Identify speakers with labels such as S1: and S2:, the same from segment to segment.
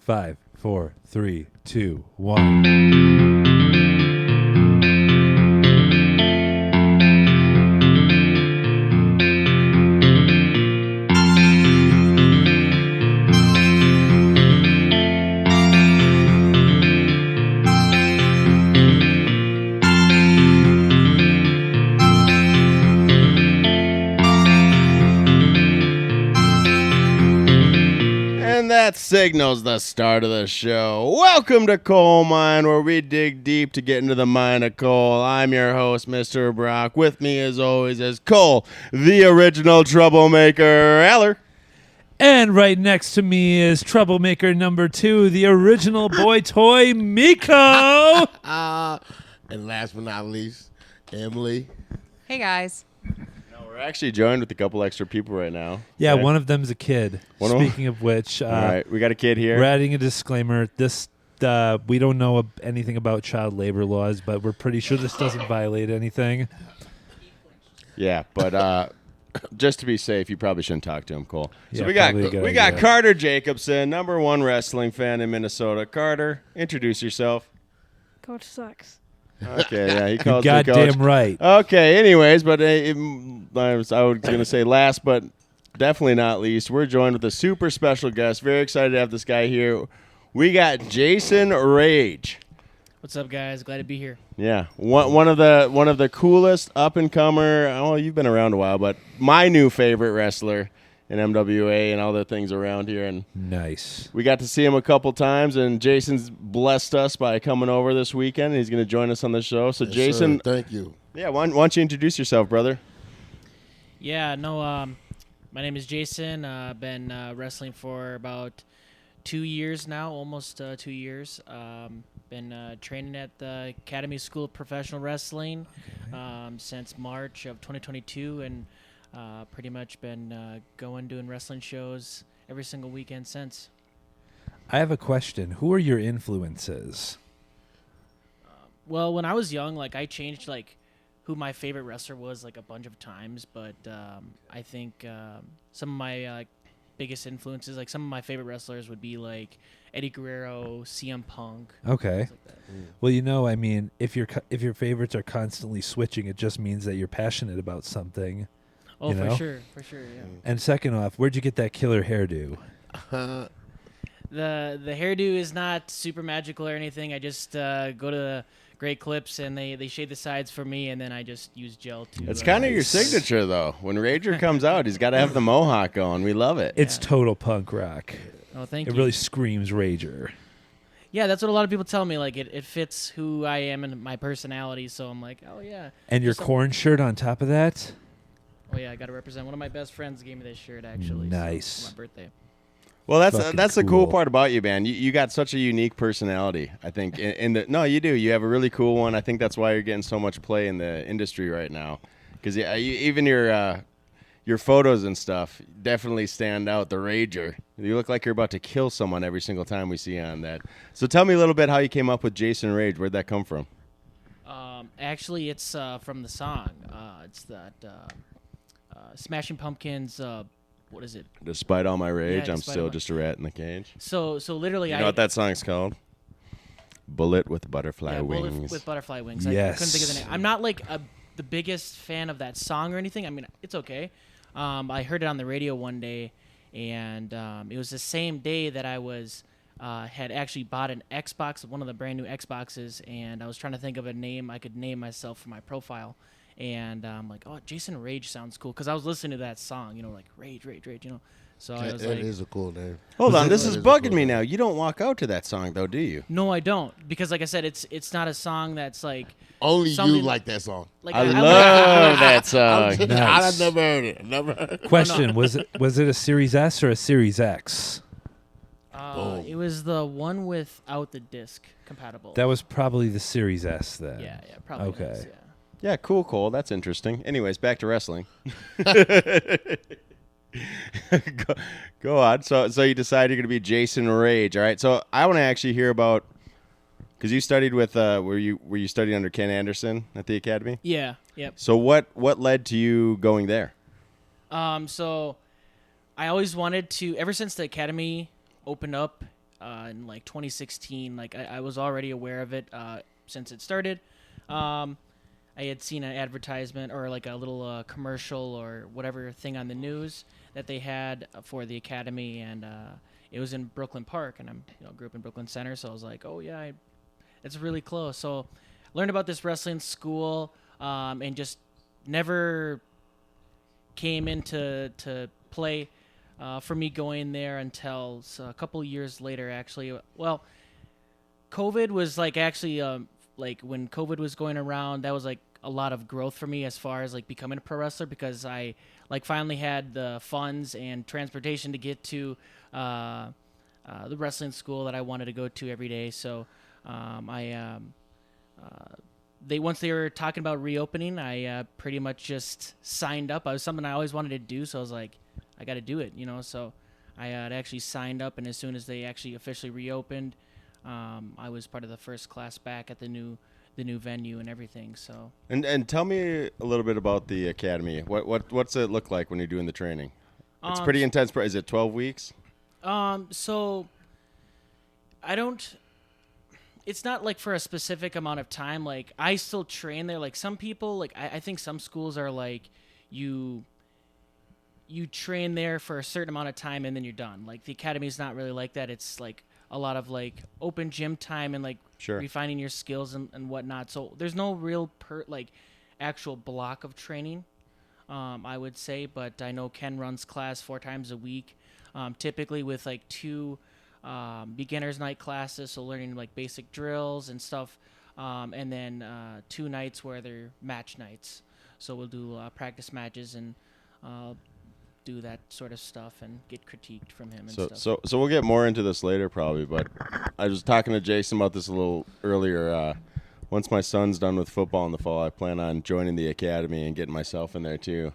S1: 5, 4, 3, 2, 1.
S2: That signals the start of the show. Welcome to Coal Mine, where we dig deep to get into the mine of coal. I'm your host, Mr. Brock. With me, as always, is Cole, the original troublemaker, Eller.
S1: And right next to me is troublemaker number 2, the original boy toy, Miko.
S3: And last but not least, Emily.
S4: Hey, guys.
S2: We're actually joined with a couple extra people right now.
S1: Yeah,
S2: Okay.
S1: one of them's a kid. Speaking of which,
S2: All right, we got a kid here.
S1: we're adding a disclaimer. This we don't know anything about child labor laws, but we're pretty sure this doesn't violate anything.
S2: Yeah, but just to be safe, you probably shouldn't talk to him, Cole. So
S1: Yeah,
S2: we got
S1: probably a good
S2: we got
S1: idea.
S2: Carter Jacobson, number 1 wrestling fan in Minnesota. Carter, introduce yourself.
S5: Coach sucks.
S2: Okay, yeah, he calls me coach.
S1: Goddamn right.
S2: Okay, anyways, but I was going to say last, but definitely not least, we're joined with a super special guest. Very excited to have this guy here. We got Jason Rage.
S6: What's up, guys? Glad to be here.
S2: Yeah, one of the coolest up and comer. Oh, you've been around a while, but my new favorite wrestler in MWA and all the things around here. And
S1: Nice.
S2: we got to see him a couple times, and Jason's blessed us by coming over this weekend. He's going to join us on the show. So,
S3: Yes,
S2: Jason,
S3: sir. Thank you.
S2: yeah, why don't you introduce yourself, brother?
S6: Yeah, no, my name is Jason. I've been wrestling for about 2 years now, almost 2 years. Been training at the Academy School of Professional Wrestling since March of 2022, and pretty much been doing wrestling shows every single weekend since.
S1: I have a question. Who are your influences?
S6: Well, when I was young, I changed who my favorite wrestler was a bunch of times, but I think some of my biggest influences, some of my favorite wrestlers would be Eddie Guerrero, CM Punk.
S1: Okay.
S6: things like that.
S1: Well, I mean, if your favorites are constantly switching, it just means that you're passionate about something.
S6: Oh,
S1: You know?
S6: for sure, yeah.
S1: And second off, where'd you get that killer hairdo?
S6: The hairdo is not super magical or anything. I just go to Great Clips and they shade the sides for me, and then I just use gel to.
S2: It's kind of your signature, though. When Rager comes out, he's got to have the mohawk going. We love it.
S1: It's total punk rock.
S6: Oh, thank
S1: It
S6: you.
S1: really screams Rager.
S6: Yeah, that's what a lot of people tell me. It fits who I am and my personality. So I'm like, oh yeah.
S1: And your
S6: Just a-
S1: corn shirt on top of that?
S6: Oh yeah, I got to represent. One of my best friends gave me this shirt actually.
S1: Nice.
S6: So, for my birthday.
S2: Well,
S1: Fucking
S2: that's the cool
S1: cool.
S2: part about you, man. You got such a unique personality. I think. No, you do. You have a really cool one. I think that's why you're getting so much play in the industry right now. Because even your photos and stuff definitely stand out. The Rager. You look like you're about to kill someone every single time we see you on that. So tell me a little bit how you came up with Jason Rage. Where'd that come from?
S6: Actually, it's from the song. It's that Smashing Pumpkins. What is it?
S2: Despite all my rage,
S6: Yeah,
S2: I'm
S6: despite
S2: still
S6: all my-
S2: just a rat in the cage.
S6: So literally,
S2: You know what that song's called? Bullet with butterfly
S6: Bullet
S2: wings.
S6: with butterfly wings. I
S1: Yes.
S6: couldn't think of the name. I'm not the biggest fan of that song or anything. I mean, it's okay. I heard it on the radio one day, and it was the same day that I was had actually bought an Xbox, one of the brand new Xboxes, and I was trying to think of a name I could name myself for my profile. And I'm like, oh, Jason Rage sounds cool, because I was listening to that song, Rage, So I was
S3: That
S6: like,
S3: is a cool name.
S2: Hold on, this
S3: That
S2: is
S3: a
S2: bugging
S3: cool
S2: me
S3: name.
S2: now. You don't walk out to that song, though, do you?
S6: no, I don't, because like I said, it's not a song that's
S3: Only you
S6: something-
S3: like that song.
S2: I love that song.
S1: Nice.
S3: I've never heard it. Never heard it.
S1: Question, was it a Series S or a Series X?
S6: It was the one without the disc compatible.
S1: That was probably the Series S then.
S6: yeah, probably.
S1: Okay.
S6: is, yeah.
S2: Yeah, cool, Cole. That's interesting. Anyways, back to wrestling. Go on. So you decide you're going to be Jason Rage. All right. So I want to actually hear about, because you studied with were you studying under Ken Anderson at the academy?
S6: Yeah. Yep.
S2: So what led to you going there?
S6: So I always wanted to, ever since the academy opened up in like 2016. Like I was already aware of it since it started. I had seen an advertisement or like a little commercial or whatever thing on the news that they had for the academy, and it was in Brooklyn Park, and I'm grew up in Brooklyn Center, so I was like, oh yeah, it's really close. So learned about this wrestling school, and just never came into play for me going there until a couple years later, actually. Well, COVID was like actually like when COVID was going around, that was like a lot of growth for me as far as like becoming a pro wrestler, because I like finally had the funds and transportation to get to the wrestling school that I wanted to go to every day. So once they were talking about reopening, I pretty much just signed up. It was something I always wanted to do, so I was like, I got to do it, So I had actually signed up, and as soon as they actually officially reopened, I was part of the first class back at the new venue and everything. So
S2: And tell me a little bit about the academy. What's it look like when you're doing the training? It's pretty intense. Is it 12 weeks?
S6: So I don't. It's not like for a specific amount of time. Like I still train there. Like some people, like I think some schools are like you train there for a certain amount of time and then you're done. Like the academy is not really like that. It's like a lot of like open gym time and like refining your skills and whatnot. So there's no real actual block of training, I would say. But I know Ken runs class 4 times a week, typically with like 2 beginner's night classes, so learning like basic drills and stuff, and then 2 nights where they're match nights. So we'll do practice matches and do that sort of stuff and get critiqued from him and stuff.
S2: So we'll get more into this later probably, but I was talking to Jason about this a little earlier. Once my son's done with football in the fall, I plan on joining the academy and getting myself in there too.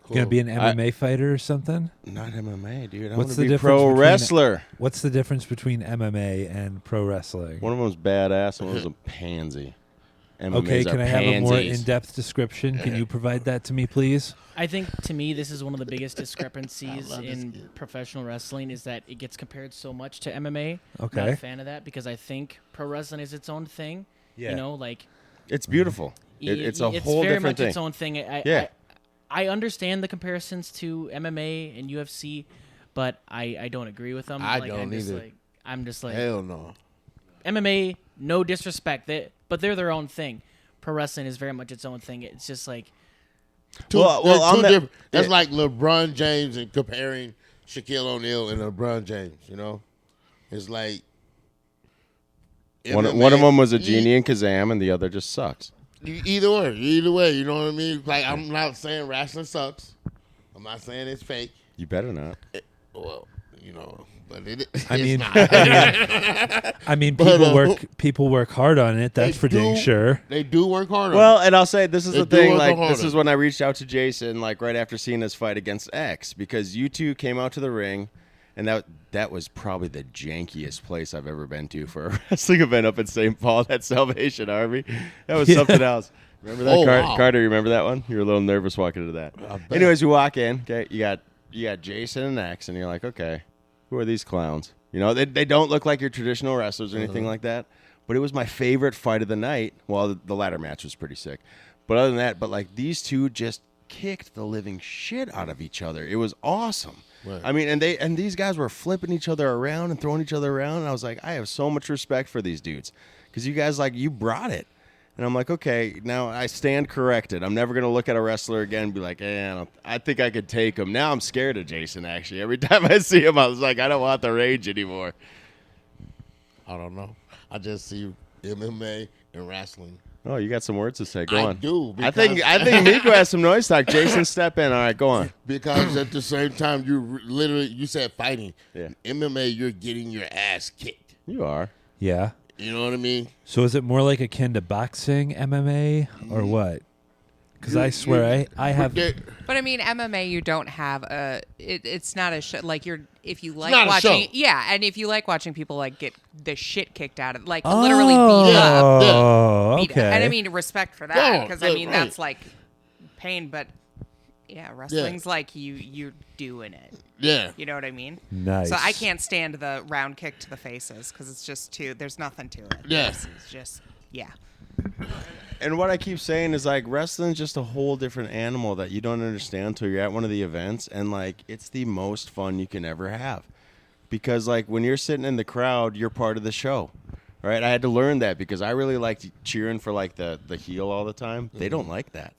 S1: Cool. Gonna be an MMA fighter or something?
S2: Not MMA, dude. I
S1: What's
S2: want
S1: the
S2: to be
S1: difference
S2: pro wrestler.
S1: What's the difference between MMA and pro wrestling?
S2: One of them's badass, one of them's a pansy. MMAs
S1: okay, can I have a more
S2: pansies.
S1: in-depth description? Can you provide that to me, please?
S6: I think, to me, this is one of the biggest discrepancies in professional wrestling is that it gets compared so much to MMA.
S1: Okay.
S6: Not a fan of that because I think pro wrestling is its own thing.
S1: Yeah.
S6: Like...
S2: It's beautiful. It's a whole
S6: It's very
S2: different
S6: much
S2: thing.
S6: its own thing. I understand the comparisons to MMA and UFC, but I don't agree with them.
S3: I don't either.
S6: I'm just like...
S3: Hell no.
S6: MMA, no disrespect, but they're their own thing. Pro wrestling is very much its own thing. It's just like...
S3: That's like LeBron James and comparing Shaquille O'Neal and LeBron James, It's like...
S2: One of them was a genie in Kazam, and the other just sucks.
S3: Either way, you know what I mean? Like, I'm not saying wrestling sucks. I'm not saying it's fake.
S2: You better not.
S3: Well, but it's
S1: not. I mean, people work hard on it. That's for dang sure.
S3: They do work hard on
S2: Well,
S3: it.
S2: and I'll say this is the
S3: They do
S2: thing.
S3: work
S2: Like,
S3: hard
S2: this
S3: on
S2: is
S3: it.
S2: when I reached out to Jason, like right after seeing his fight against X, because you two came out to the ring, and that was probably the jankiest place I've ever been to for a wrestling event up in St. Paul. That Salvation Army, that was something else. Remember that,
S3: wow.
S2: Carter? You remember that one? You were a little nervous walking into that. Anyways, you walk in. Okay, you got Jason and X, and you're like, okay, who are these clowns? They don't look like your traditional wrestlers or anything like that. But it was my favorite fight of the night. Well, the ladder match was pretty sick. But other than that, like these two just kicked the living shit out of each other. It was awesome. Right. I mean, and these guys were flipping each other around and throwing each other around. And I was like, I have so much respect for these dudes because you guys you brought it. And I'm like, okay, now I stand corrected. I'm never going to look at a wrestler again and be like, I think I could take him. Now I'm scared of Jason, actually. Every time I see him, I was like, I don't want the rage anymore.
S3: I don't know. I just see MMA and wrestling.
S2: Oh, you got some words to say. Go on.
S3: I do.
S2: I think Miko has some noise talk. Jason, step in. All right, go on.
S3: Because at the same time, you said fighting.
S2: Yeah.
S3: MMA, you're getting your ass kicked.
S2: You are.
S1: Yeah.
S3: You know what I mean?
S1: So is it more like akin to boxing, MMA, or what? Because I swear I have.
S4: But I mean, MMA, you don't have it's not a show. Like if you like
S3: not
S4: watching,
S3: a show.
S4: yeah, and if you like watching people get the shit kicked out of, literally beat up.
S1: Oh,
S4: Beat up.
S1: okay.
S4: And I mean respect for that
S3: Yeah,
S4: because I mean
S3: right.
S4: that's pain, but yeah, wrestling's like you're doing it.
S3: Yeah.
S4: You know what I mean?
S1: Nice.
S4: So I can't stand the round kick to the faces because it's just too. There's nothing to it.
S3: Yeah.
S4: It's just yeah.
S2: And what I keep saying is like wrestling's just a whole different animal that you don't understand until you're at one of the events, and like it's the most fun you can ever have. Because like when you're sitting in the crowd, you're part of the show. Right? I had to learn that because I really liked cheering for like the heel all the time. They don't like that.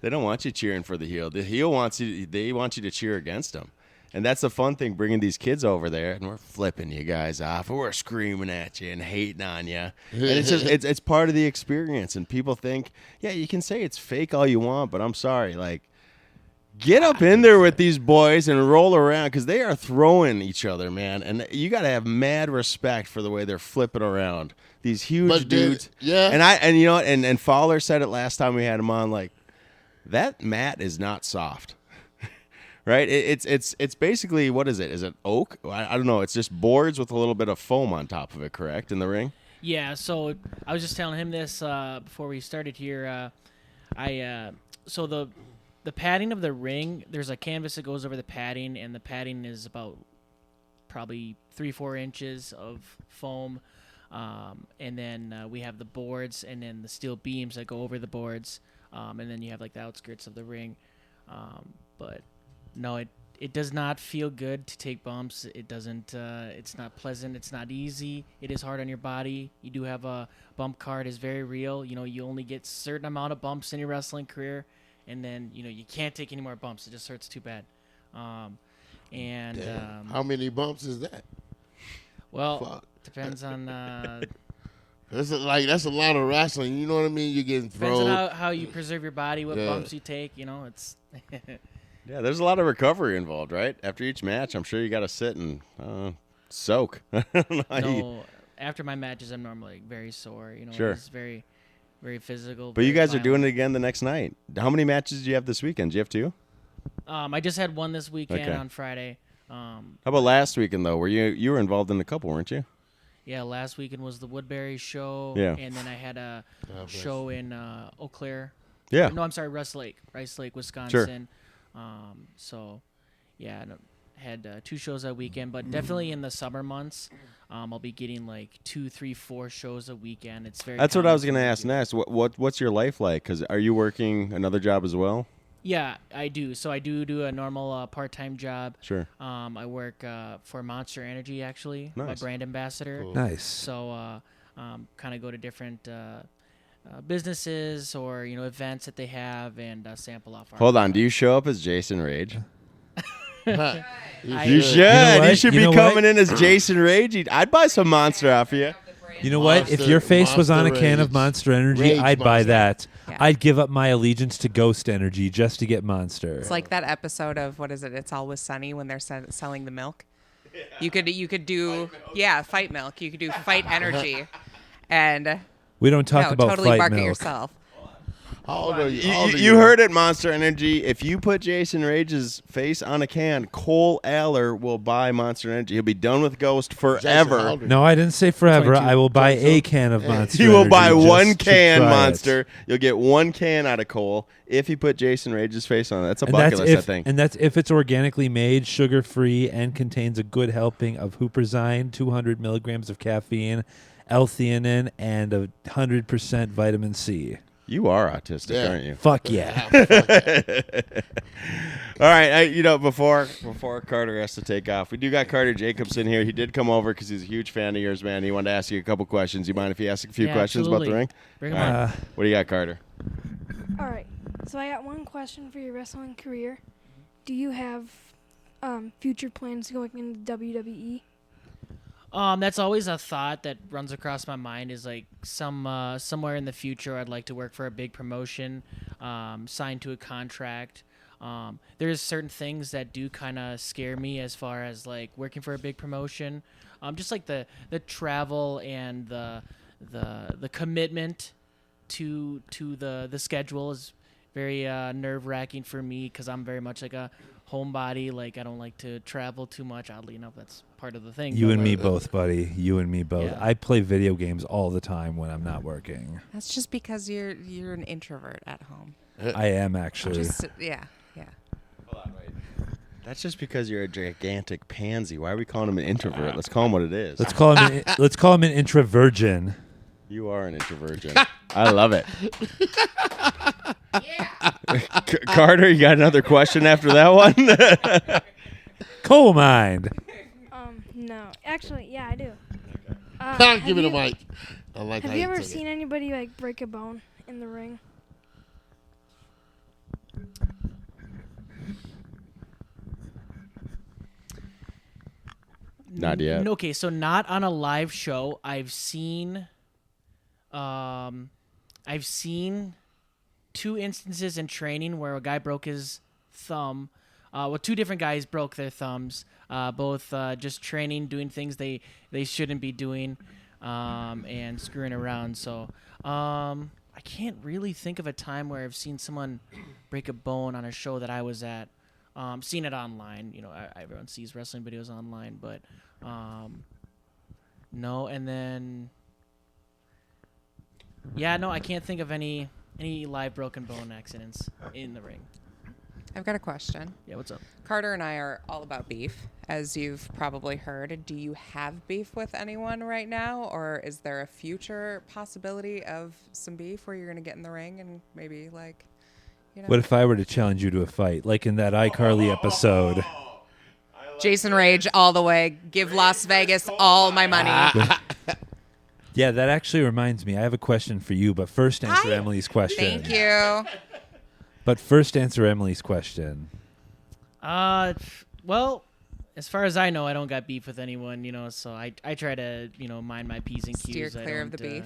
S2: They don't want you cheering for the heel. The heel wants you to cheer against them. And that's the fun thing, bringing these kids over there, and we're flipping you guys off, or we're screaming at you and hating on you. And it's just it's part of the experience. And people think, yeah, you can say it's fake all you want, but I'm sorry, like, get up in there with these boys and roll around because they are throwing each other, man. And you got to have mad respect for the way they're flipping around. These huge dudes.
S3: Yeah.
S2: And you know what? And Fowler said it last time we had him on, like, that mat is not soft. Right? It's basically, what is it? Is it oak? I don't know. It's just boards with a little bit of foam on top of it, correct, in the ring?
S6: Yeah, so I was just telling him this before we started here. So the padding of the ring, there's a canvas that goes over the padding, and the padding is about probably 3-4 inches of foam. And then we have the boards and then the steel beams that go over the boards. And then you have like the outskirts of the ring. But no, it does not feel good to take bumps. It doesn't. It's not pleasant. It's not easy. It is hard on your body. You do have a bump card. Is very real. You know, you only get a certain amount of bumps in your wrestling career, and then you know you can't take any more bumps. It just hurts too bad.
S3: How many bumps is that?
S6: Well,
S3: Fuck.
S6: depends on
S3: That's a lot of wrestling. You know what I mean? You're getting
S6: depends
S3: thrown.
S6: on how you preserve your body, what
S3: Yeah.
S6: bumps you take. You know, it's.
S2: Yeah, there's a lot of recovery involved, right? After each match, I'm sure you got to sit and soak. I don't know how you-
S6: No, after my matches, I'm normally very sore. You know,
S2: Sure.
S6: it's very, very physical.
S2: But you
S6: very
S2: guys are doing it
S6: violent.
S2: again the next night. How many matches do you have this weekend? Do you have two?
S6: I just had one this weekend
S2: Okay.
S6: on Friday.
S2: How about last weekend though? Were you were involved in a couple, weren't you?
S6: Yeah, last weekend was the Woodbury show.
S2: Yeah.
S6: And then I had a show in Eau Claire.
S2: Yeah.
S6: No, I'm sorry, Rice Lake, Wisconsin. So, yeah, had 2 shows that weekend, but definitely in the summer months, I'll be getting like 2, 3, 4 shows a weekend. It's very.
S2: That's what I was
S6: common
S2: going to
S6: for me
S2: ask
S6: do.
S2: next. What's your life like? Because are you working another job as well?
S6: Yeah, I do. So I do a normal part-time job.
S2: Sure.
S6: I work for Monster Energy, actually, my
S2: Nice.
S6: brand ambassador.
S3: Cool.
S1: Nice.
S6: So, kind of go to different businesses or events that they have and sample off. Our
S2: Hold on. Do you show up as Jason Rage?
S3: You
S2: You should.
S1: You know what?
S2: You should
S1: You
S2: be
S1: know
S2: coming
S1: what?
S2: in as Jason Rage. I'd buy some Monster off of you.
S1: You know what? If
S3: Monster-
S1: your face was on a can of
S3: Monster
S1: Monster Energy,
S3: Rage
S1: I'd buy
S3: Monster.
S1: that.
S4: Yeah.
S1: I'd give up my allegiance to Ghost Energy just to get Monster.
S4: It's like that episode of what is it? It's Always Sunny when they're selling the milk. You could do fight milk. You could do fight energy, and
S1: we don't talk
S4: no,
S1: about
S4: totally
S1: fight
S4: market
S1: milk.
S4: yourself.
S3: How old are you? How old are
S2: You heard it, Monster Energy. If you put Jason Rage's face on a can, Cole Aller will buy Monster Energy. He'll be done with Ghost
S3: Jason, how
S2: forever.
S3: old are you?
S1: No, I didn't say forever.
S6: 22.
S1: I will buy
S3: 22.
S1: a can of Monster
S2: He will buy
S1: Energy
S2: one
S1: just to
S2: can
S1: try it.
S2: Monster. You'll get one can out of Cole if you put Jason Rage's face on it. That's a
S1: And
S2: bucket
S1: that's
S2: list, I
S1: if,
S2: think.
S1: and that's if it's organically made, sugar-free, and contains a good helping of Huperzine, 200 milligrams of caffeine, L-theanine, and 100% vitamin C.
S2: You are autistic,
S3: Yeah.
S2: aren't you?
S1: Fuck yeah.
S2: All right, before Carter has to take off, we do got Carter Jacobs in here. He did come over because he's a huge fan of yours, man. He wanted to ask you a couple questions. You mind if he asks a few
S6: Yeah,
S2: questions about the
S6: absolutely.
S2: ring?
S6: Bring
S2: All
S6: 'em
S2: right.
S6: on.
S2: What do you got, Carter?
S5: All right. So I got one question for your wrestling career. Do you have future plans going into WWE?
S6: That's always a thought that runs across my mind. Is like somewhere in the future, I'd like to work for a big promotion, signed to a contract. There's certain things that do kind of scare me as far as like working for a big promotion. Just like the travel and the commitment to the schedule is very nerve-wracking for me because I'm very much like a homebody. Like I don't like to travel too much. Oddly enough, that's part of the thing.
S1: You
S6: but,
S1: and me both, buddy. You and me both.
S6: Yeah.
S1: I play video games all the time when I'm not working.
S4: That's just because you're an introvert at home.
S1: I am actually.
S4: Just yeah.
S2: That's just because you're a gigantic pansy. Why are we calling him an introvert? Let's call him what it is.
S1: Let's call him an introvirgin.
S2: You are an introversion. I love it. Carter, you got another question after that one?
S1: Coal mine.
S5: No. Actually, yeah, I do.
S3: Give me the mic. I like
S5: Have
S3: how
S5: you ever
S3: took
S5: seen anybody like break a bone in the ring?
S2: Not yet.
S6: Okay, so not on a live show. I've seen 2 instances in training where a guy broke his thumb. 2 different guys broke their thumbs. Both just training, doing things they shouldn't be doing, and screwing around. So I can't really think of a time where I've seen someone break a bone on a show that I was at. Seen it online. You know, everyone sees wrestling videos online, but no. And then, no, I can't think of any live broken bone accidents in the ring.
S4: I've got a question.
S6: Yeah, what's up?
S4: Carter and I are all about beef, as you've probably heard. Do you have beef with anyone right now, or is there a future possibility of some beef where you're going to get in the ring and maybe like, you know?
S1: What if I were to challenge you to a fight, like in that iCarly episode?
S4: Jason Rage all the way. Give Las Vegas all my money.
S1: Yeah, that actually reminds me. I have a question for you, but first answer
S4: Hi.
S1: Emily's question.
S4: Thank you.
S1: But first answer Emily's question.
S6: Well, as far as I know, I don't got beef with anyone, you know, so I try to, you know, mind my P's and
S4: Steer
S6: Q's.
S4: clear of the beef.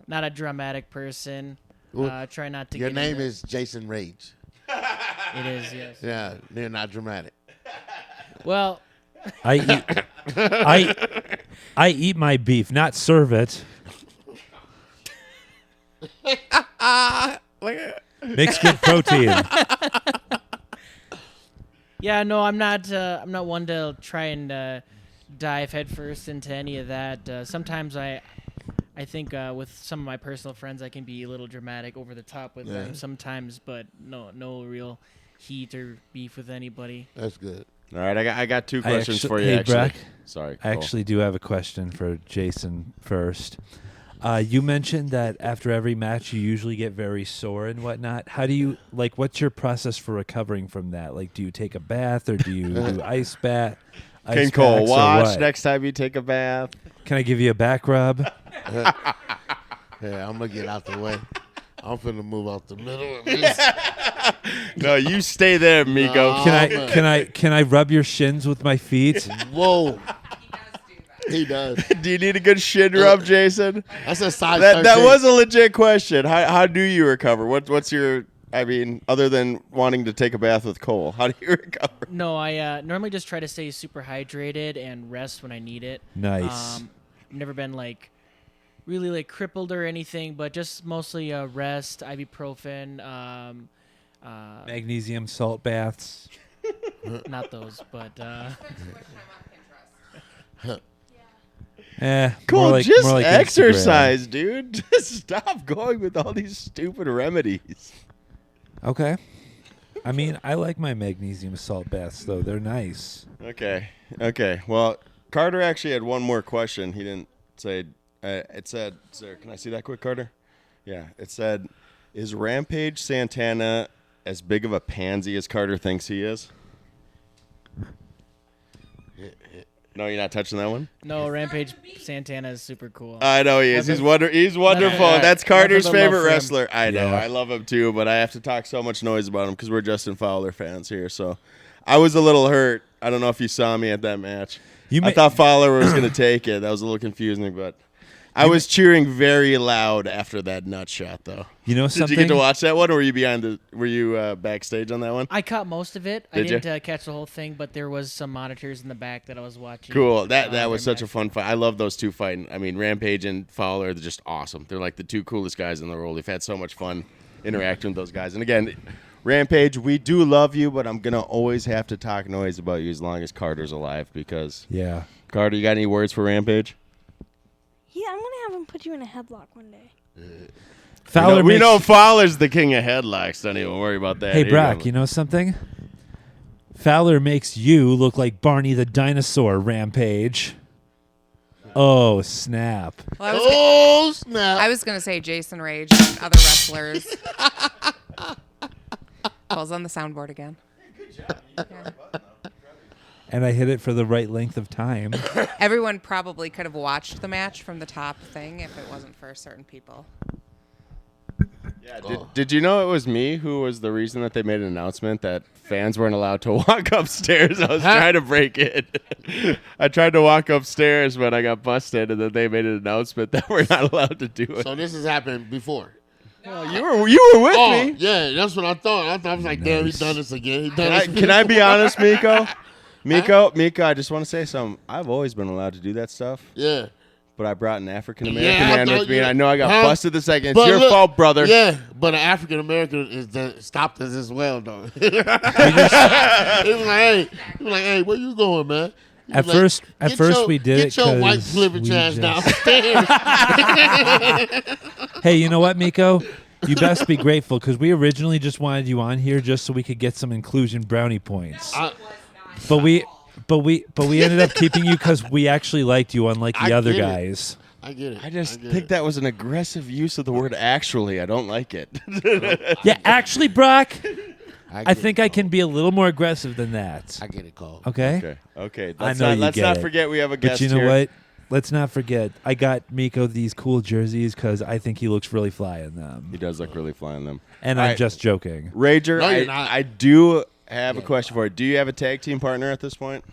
S6: Not a dramatic person.
S3: Well,
S6: Try not to
S3: Your
S6: get
S3: name
S6: into-
S3: is Jason Rage.
S6: It is, yes.
S3: Yeah, they're not dramatic.
S6: Well,
S1: I eat my beef, not serve it. Makes good protein.
S6: yeah, no, I'm not one to try and dive headfirst into any of that. Sometimes I think with some of my personal friends, I can be a little dramatic, over the top with them sometimes, but no real heat or beef with anybody.
S3: That's good.
S2: All right, I got 2 questions
S1: actu-
S2: for you.
S1: hey,
S2: actually,
S1: Brack,
S2: sorry.
S1: I actually do have a question for Jason first. You mentioned that after every match you usually get very sore and whatnot. How do you what's your process for recovering from that? Like, do you take a bath or do you do ice bath?
S2: King Cole, watch next time you take a bath.
S1: Can I give you a back rub?
S3: Yeah, I'm gonna get out the way. I'm finna move out the middle of this.
S2: No, you stay there, Miko.
S1: Can I rub your shins with my feet?
S3: Whoa. He does.
S2: Do you need a good shin rub, Jason?
S3: That's a size
S2: That
S3: 13.
S2: was a legit question. How do you recover? What's your? I mean, other than wanting to take a bath with Cole, how do you recover?
S6: No, I normally just try to stay super hydrated and rest when I need it.
S1: Nice.
S6: I've never been really crippled or anything, but just mostly rest, ibuprofen,
S1: Magnesium salt baths.
S6: not those, but
S2: Cole,
S1: more like Instagram.
S2: exercise, dude. Just stop going with all these stupid remedies.
S1: Okay. I mean, I like my magnesium salt baths, though. They're nice.
S2: Okay. Well, Carter actually had one more question. He didn't say. It said, "Sir, can I see that quick, Carter?" Yeah. It said, "Is Rampage Santana as big of a pansy as Carter thinks he is?" No, you're not touching that one?
S6: no, Rampage Santana is super cool.
S2: I know he is. He's wonderful.
S6: Yeah.
S2: That's Carter's
S6: Nothing but love
S2: favorite
S6: for him.
S2: wrestler. I know.
S1: Yeah.
S2: I love him too, but I have to talk so much noise about him because we're Justin Fowler fans here. So I was a little hurt. I don't know if you saw me at that match. I thought Fowler was going to take it. That was a little confusing, but I was cheering very loud after that nut shot, though.
S1: You know
S2: Did
S1: something?
S2: you get to watch that one, or were you backstage on that one?
S6: I caught most of it. I
S2: Did ya?
S6: didn't catch the whole thing, but there was some monitors in the back that I was watching.
S2: Cool. That was
S6: during
S2: such a
S6: match.
S2: fun fight. I love those two fighting. I mean, Rampage and Fowler, they're just awesome. They're like the 2 coolest guys in the world. We've had so much fun interacting with those guys. And again, Rampage, we do love you, but I'm going to always have to talk noise about you as long as Carter's alive because,
S1: Yeah.
S2: Carter, you got any words for Rampage?
S5: Yeah, I'm gonna have him put you in a headlock one day.
S1: Fowler
S2: we
S1: makes-
S2: know Fowler's the king of headlocks. Don't even worry about that.
S1: Hey,
S2: Here you
S1: Brock,
S2: go.
S1: you know something? Fowler makes you look like Barney the dinosaur, Rampage. Oh, snap.
S4: Well, I was,
S3: Oh snap!
S4: I was gonna say Jason Rage and other wrestlers. Falls on the soundboard again.
S1: And I hit it for the right length of time.
S4: Everyone probably could have watched the match from the top thing if it wasn't for certain people.
S2: Yeah, did you know it was me who was the reason that they made an announcement that fans weren't allowed to walk upstairs? I was trying to break it. I tried to walk upstairs when I got busted, and then they made an announcement that we're not allowed to do it.
S3: So this has happened before.
S2: You were with
S3: Oh,
S2: me.
S3: yeah, that's what I thought. I was like, damn, he's done this again. He done
S2: Can I,
S3: this.
S2: can I be honest, Miko? Miko, I just want to say something. I've always been allowed to do that stuff,
S3: Yeah.
S2: but I brought an African American
S3: Yeah, I
S2: man
S3: thought
S2: with me,
S3: you-
S2: and I know I got
S3: Huh?
S2: busted the second. It's
S3: But
S2: your
S3: look,
S2: fault, brother.
S3: Yeah, but an African American is stopped us as well, though. He was like, hey, where you going, man? He
S1: At
S3: was like,
S1: first
S3: "Get
S1: we did
S3: get
S1: it
S3: your white
S1: 'cause
S3: privilege
S1: we
S3: ass
S1: just-
S3: downstairs.
S1: Hey, you know what, Miko? You best be grateful because we originally just wanted you on here just so we could get some inclusion brownie points. But we ended up keeping you because we actually liked you, unlike the
S3: I
S1: other
S3: get it.
S1: guys.
S3: I get it.
S2: I just
S3: get
S2: think
S3: it.
S2: that was an aggressive use of the word actually. I don't like it.
S1: Yeah, actually, Brock, I
S3: get
S1: think
S3: it,
S1: I can be a little more aggressive than that.
S3: I get it, Cole.
S1: Okay?
S2: Okay.
S1: I
S2: Let's
S1: know
S2: not,
S1: you
S2: let's
S1: get
S2: not
S1: it.
S2: forget we have a
S1: But
S2: guest
S1: you know
S2: here.
S1: what? Let's not forget. I got Miko these cool jerseys because I think he looks really fly in them.
S2: He does look really fly in them.
S1: And
S2: All
S1: I'm
S2: right.
S1: just joking.
S2: Rager,
S3: No, you're not.
S2: I do have a question for you. Do you have a tag team partner at this point?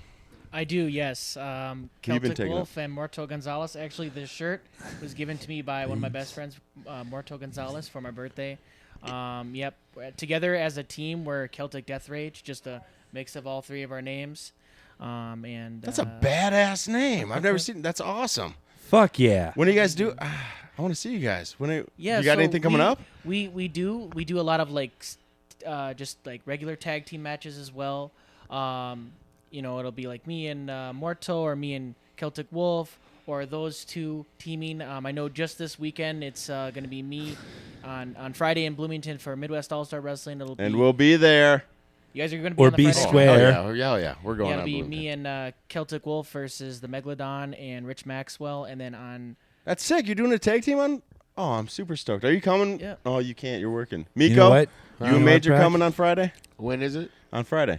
S6: I do, yes.
S2: Who you been
S6: Celtic
S2: taking
S6: Wolf and Morto Gonzalez. Actually, this shirt was given to me by one of my best friends, Morto Gonzalez, for my birthday. Yep. Together as a team, we're Celtic Death Rage, just a mix of all three of our names. And
S2: That's a badass name. I've never seen. That's awesome.
S1: Fuck yeah.
S2: When do you guys do? I want to see you guys.
S6: Yeah,
S2: you got
S6: so
S2: anything coming up?
S6: We do a lot of like just like regular tag team matches as well. It'll be like me and Morto, or me and Celtic Wolf, or those two teaming. I know just this weekend it's going to be me on Friday in Bloomington for Midwest All Star Wrestling. It'll
S2: And
S6: be,
S2: we'll be there.
S6: you guys are going to be
S1: Or
S6: on the
S1: be
S6: Friday.
S1: square.
S2: Oh yeah. We're going
S6: Yeah, it'll
S2: on.
S6: be
S2: Bloomington.
S6: me and Celtic Wolf versus the Megalodon and Rich Maxwell, and then on
S2: That's sick. You're doing a tag team on? Oh, I'm super stoked. Are you coming?
S6: Yeah.
S2: Oh, you can't. You're working. Miko,
S1: You know what?
S2: you
S1: You know
S2: and
S1: what,
S2: Major
S1: Brack?
S2: coming on Friday?
S3: When is it?
S2: On Friday.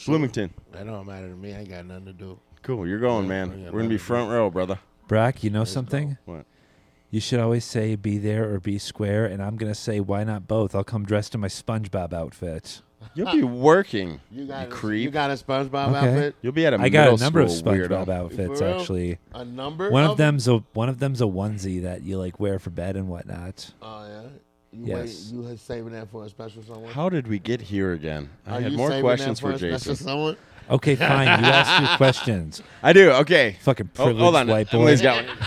S2: Bloomington.
S3: That don't matter to me. I ain't got nothing to do.
S2: Cool. You're going, man.
S3: yeah,
S2: We're going to be front row, brother.
S1: Brock, you know something?
S2: What?
S1: You should always say be there or be square, and I'm going to say why not both? I'll come dressed in my SpongeBob outfit.
S2: You'll be working,
S3: You got
S2: creep.
S3: You got a SpongeBob
S1: Okay.
S3: outfit?
S2: You'll be at a
S1: I got a
S2: middle
S1: number of
S2: school
S1: SpongeBob
S2: weirdo.
S1: outfits,
S3: For real?
S1: actually.
S3: A number?
S1: One of them's a onesie that you like wear for bed and whatnot.
S3: Oh yeah. You
S1: Yes.
S3: you had saving that for a special someone?
S2: How did we get here again? I
S3: Are
S2: had
S3: you
S2: more
S3: saving
S2: questions
S3: that
S2: for
S3: a special
S2: Jason.
S3: someone?
S1: Okay, fine. You ask your questions.
S2: I do. Okay.
S1: Fucking
S2: Oh,
S1: privileged
S2: hold on.
S1: white boy.
S2: Emily's got one.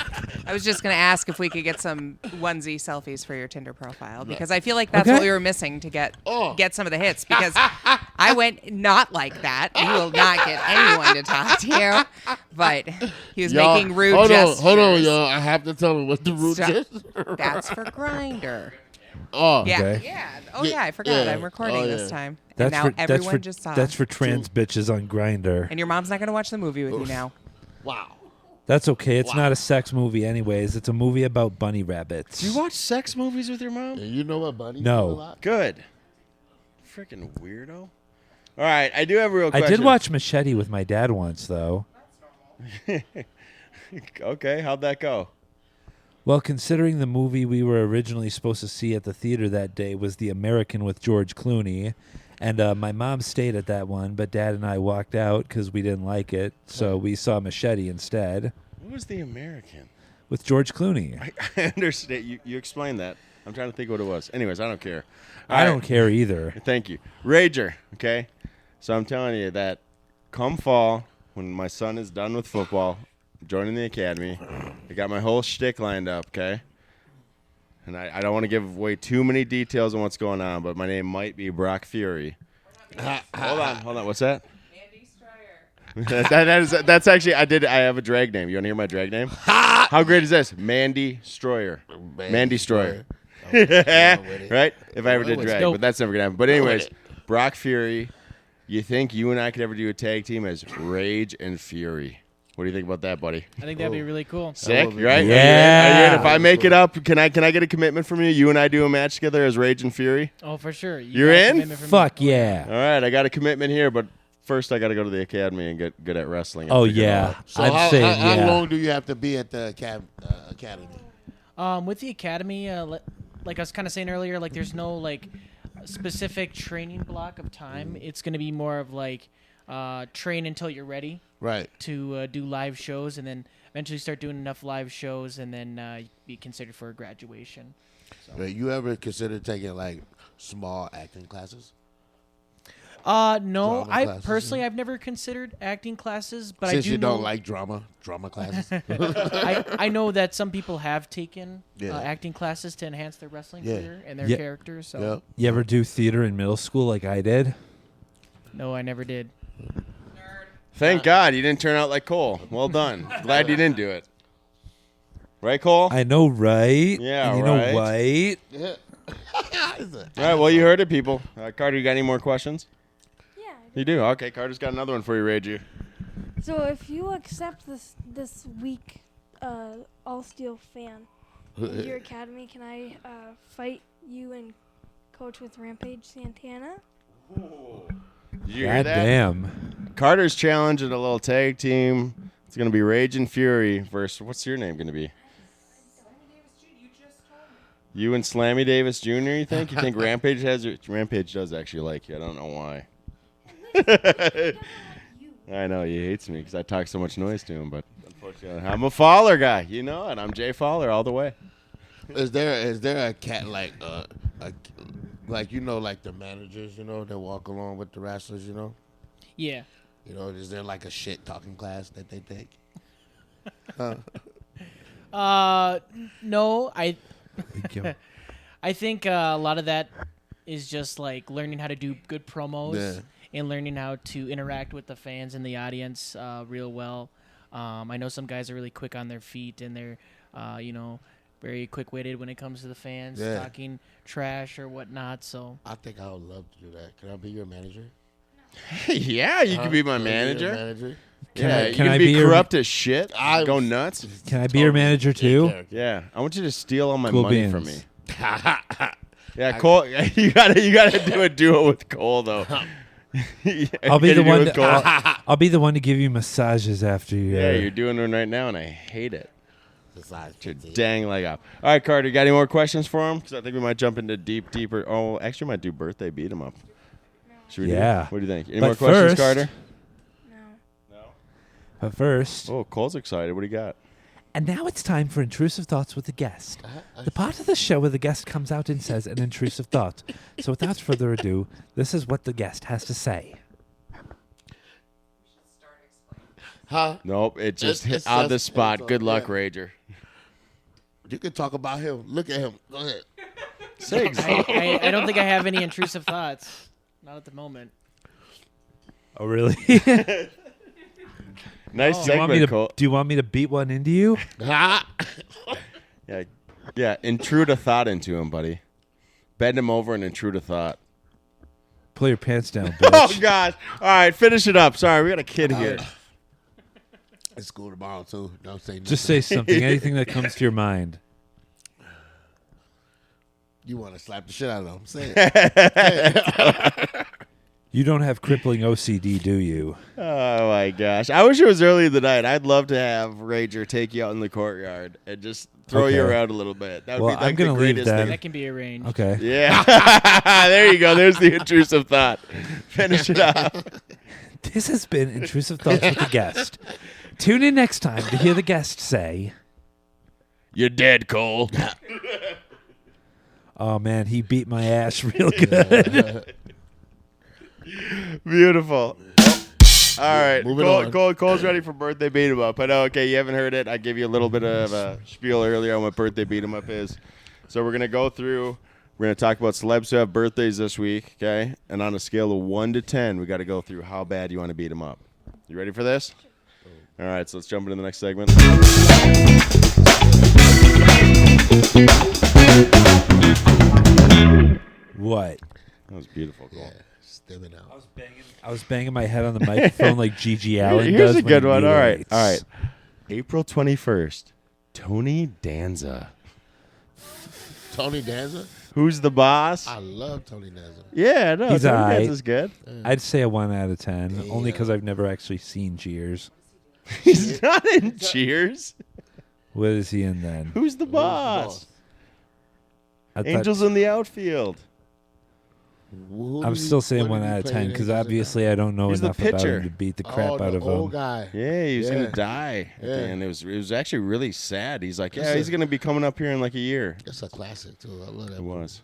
S4: I was just going to ask if we could get some onesie selfies for your Tinder profile because I feel like that's
S1: Okay.
S4: what we were missing to get
S3: Oh.
S4: some of the hits because I went not like that. You will not get anyone to talk to you. But he was
S3: Y'all-
S4: making rude
S3: hold
S4: gestures.
S3: Hold on, y'all. I have to tell him what the rude
S4: Stop.
S3: gestures.
S4: That's for Grinder.
S3: Oh,
S4: Yeah,
S1: Okay.
S4: yeah. Oh
S3: Yeah,
S4: yeah, I forgot.
S3: yeah.
S4: I'm recording
S3: Oh,
S4: this
S3: yeah.
S4: time.
S1: That's
S4: and now
S1: for
S4: everyone just saw.
S1: that's for trans bitches on Grinder.
S4: And your mom's not going to watch the movie with you now.
S3: wow.
S1: That's okay. It's not a sex movie, anyways. It's a movie about bunny rabbits.
S2: Do you watch sex movies with your mom?
S3: And you know what, buddy?
S1: No.
S3: You know a lot?
S2: Good. Freaking weirdo. All right. I do have a real
S1: I
S2: question.
S1: did watch Machete with my dad once, though.
S2: Okay. How'd that go?
S1: Well, considering the movie we were originally supposed to see at the theater that day was The American with George Clooney, and my mom stayed at that one, but Dad and I walked out because we didn't like it, so we saw Machete instead
S2: What was the American?
S1: with George Clooney.
S2: I understand. You explained that. I'm trying to think what it was. Anyways, I don't care. All
S1: I
S2: right.
S1: don't care either.
S2: Thank you. Rager, okay? So I'm telling you that come fall, when my son is done with football, joining the academy, I got my whole shtick lined up, okay? And I don't want to give away too many details on what's going on, but my name might be Brock Fury. Hold on. What's that? That's actually I have a drag name. You want to hear my drag name? How great is this? Mandy Stroyer. Mandy Stroyer. Right? If I ever did drag,
S6: Dope.
S2: but that's never gonna happen. But anyways, Brock Fury, You think you and I could ever do a tag team as Rage and Fury? What do you think about that, buddy?
S6: I think that'd be really cool.
S2: Sick,
S3: would be
S2: right?
S3: cool.
S2: Are you in? Are you in? If I
S3: Yeah.
S2: make it up, can I get a commitment from you? You and I do a match together as Rage and Fury?
S6: Oh, for sure.
S2: You're
S6: got a
S2: in?
S6: commitment from me?
S1: Fuck
S6: Oh, yeah.
S1: yeah.
S2: All right, I got a commitment here, but first I got to go to the academy and get good at wrestling. and
S1: Oh
S2: figure it all
S1: yeah.
S2: out.
S3: So
S1: I'm saying
S3: how
S1: yeah.
S3: long do you have to be at the academy?
S6: With the academy, like I was kind of saying earlier, like there's no like specific training block of time. It's gonna be more of like train until you're ready
S3: Right.
S6: to do live shows, and then eventually start doing enough live shows, and then be considered for a graduation.
S3: You ever consider taking like small acting classes?
S6: No,
S3: Drama
S6: I
S3: classes,
S6: personally I've never considered acting classes, but
S3: Since
S6: I do
S3: you
S6: know,
S3: don't like drama classes.
S6: I know that some people have taken
S3: Yeah.
S6: acting classes to enhance their wrestling
S3: Yeah.
S6: career and their
S1: Yeah.
S6: characters. So
S3: Yeah.
S1: You ever do theater in middle school like I did?
S6: no, I never did.
S2: Thank God you didn't turn out like Cole. Well done. Glad you didn't do it. Right, Cole?
S1: I know, right?
S2: Yeah,
S1: And you
S2: right.
S1: know, right?
S2: All right, well, you heard it, people. Carter, you got any more questions?
S5: Yeah.
S2: You do? Okay, Carter's got another one for you, Rage.
S5: So if you accept this week, all steel fan in your academy, can I fight you and coach with Rampage Santana?
S2: Did you hear
S1: God
S2: that?
S1: damn.
S2: Carter's challenge in a little tag team. It's going to be Rage and Fury versus, what's your name going to be? You and Slammy Davis Jr., you think? You think Rampage Rampage does actually like you. I don't know why. I know, he hates me because I talk so much noise to him, but unfortunately, I'm a Fowler guy. You know it. I'm Jay Fowler all the way.
S3: Is there a cat like like like the managers that walk along with the wrestlers
S6: Yeah.
S3: is there like a shit talking class that they take?
S6: No,
S1: Yo.
S6: I think a lot of that is just like learning how to do good promos
S3: Yeah.
S6: and learning how to interact with the fans and the audience real well. I know some guys are really quick on their feet and they're, very quick-witted when it comes to the fans,
S3: Yeah.
S6: talking trash or whatnot. So
S3: I think I would love to do that. Can I be your manager?
S2: Yeah, you can be my
S3: Can I be your
S2: manager.
S1: Can
S2: Yeah,
S1: I-
S2: you
S1: can
S2: can
S1: I
S2: be
S1: be your-
S2: corrupt as shit.
S3: I-
S2: Go nuts.
S1: Can I be your manager too?
S2: Yeah, I want you to steal all my
S1: Cool
S2: money
S1: beans.
S2: from me. Yeah, Cole, you gotta do a duo with Cole though.
S1: I'll be
S2: You
S1: the
S2: gotta do it
S1: one.
S2: with Cole.
S1: I'll be the one to give you massages after you.
S2: Yeah, you're doing one right now, and I hate it.
S3: Besides,
S2: Your dang leg up. All right, Carter, you got any more questions for him? Because I think we might jump into deeper. Oh, actually, we might do birthday beat him up. Should we do
S1: Yeah.
S2: What do you think? Any
S1: But
S2: more questions,
S1: first-
S2: Carter?
S5: No.
S1: But first,
S2: Oh, Cole's excited. What do you got?
S1: and now it's time for intrusive thoughts with the guest. The part of the show where the guest comes out and says an intrusive thought. So without further ado, this is what the guest has to say.
S3: Huh?
S2: Nope, it just
S3: It's
S2: hit on the
S3: just-
S2: spot.
S3: it's
S2: Good luck,
S3: yeah.
S2: Rager.
S3: You can talk about him. Look at him. Go ahead.
S2: Say
S6: I don't think I have any intrusive thoughts. Not at the moment.
S1: Oh, really?
S2: Nice
S1: do, you want me
S2: segment,
S1: to,
S2: Cole.
S1: do you want me to beat one into you?
S3: Ha!
S2: Yeah, intrude a thought into him, buddy. Bend him over and intrude a thought.
S1: Pull your pants down,
S2: Oh,
S1: bitch.
S2: God. All right, finish it up. Sorry, we got a kid here.
S3: It's school tomorrow too. Don't say nothing.
S1: Just say something, anything that comes to your mind.
S3: You want to slap the shit out of him. Say it.
S1: You don't have crippling OCD, do you?
S2: Oh, my gosh. I wish it was early in the night. I'd love to have Rager take you out in the courtyard and just throw you
S1: Okay.
S2: around a little bit. That would
S1: Well,
S2: be like
S1: I'm gonna
S2: the
S1: leave
S2: greatest
S1: then.
S2: thing.
S6: That can be arranged.
S1: Okay.
S2: Yeah. There you go. There's the intrusive thought. Finish it up.
S1: This has been Intrusive Thoughts with the Guest. Tune in next time to hear the guest say,
S2: You're dead, Cole.
S1: oh, man, he beat my ass real good.
S2: Beautiful. All right.
S3: Moving on.
S2: Cole's ready for birthday beat 'em up. I know, okay, you haven't heard it. I gave you a little bit of a spiel earlier on what birthday beat 'em up is. So we're going to go through, we're going to talk about celebs who have birthdays this week, okay? And on a scale of 1 to 10, we got to go through how bad you want to beat 'em up. You ready for this? All right, so let's jump into the next segment.
S1: What?
S2: That was beautiful, Cole.
S3: Stimming out.
S1: I was banging my head on the microphone like Gigi Allen
S2: Here's
S1: does.
S2: a good
S1: when
S2: one.
S1: he
S2: All right.
S1: mutilates.
S2: All right. April 21st. Tony Danza.
S3: Tony Danza.
S2: Who's the boss?
S3: I love Tony Danza.
S2: Yeah, no,
S1: He's
S2: Tony
S1: alright.
S2: Danza's good.
S1: I'd say a 1 out of 10, only
S3: Damn.
S1: because I've never actually seen Cheers.
S2: He's not in Cheers.
S1: What is he in then?
S2: Who's the boss?
S1: I thought-
S2: Angels in the outfield.
S1: I'm still saying 1 out of 10 because obviously I don't know
S2: He's the
S1: enough about
S2: pitcher.
S1: him to beat the crap out of
S3: old
S1: him.
S3: guy.
S2: Yeah, he was
S3: Yeah.
S2: gonna die.
S3: Yeah.
S2: And it was actually really sad. He's like, yeah,
S3: That's
S2: he's
S3: a-
S2: gonna be coming up here in like a year.
S3: That's a classic too. I love that.
S2: It
S3: movie.
S2: was.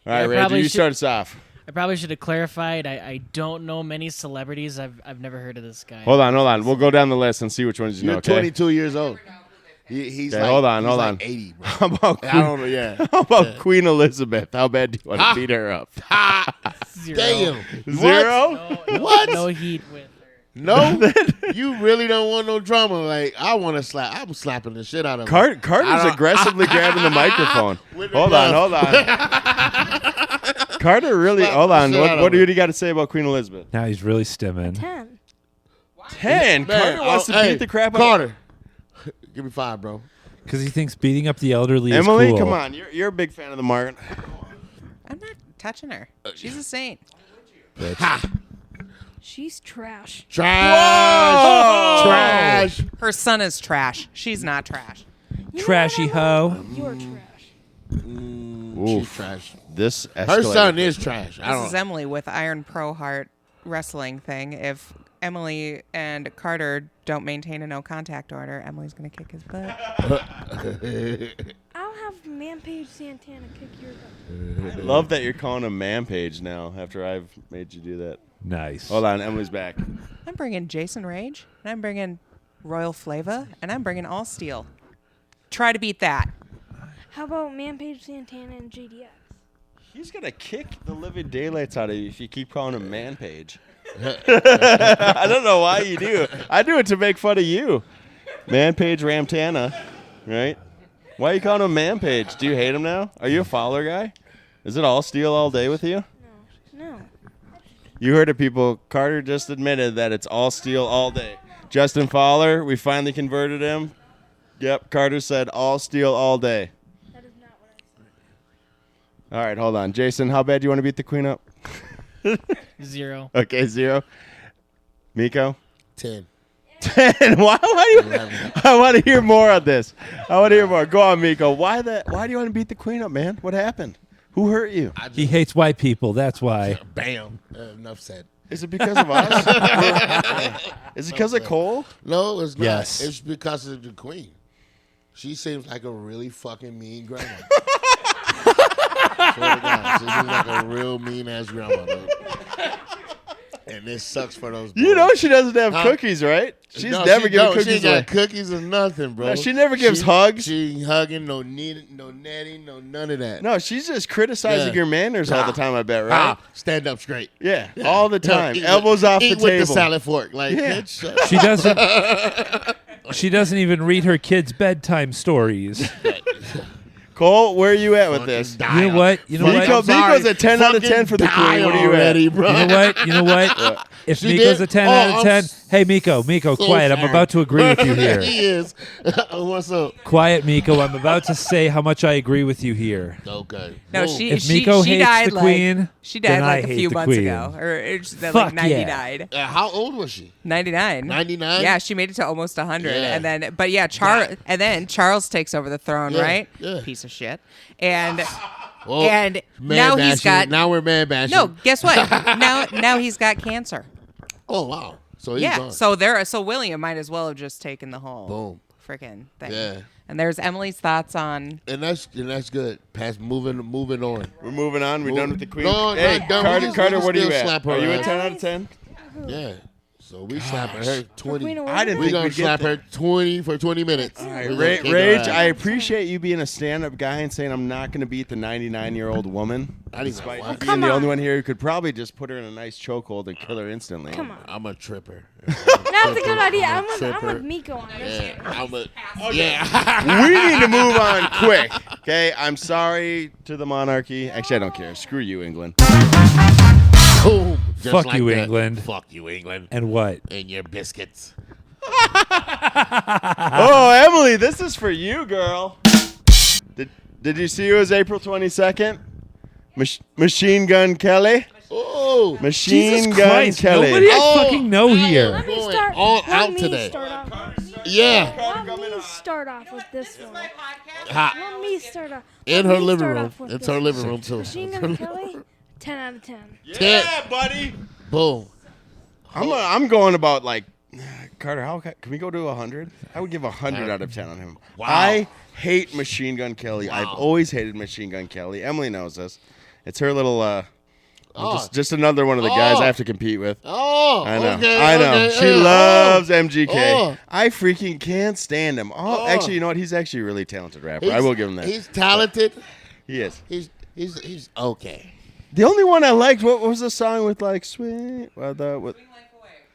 S2: All right,
S6: I
S2: Reggie,
S6: probably
S2: you
S6: should-
S2: start us off.
S6: I probably should have clarified. I don't know many celebrities. I've never heard of this guy.
S2: Hold on. We'll go down the list and see which ones you
S3: You're
S2: know. Okay.
S3: 22 years old. He's
S2: Okay,
S3: like,
S2: hold on,
S3: he's
S2: hold
S3: like
S2: on.
S3: 80, bro.
S2: How about
S3: I
S2: Queen,
S3: don't know. Yeah.
S2: how about Queen Elizabeth? How bad do you want to beat her up?
S6: Zero.
S3: Damn.
S2: Zero?
S6: No,
S3: What?
S6: No heat with her.
S3: No, you really don't want no drama. Like I want to slap. I'm slapping the shit out of him. I
S2: Carter's
S3: don't-
S2: aggressively grabbing the microphone.
S3: With the
S2: Hold on.
S3: glove.
S2: Carter really.
S3: Slap
S2: Hold
S3: the
S2: on.
S3: shit out of
S2: What do
S3: him.
S2: you got to say about Queen Elizabeth?
S1: Now he's really stimming.
S5: 10.
S2: 10.
S3: Man,
S2: Carter wants to
S3: hey,
S2: beat the crap out of
S3: Carter. Give me 5, bro.
S1: Because he thinks beating up the elderly
S2: Emily.
S1: is cool.
S2: Come on, you're a big fan of the Martin.
S4: I'm not touching her. She's a saint.
S5: She's trash.
S3: Trash. Trash.
S4: Her son is trash. She's not trash.
S5: You
S1: Trashy
S5: know what, Emily?
S1: hoe.
S5: You're trash.
S3: She's trash.
S2: This
S3: Her
S2: escalated.
S3: son is trash. I
S4: This is
S3: don't.
S4: Emily with Iron Pro Heart wrestling thing. If Emily and Carter don't maintain a no contact order, Emily's gonna kick his butt.
S5: I'll have Manpage Santana kick your butt.
S2: I love that you're calling him Man Page now after I've made you do that.
S1: Nice.
S2: Hold on, Emily's back.
S4: I'm bringing Jason Rage, and I'm bringing Royal Flava, and I'm bringing All Steel. Try to beat that.
S5: How about Manpage Santana and JDX?
S2: He's gonna kick the living daylights out of you if you keep calling him Man Page. I don't know why you do. I do it to make fun of you. Man Page Ramtana, right? Why are you calling him Man Page? Do you hate him now? Are you a Fowler guy? Is it all steel all day with you?
S5: No.
S2: You heard it, people. Carter just admitted that it's all steel all day. Justin Fowler, we finally converted him. Yep, Carter said all steel all day.
S5: That is not what I said.
S2: All right, hold on. Jason, how bad do you want to beat the queen up?
S6: 0.
S2: Okay, 0. Miko?
S3: 10.
S2: 10. Why do you? I want to hear more on this. I want to hear more. Go on, Miko. Why do you want to beat the queen up, man? What happened? Who hurt you?
S3: I just,
S1: He hates white people. That's why.
S3: Bam. Enough said.
S2: Is it because of us? Is it because of Cole?
S3: No, it's not.
S1: Yes.
S3: It's because of the queen. She seems like a really fucking mean grandma. Swear to God, she seems like a real mean ass grandma, dude. And this sucks for those boys.
S2: You know she doesn't have
S3: Huh?
S2: cookies, right? She's
S3: No,
S2: never
S3: she
S2: giving
S3: don't. She
S2: cookies
S3: ain't
S2: away.
S3: got cookies or nothing, bro.
S2: No, she never gives hugs.
S3: She ain't hugging, no netting, no none of that.
S2: No, she's just criticizing
S3: Yeah.
S2: your manners all the time, I bet, right?
S3: Ah, stand up straight.
S2: Yeah, all the time.
S3: Eat
S2: Elbows
S3: with,
S2: off
S3: eat
S2: the
S3: with
S2: table.
S3: the salad fork. Like,
S2: Yeah.
S3: bitch, shut up.
S1: She doesn't. She doesn't even read her kids' bedtime stories.
S2: Cole, where are you at with
S3: Fucking
S2: this?
S3: die.
S1: You know what? You know
S2: Miko,
S1: what?
S2: Miko's a 10 out of 10 for the
S3: Fucking
S2: queen. What are you
S3: die already,
S2: at?
S3: bro?
S1: You know what? You know what? If
S3: She
S1: Miko's
S3: did?
S1: a 10
S3: Oh,
S1: out of
S3: I'm
S1: 10, hey Miko,
S3: So
S1: quiet. I'm
S3: sorry.
S1: about to agree with you here.
S3: He is. What's up?
S1: Quiet, Miko. I'm about to say how much I agree with you here.
S3: Okay.
S4: No,
S3: Whoa.
S4: she
S1: If Miko hates
S4: died
S1: the queen,
S4: she
S1: then
S4: died
S1: I
S4: like a
S1: hate
S4: few
S1: the
S4: months
S1: queen.
S4: ago, or it's
S1: Fuck
S4: like 90
S1: yeah.
S4: died.
S3: How old was she?
S4: 99.
S3: 99?
S4: Yeah, she made it to almost 100,
S3: Yeah.
S4: and then Charles takes over the throne,
S3: Yeah,
S4: right?
S3: yeah.
S4: Piece of shit. And
S3: Well,
S4: And
S3: man
S4: now he's
S3: bashing.
S4: got-
S3: Now we're man bashing.
S4: no, guess what? now he's got cancer.
S3: Oh wow. So he's
S4: Yeah,
S3: gone.
S4: so William might as well have just taken the whole
S3: Boom.
S4: freaking thing.
S3: Yeah.
S4: And there's Emily's thoughts on.
S3: And that's good. Moving on.
S2: We're moving on. We're done with the queen.
S3: No,
S2: hey,
S3: not done.
S2: Carter,
S3: We
S2: Carter,
S3: can
S2: what are you
S3: still
S2: at?
S3: slap her
S2: Are you a
S3: ass.
S2: 10 out of 10?
S3: Yeah. So we slapping her 20.
S5: Queen of
S2: I didn't
S5: Women?
S3: We
S2: think
S3: gonna
S2: we'd get
S3: slap
S2: there.
S3: her 20 for 20 minutes.
S2: All right,
S3: We gonna kick her
S2: Rage,
S3: ass.
S2: I appreciate you being a stand-up guy and saying I'm not going to beat the 99-year-old woman.
S3: I didn't
S2: Despite
S3: know
S2: you
S3: what.
S2: being
S5: Come
S2: the
S5: on.
S2: only one here who could probably just put her in a nice chokehold and kill her instantly.
S5: Come on.
S3: I'm a tripper.
S5: That's a good idea. I'm
S3: tripper.
S5: with Miko on this.
S3: Yeah.
S2: We need to move on quick. Okay, I'm sorry to the monarchy. Actually, I don't care. Screw you, England.
S3: Boom. Just
S1: Fuck
S3: like
S1: you,
S3: that.
S1: England.
S3: Fuck you, England.
S1: And what?
S3: And your biscuits.
S2: Oh, Emily, this is for you, girl. Did you see it was April 22nd? Machine Gun Kelly?
S3: Oh,
S2: Machine
S1: Jesus
S2: Gun
S1: Christ,
S2: Kelly.
S1: nobody I
S3: Oh,
S1: fucking know
S3: I
S1: here.
S3: am
S5: Let me
S3: going
S5: start.
S3: all
S5: let
S3: out
S5: me
S3: today.
S5: Start off.
S3: Yeah.
S5: Let me start off with this one.
S3: Ha.
S5: Let me start off.
S3: In
S5: let
S3: her
S5: me
S3: living
S5: start
S3: room.
S5: off with
S3: It's
S5: this
S3: her
S5: one.
S3: living room, too.
S5: Machine Gun Kelly, 10 out of 10.
S2: Yeah, buddy.
S3: Boom.
S2: I'm going about like Carter. How can we go to 100? I would give 100 out of 10 on him.
S3: Wow.
S2: I hate Machine Gun Kelly. I've
S3: Wow.
S2: always hated Machine Gun Kelly. Emily knows this. It's her little.
S3: Oh.
S2: Just another one of the guys
S3: Oh.
S2: I have to compete with.
S3: Oh,
S2: I know.
S3: okay,
S2: I know.
S3: okay,
S2: She
S3: yeah.
S2: loves MGK.
S3: Oh.
S2: I freaking can't stand him.
S3: Oh.
S2: Actually, you know what? He's actually a really talented rapper. I
S3: He's-
S2: will give him that.
S3: He's talented.
S2: He is.
S3: He's okay.
S2: The only one I liked, what was the song with like swing?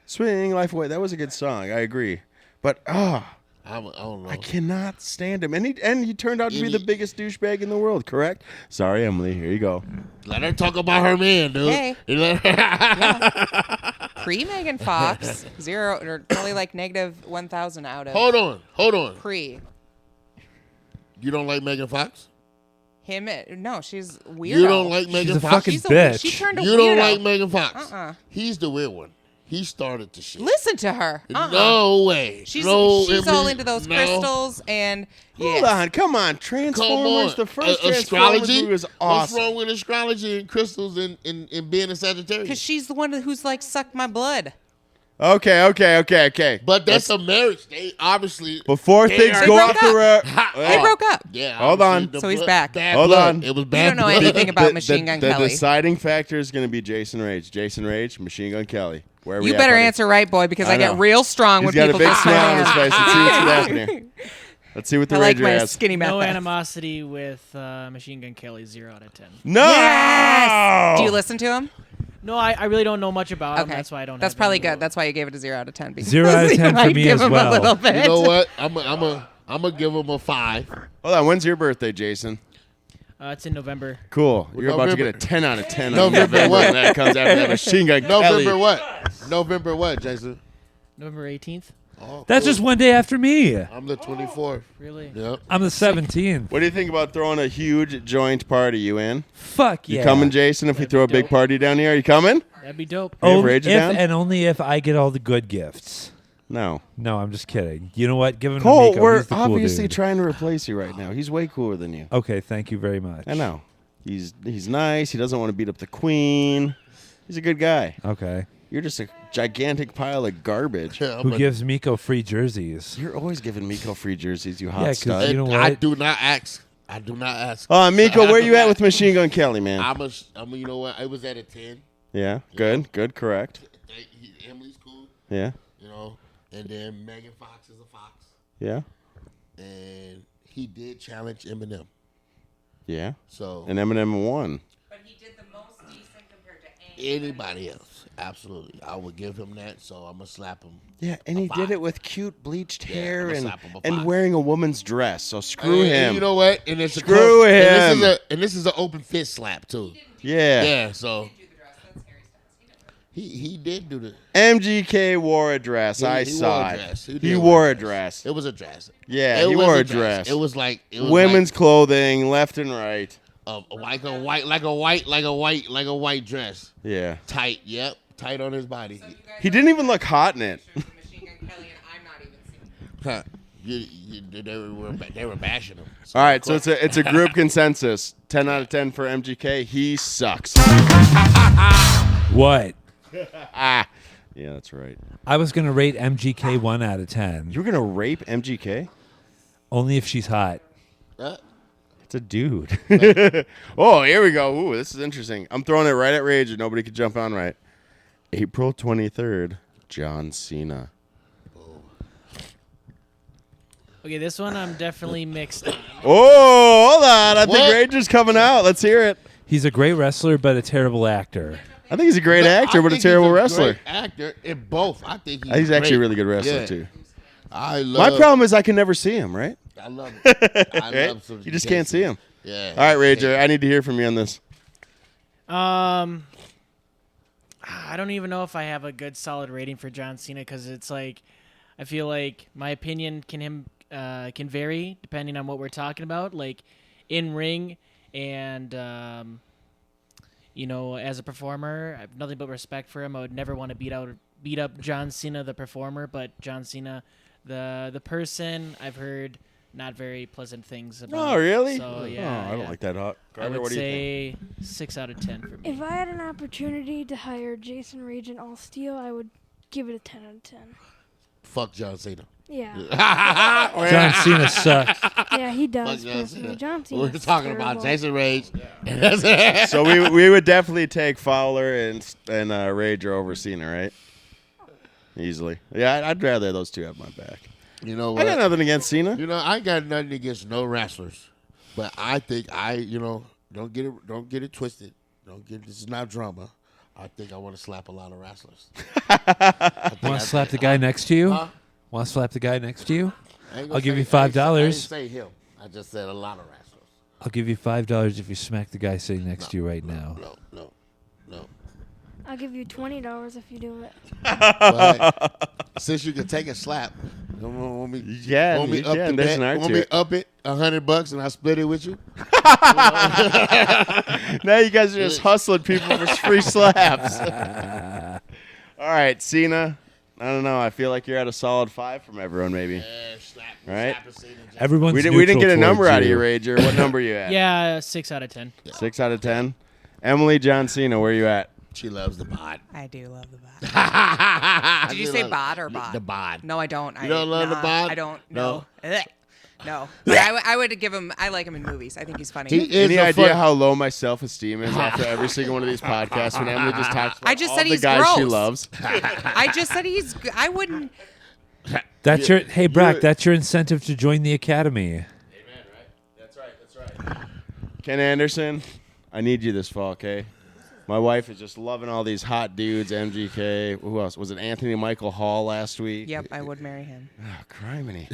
S2: Swing Life Away. That was a good song. I agree. But
S3: I don't know.
S2: I cannot stand him. And he turned out to be the biggest douchebag in the world, correct? Sorry, Emily. Here you go.
S3: Let her talk about her man, dude.
S4: Hey.
S3: You let her-
S4: Pre Megan Fox, 0 or probably like negative 1,000 out of
S3: Hold on.
S4: pre.
S3: You don't like Megan Fox?
S4: Him, no, she's weird.
S3: You don't like Megan
S1: She's a
S3: Fox?
S1: fucking
S4: She's
S1: bitch.
S4: She turned a
S3: You
S4: weirdo.
S3: don't like Megan Fox?
S4: Uh-uh.
S3: He's the weird one. He started the shit.
S4: Listen to her.
S3: No way.
S4: She's
S3: no,
S4: she's
S3: Emily,
S4: all into those
S3: no.
S4: crystals and
S2: Hold
S4: yes.
S2: on. Come on.
S3: Come
S2: Transformers.
S3: on.
S2: The first Transformers
S3: astrology
S2: movie was
S3: What's
S2: awesome.
S3: wrong with astrology and crystals and being a Sagittarius?
S4: Because she's the one who's like sucked my blood.
S2: Okay.
S3: But that's a marriage. They obviously
S2: Before
S3: They
S2: things
S3: are-
S2: go
S4: They
S2: off
S4: broke
S2: the
S4: up.
S2: road.
S4: They broke up.
S3: Yeah.
S2: Hold
S3: obviously
S2: on.
S3: the
S4: So he's
S3: blood-
S4: back.
S3: Bad
S2: Hold
S3: blood.
S2: on.
S3: It was
S4: You
S3: bad
S4: don't know
S3: blood.
S4: anything about Machine Gun
S2: The
S4: Kelly.
S2: deciding factor is going to be Jason Rage. Jason Rage, Machine Gun Kelly. Where are we
S4: You
S2: at,
S4: better
S2: buddy?
S4: answer right, boy, because
S2: I
S4: I, get
S2: know.
S4: real strong
S2: He's
S4: when
S2: got a
S4: people
S2: big
S4: get
S2: smile on his face. Let's see what's happening.
S4: happening.
S2: Let's see what the
S4: I like
S2: Rager
S4: my
S2: has.
S4: skinny mouth.
S6: No animosity with Machine Gun Kelly, 0 out of 10.
S2: No!
S4: Yes. Do you listen to him?
S6: No, I really don't know much about him.
S4: Okay,
S6: That's why I don't.
S4: That's
S6: have
S4: probably
S6: any-
S4: good. That's why you gave it a 0 out of 10. Because
S1: 0 out of 10 for
S4: I
S1: me
S4: give
S1: as
S4: him
S1: well.
S4: A little bit.
S3: You know what? I'm gonna give him a 5.
S2: Hold on. When's your birthday, Jason?
S6: It's in November.
S2: Cool. You're about to
S3: November.
S2: get a 10 out of 10 on
S3: November
S2: November
S3: what?
S2: when that comes after that Machine Gun Kelly.
S3: November what? November what, Jason?
S6: November 18th.
S3: Oh,
S1: That's
S3: cool.
S1: just one day after me.
S3: I'm the 24th.
S6: Really?
S3: Yep.
S1: I'm the 17th.
S2: What do you think about throwing a huge joint party? You in?
S1: Fuck
S2: You
S1: yeah.
S2: coming, Jason, if we throw a big
S6: dope.
S2: party down here? Are you coming?
S6: That'd be dope.
S2: You have
S1: Only
S2: Rage
S1: if,
S2: down?
S1: and only if I get all the good gifts.
S2: No.
S1: No, I'm just kidding. You know what? Give him
S2: Cole,
S1: to Miko.
S2: we're
S1: He's the cool
S2: obviously
S1: dude.
S2: trying to replace you right now. He's way cooler than you.
S1: Okay, thank you very much.
S2: I know. He's nice. He doesn't want to beat up the queen. He's a good guy.
S1: Okay.
S2: You're just a gigantic pile of garbage.
S3: Yeah,
S1: Who gives Miko free jerseys?
S2: You're always giving Miko free jerseys, you hot
S1: Yeah, 'cause
S2: stud.
S1: you know
S3: I
S1: what?
S3: do not ask. I do not ask.
S2: Miko,
S3: I
S2: where
S3: do
S2: you at
S3: not-
S2: with Machine Gun Kelly, man?
S3: You know what? I was at a 10.
S2: Yeah, good, correct.
S3: Emily's cool,
S2: Yeah,
S3: you know. And then Megan Fox is a fox.
S2: yeah,
S3: And he did challenge Eminem.
S2: yeah.
S3: So
S2: And Eminem won.
S4: But he did the most decent compared to
S3: anybody else, absolutely. I would give him that, so I'm going to slap him.
S2: Yeah, and he
S3: five.
S2: did it with cute bleached hair
S3: I'ma
S2: and
S3: slap him a
S2: and
S3: five.
S2: wearing a woman's dress. So screw
S3: And
S2: him.
S3: you know what? And it's
S2: Screw him.
S3: And this is an open fist slap, too.
S2: yeah.
S3: Yeah, so he did do the.
S2: MGK wore a dress.
S3: He-
S2: I
S3: he
S2: saw
S3: wore a
S2: it.
S3: dress. He
S2: He
S3: did
S2: wore
S3: wear
S2: a
S3: a
S2: dress.
S3: It was a dress.
S2: Yeah,
S3: It
S2: he
S3: was
S2: wore a dress.
S3: It was like
S2: Women's clothing, left and right.
S3: like a white dress,
S2: Yeah.
S3: tight. Yep, tight on his body.
S2: He didn't even look hot in it.
S4: Machine Gun Kelly, and I'm not even seeing.
S3: Huh. They were bashing him.
S2: All right, so it's a group consensus. 10 out of 10 for MGK. He sucks.
S1: What?
S2: Ah. Yeah, that's right.
S1: I was gonna rate MGK 1 out of 10.
S2: You're gonna rape MGK?
S1: Only if she's hot.
S2: It's a dude. Oh, here we go. Ooh, this is interesting. I'm throwing it right at Rage and nobody could jump on right. April 23rd, John Cena.
S6: Okay, this one I'm definitely mixed on.
S2: Oh, hold on. I think
S3: What?
S2: Rage is coming out. Let's hear it.
S1: He's a great wrestler, but a terrible actor.
S2: I think he's a great actor, but a
S3: think
S2: terrible
S3: he's
S2: wresler.
S3: Great actor in both. I think
S2: He's actually a
S3: great.
S2: really good wrestler,
S3: Yeah.
S2: too.
S3: I
S2: My
S3: love.
S2: problem is I can never see him, right?
S3: I love it. I
S2: Right?
S3: love some
S2: You just can't see him.
S3: Yeah.
S2: All right, Rager, I need to hear from you on this.
S6: I I don't even know if I have a good solid rating for John Cena because it's like I feel like my opinion can vary depending on what we're talking about, like in ring and as a performer. I have nothing but respect for him. I would never want to beat up John Cena the performer, but John Cena the person I've heard not very pleasant things about.
S2: Oh, really?
S6: So yeah,
S2: I don't like that hot.
S6: I
S2: Carter,
S6: would
S2: what do you think?
S6: say 6 out of 10 for me.
S5: If I had an opportunity to hire Jason Rage and All Steel, I would give it a 10 out of 10.
S3: Fuck John Cena.
S5: Yeah.
S1: John Cena sucks.
S5: Yeah, he does.
S3: Fuck John
S5: personally.
S3: Cena.
S5: John Cena.
S3: We're talking about Jason Rage.
S2: So we would definitely take Fowler and Rager over Cena, right? Easily. Yeah, I'd rather those two have my back.
S3: You know
S2: I
S3: what?
S2: got nothing against Cena.
S3: You know, I got nothing against no wrestlers, but I think don't get it twisted. This is not drama. I think I want to slap a lot of wrestlers.
S1: Want to slap the guy next to you?
S3: Huh?
S1: Want to slap the guy next to you?
S3: I ain't gonna
S1: I'll give
S3: say-
S1: you $5.
S3: I didn't say him. I just said a lot of wrestlers.
S1: I'll give you $5 if you smack the guy sitting next to you right now.
S3: No.
S5: I'll give you $20 if you do it.
S3: But since you can take a slap, want me
S2: Yeah,
S3: want me
S2: you
S3: up
S2: can.
S3: the
S2: There's
S3: bet?
S2: an art
S3: Want
S2: to
S3: me
S2: it.
S3: up it $100 and I split it with you?
S2: Now you guys are just hustling people for free slaps. All right, Cena. I don't know. I feel like you're at a solid 5 from everyone, maybe. Right?
S1: Everyone's
S2: We didn't get a
S1: neutral
S2: number
S1: towards
S2: out of you, Rager. What number are you at?
S6: Yeah, 6 out of 10.
S2: 6 out of 10. Emily, John Cena, where you at?
S3: She loves the bod.
S4: I do love the bod. Did you
S3: She
S4: say
S3: loves-
S4: bod or bod?
S3: The bod.
S4: No, I don't.
S3: You don't love the bod?
S4: I don't.
S3: No.
S4: No. Ugh. No. But I would give him. I like him in movies. I think he's funny.
S3: He is
S2: Any
S3: a
S2: idea
S3: fun-
S2: how low my self-esteem is after every single one of these podcasts when Emily just talks about
S4: I just
S2: all
S4: said
S2: the
S4: he's
S2: guys she
S4: gross.
S2: loves?
S4: I just said he's. I wouldn't.
S1: That's your hey Brock. That's your incentive to join the academy.
S2: That's right. Ken Anderson, I need you this fall, okay? My wife is just loving all these hot dudes. MGK. Who else? Was it Anthony Michael Hall last week?
S4: Yep, I would marry him.
S2: Oh, criminy.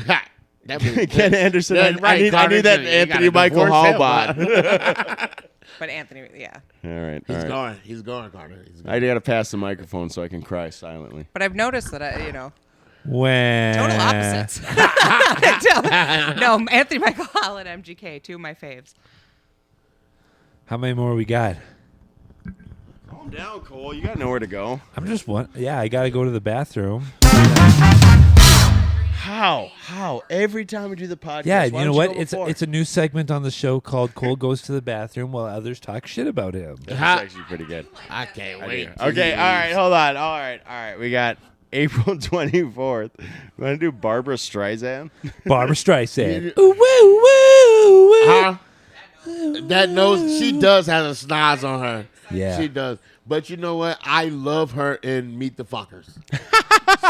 S3: That means-
S2: Ken Anderson.
S3: Yeah,
S2: I
S3: right,
S2: need
S3: Carter,
S2: that
S3: you
S2: Anthony
S3: gotta
S2: Michael
S3: divorce
S2: Hall
S3: him,
S2: bod.
S4: But Anthony, yeah.
S2: All right.
S3: He's going. He's going, Carter. He's going.
S2: I got to pass the microphone so I can cry silently.
S4: But I've noticed that
S1: When
S4: total opposites. No, Anthony Michael Hall and MGK, two of my faves.
S1: How many more we got?
S2: Calm down, Cole. You got nowhere to go.
S1: I'm just one. Yeah, I gotta go to the bathroom.
S2: How? Every time we do the podcast.
S1: Yeah,
S2: why
S1: you know
S2: don't
S1: what?
S2: go
S1: It's
S2: before?
S1: a new segment on the show called Cole Goes to the Bathroom while others talk shit about him.
S2: That's actually pretty good.
S3: I can't
S2: I
S3: wait.
S2: do.
S3: till
S2: Okay,
S3: he
S2: all right,
S3: leaves.
S2: hold on. All right. We got April 24th. You want to do Barbara Streisand?
S1: Barbara Streisand. Ooh, woo, woo, woo.
S3: Huh? That nose, she does have a snoz on her.
S1: Yeah.
S3: She does. But you know what? I love her in Meet the Fockers.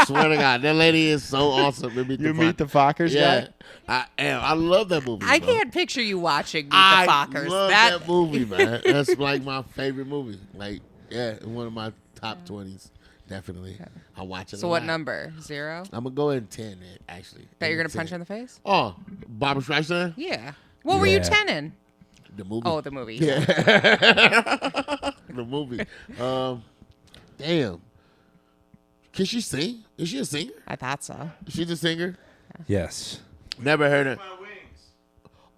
S3: Swear to God, that lady is so awesome in Meet the
S2: You
S3: Fockers.
S2: meet the Fockers
S3: Yeah,
S2: guy?
S3: I am. I love that movie.
S4: I
S3: bro.
S4: can't picture you watching Meet the
S3: I
S4: Fockers.
S3: love that movie, man. That's like my favorite movie. Like, yeah, one of my top 20s. Definitely. I watch it
S4: So
S3: a
S4: what
S3: lot.
S4: number? 0?
S3: I'm going to go in 10, actually.
S4: That you're
S3: going
S4: gonna
S3: to
S4: punch her in the face?
S3: Oh, Barbara Streisand?
S4: Yeah. What were you
S1: Yeah.
S4: 10
S3: The movie.
S4: Oh, the movie.
S3: Yeah. The movie. Damn. Can she sing? Is she a singer?
S4: I thought so.
S3: Is she a singer?
S1: Yes.
S3: Never heard her.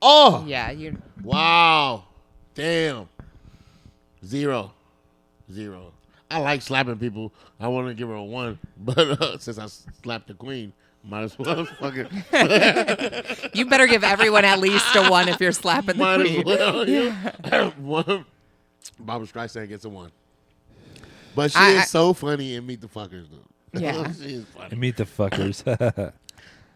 S3: Oh!
S4: Yeah, you.
S3: Wow. Damn. 0. I like slapping people. I want to give her a 1. But since I slapped the queen, might as well fucking.
S4: You better give everyone at least a 1 if you're slapping the
S3: Might as
S4: queen.
S3: well. Yeah. 1. Barbara Streisand gets a 1. But she
S4: I-
S3: is so funny in Meet the Fuckers, though.
S4: Yeah.
S3: She is funny.
S1: And meet the fuckers.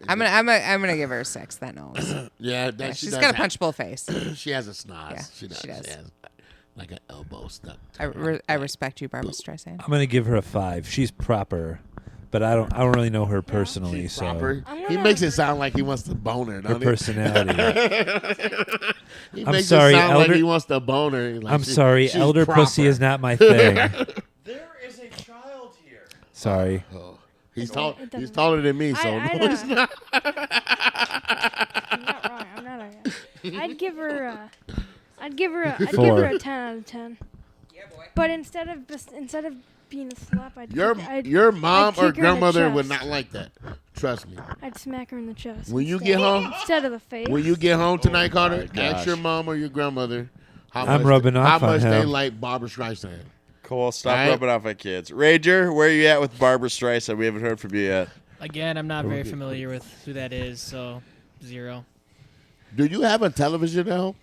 S4: I'm gonna give her a 6. That knows.
S3: Yeah, that
S4: Yeah,
S3: she
S4: she's
S3: does
S4: got a
S3: have-
S4: punchable face.
S3: She has a snoz.
S4: Yeah,
S3: she does.
S4: she does.
S3: She has like an elbow stuck.
S4: I respect you, Barbara Streisand.
S1: I'm gonna give her a 5. She's proper, but I don't really know her personally,
S3: She's
S1: so
S3: proper.
S5: I'm
S3: He
S5: gonna-
S3: makes it sound like he wants to bone her.
S1: her
S3: Don't he?
S1: personality.
S3: He
S1: I'm
S3: makes
S1: sorry,
S3: it sound
S1: elder-
S3: like he wants to bone her. Like
S1: I'm sorry,
S3: she's
S1: elder
S3: proper.
S1: pussy is not my thing.
S2: There is a child here.
S1: Sorry.
S3: Oh, he's tall.
S5: It doesn't
S3: He's taller than me, so
S5: I-
S3: no, he's not.
S5: I'm not wrong. I'm not wrong. I'd give her a 10 out of 10.
S4: Yeah, boy.
S5: But instead of being a slap,
S3: Your mom
S5: I'd
S3: or
S5: kick her in the
S3: grandmother would
S5: chest.
S3: not like that. Trust me.
S5: I'd smack her in the chest.
S3: When you
S5: instead.
S3: get home,
S5: Instead of the face.
S3: when you get home tonight, Carter,
S2: my gosh.
S3: ask your mom or your grandmother how
S1: I'm
S3: much,
S1: rubbing
S3: how
S1: off on
S3: much they
S1: him.
S3: like Barbara Streisand.
S2: Cole, stop
S3: Right?
S2: rubbing off my kids. Rager, where are you at with Barbara Streisand? We haven't heard from you yet.
S6: Again, I'm not very familiar with who that is, so 0.
S3: Do you have a television at home?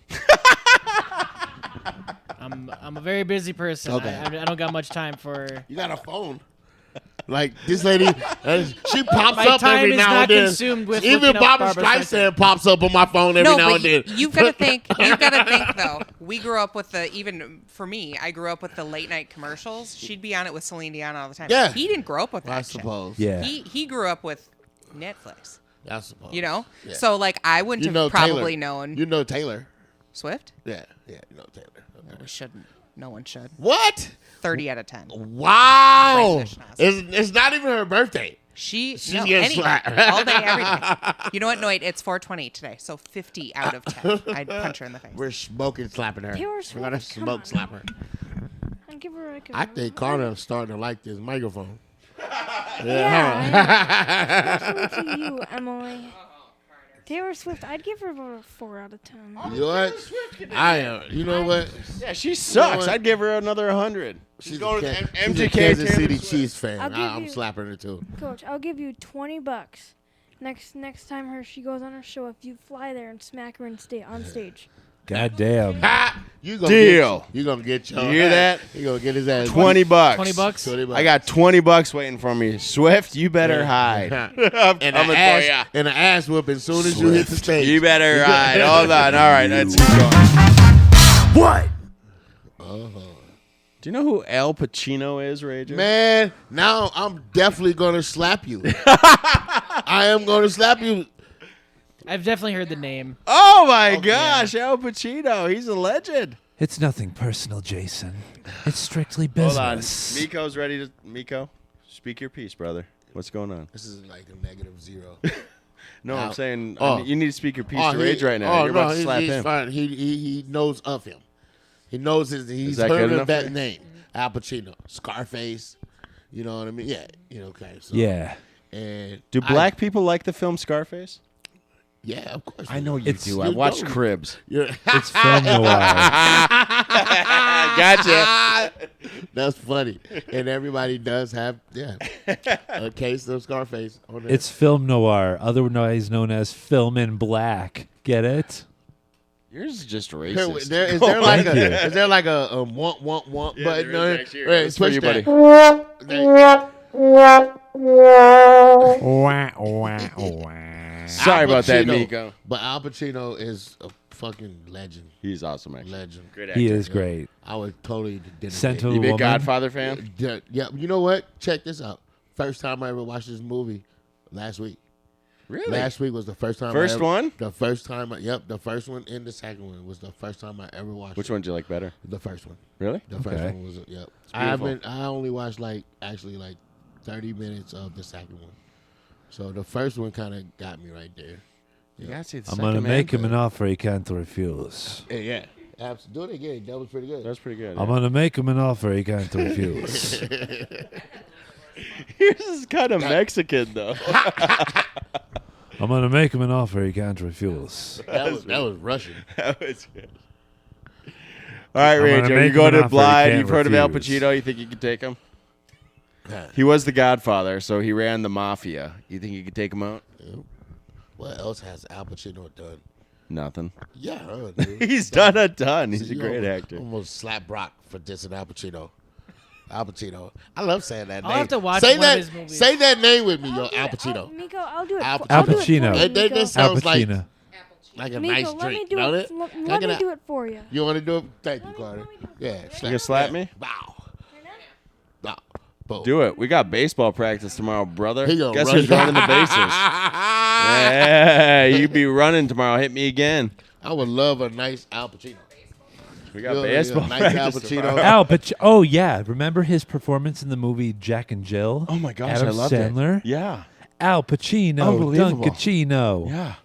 S6: I'm a very busy person.
S3: Okay.
S6: I don't got much time for.
S3: You got a phone. Like this lady, she pops
S6: My
S3: up
S6: time
S3: every
S6: is
S3: now
S6: not
S3: and then.
S6: consumed with
S3: Even
S6: looking up
S3: Barbara
S6: Barbara
S3: Streisand pops up on my phone every
S4: No,
S3: now
S4: but
S3: and then.
S4: you've got to think. You've got to think though. We grew up with even for me, I grew up with the late night commercials. She'd be on it with Celine Dion all the time.
S3: Yeah.
S4: He didn't grow up with that.
S3: I
S4: shit.
S3: suppose.
S1: Yeah.
S4: He grew up with Netflix.
S3: I suppose.
S4: You know,
S3: Yeah.
S4: so like I wouldn't
S3: You
S4: have
S3: know
S4: probably
S3: Taylor.
S4: known
S3: You know Taylor.
S4: Swift.
S3: Yeah, you know Taylor. Okay.
S4: We shouldn't. No one should.
S3: What?
S4: 30 out of 10.
S3: Wow!
S4: Right, Miss
S3: It's not even her birthday.
S4: She's
S3: getting
S4: anything,
S3: slapped.
S4: all day, every day. You know what? No, wait, it's 4:20 today, so 50 out of 10. I'd punch her in the face.
S3: We're smoking slapping her.
S5: Taylor
S3: We're gonna
S5: Swift, come
S3: smoke
S5: on.
S3: slap her.
S5: I'd give her like a
S3: I think Carter's starting to like this microphone.
S5: Yeah. Especially to you, Emily. Taylor Swift, I'd give her about a 4 out of 10.
S3: You know what? I am. You know what?
S2: Yeah, she sucks.
S3: what?
S2: I'd give her another 100. She's going to
S3: she's a
S2: MGK.
S3: Kansas
S2: Taylor
S3: City
S2: Swift.
S3: Chiefs fan.
S5: I'll give
S3: I'm
S5: you-
S3: slapping her too.
S5: Coach, I'll give you $20 next time she goes on her show if you fly there and smack her on stage.
S1: God damn.
S3: Ha! You gonna
S2: Deal.
S3: You gonna get your
S2: You hear that?
S3: You gonna get his ass.
S2: $20.
S6: $20.
S3: $20.
S2: I got $20 waiting for me. Swift, you better hide. I'm
S3: and
S2: coming
S3: an
S2: for
S3: ass,
S2: ya.
S3: and an ass whoop as soon as you hit the stage.
S2: You better hide. Hold on. All right, let's keep going. What? Do you know who Al Pacino is, Rager?
S3: Man, now I'm definitely gonna slap you. I am gonna slap you.
S6: I've definitely heard the name.
S2: Oh my gosh, Al Pacino. He's a legend.
S1: It's nothing personal, Jason. It's strictly
S2: Hold on.
S1: business.
S2: Miko's ready to. Miko, speak your piece, brother. What's going on?
S3: This is like a -0.
S2: No, I'm saying
S3: Oh.
S2: you need to speak your piece
S3: Oh,
S2: to Rage right now. You're about to slap
S3: he's
S2: him.
S3: fine. He knows of him. He knows he's
S2: that
S3: heard
S2: good
S3: of
S2: enough for
S3: that
S2: you?
S3: name. Al Pacino, Scarface. You know what I mean? Yeah. You know, okay. So,
S1: Yeah.
S3: And
S2: Do black people like the film Scarface?
S3: Yeah, of course.
S2: I know you
S1: It's-
S2: do. I
S3: you
S2: watched
S3: don't.
S2: Cribs.
S3: You're,
S1: It's film noir.
S2: Gotcha.
S3: That's funny. And everybody does have a case of Scarface on it.
S1: It's film noir, otherwise known as film in black. Get it?
S2: Yours is just
S3: Here,
S2: racist.
S3: is there like
S1: Thank you.
S3: is there like a want
S2: Yeah,
S3: button?
S2: there is actually.
S3: Wait,
S2: That's for
S3: push
S2: you,
S3: that.
S2: buddy.
S1: Wah, wah, wah.
S2: Sorry about that,
S3: Pacino.
S2: Miko.
S3: But Al Pacino is a fucking legend.
S2: He's awesome, actually.
S3: Legend.
S2: Great actor.
S1: He is great.
S3: I would totally did
S1: Sent to
S2: You
S1: the
S2: big
S1: woman.
S2: Godfather fan?
S3: Yeah, you know what? Check this out. First time I ever watched this movie last week.
S2: Really?
S3: Last week was the first time.
S2: First
S3: I ever,
S2: one?
S3: The first time. Yep, the first one and the second one was the first time I ever watched.
S2: Which
S3: it.
S2: one do you like better?
S3: The first one.
S2: Really?
S3: The first
S1: Okay.
S3: one was. Yep.
S2: beautiful.
S3: I only watched like 30 minutes of the second one. So the first one kind of got me right there.
S2: You gotta see the
S1: I'm
S2: second
S1: going to
S2: man.
S1: make him an offer he can't refuse.
S3: Yeah. Absolutely. Do it again. That was pretty good.
S2: That was pretty good.
S1: I'm going to make him an offer he can't refuse.
S2: Yours is kind of Mexican, though.
S1: I'm going to make him an offer he can't refuse.
S3: that was Russian.
S2: That was good. All right,
S1: I'm gonna
S2: Rage, are
S1: make
S2: you
S1: him
S2: going
S1: an
S2: to
S1: offer he
S2: Blythe?
S1: can't
S2: You've heard of Al
S1: refuse.
S2: Pacino. You think you could take him? He was the Godfather, so he ran the mafia. You think you could take him out?
S3: What else has Al Pacino done?
S2: Nothing.
S3: Yeah, dude.
S2: He's done a ton. He's a
S3: You
S2: great
S3: almost-
S2: actor.
S3: Almost slap Brock for dissing Al Pacino. Al Pacino. I love saying that
S6: I'll
S3: name.
S6: have to watch
S3: say
S6: one
S3: that,
S6: of his movies.
S3: Say that name with me, yo,
S5: I'll do
S3: Al
S5: it.
S3: Pacino.
S5: Miko, I'll do it.
S3: Al
S5: I'll do it
S1: Pacino.
S5: for you,
S3: That
S5: Miko.
S3: just
S1: Al
S3: sounds like
S1: Pacino.
S3: a
S5: Miko,
S3: nice
S5: let me
S3: drink,
S5: do
S3: don't
S5: it.
S3: it?
S5: Let
S3: Can
S5: me
S3: I-
S5: do it for you.
S3: You want to do it? Thank you, Carter. Yeah.
S2: You gonna slap me?
S3: Wow. Wow. Boom.
S2: Do it. We got baseball practice tomorrow, brother.
S3: He gonna
S2: Guess
S3: run-
S2: who's running the bases? Yeah, you be running tomorrow. Hit me again.
S3: I would love a nice Al Pacino.
S2: We got
S3: Yo,
S2: baseball
S3: nice Al
S2: practice
S3: Pacino.
S2: tomorrow.
S1: Al Pacino. Oh, yeah. Remember his performance in the movie Jack and Jill?
S2: Oh my gosh,
S1: Adam
S2: I love
S1: Sandler?
S2: it. Yeah,
S1: Al Pacino.
S2: Unbelievable.
S1: Dunkachino.
S2: yeah,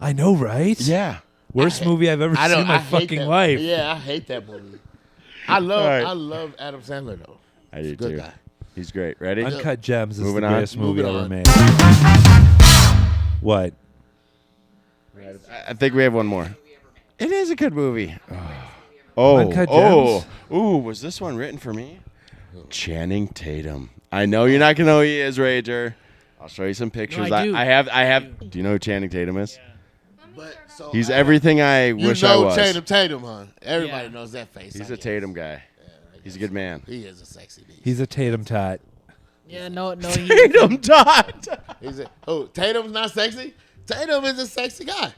S1: I know, right?
S2: yeah.
S1: Worst movie I've ever seen in my
S3: hate
S1: fucking
S3: that.
S1: life.
S3: Yeah, I hate that movie.
S2: All right.
S3: I love Adam Sandler though.
S2: I do
S3: Good
S2: too.
S3: guy.
S2: He's great. Ready?
S1: Uncut Gems is
S2: Moving
S1: the
S2: on.
S1: greatest movie
S3: Moving
S1: ever
S3: on.
S1: made. What?
S2: I think we have one more. It is a good movie. Oh,
S1: Uncut
S2: oh,
S1: Gems?
S2: ooh! Was this one written for me? Channing Tatum. I know you're not gonna know who he is, Rager. I'll show you some pictures.
S6: I do.
S2: I have. Do you know who Channing Tatum is?
S3: But so
S2: He's everything I
S3: You
S2: wish I
S3: know
S2: was.
S3: Channing Tatum, huh? Everybody
S6: Yeah.
S3: knows that face.
S2: He's
S3: I
S2: a
S3: guess.
S2: Tatum guy. He's a good man.
S3: He is a sexy beast.
S1: He's a Tatum tot.
S6: Yeah, no, he,
S2: Tatum Dot.
S3: Tatum's not sexy? Tatum is a sexy guy.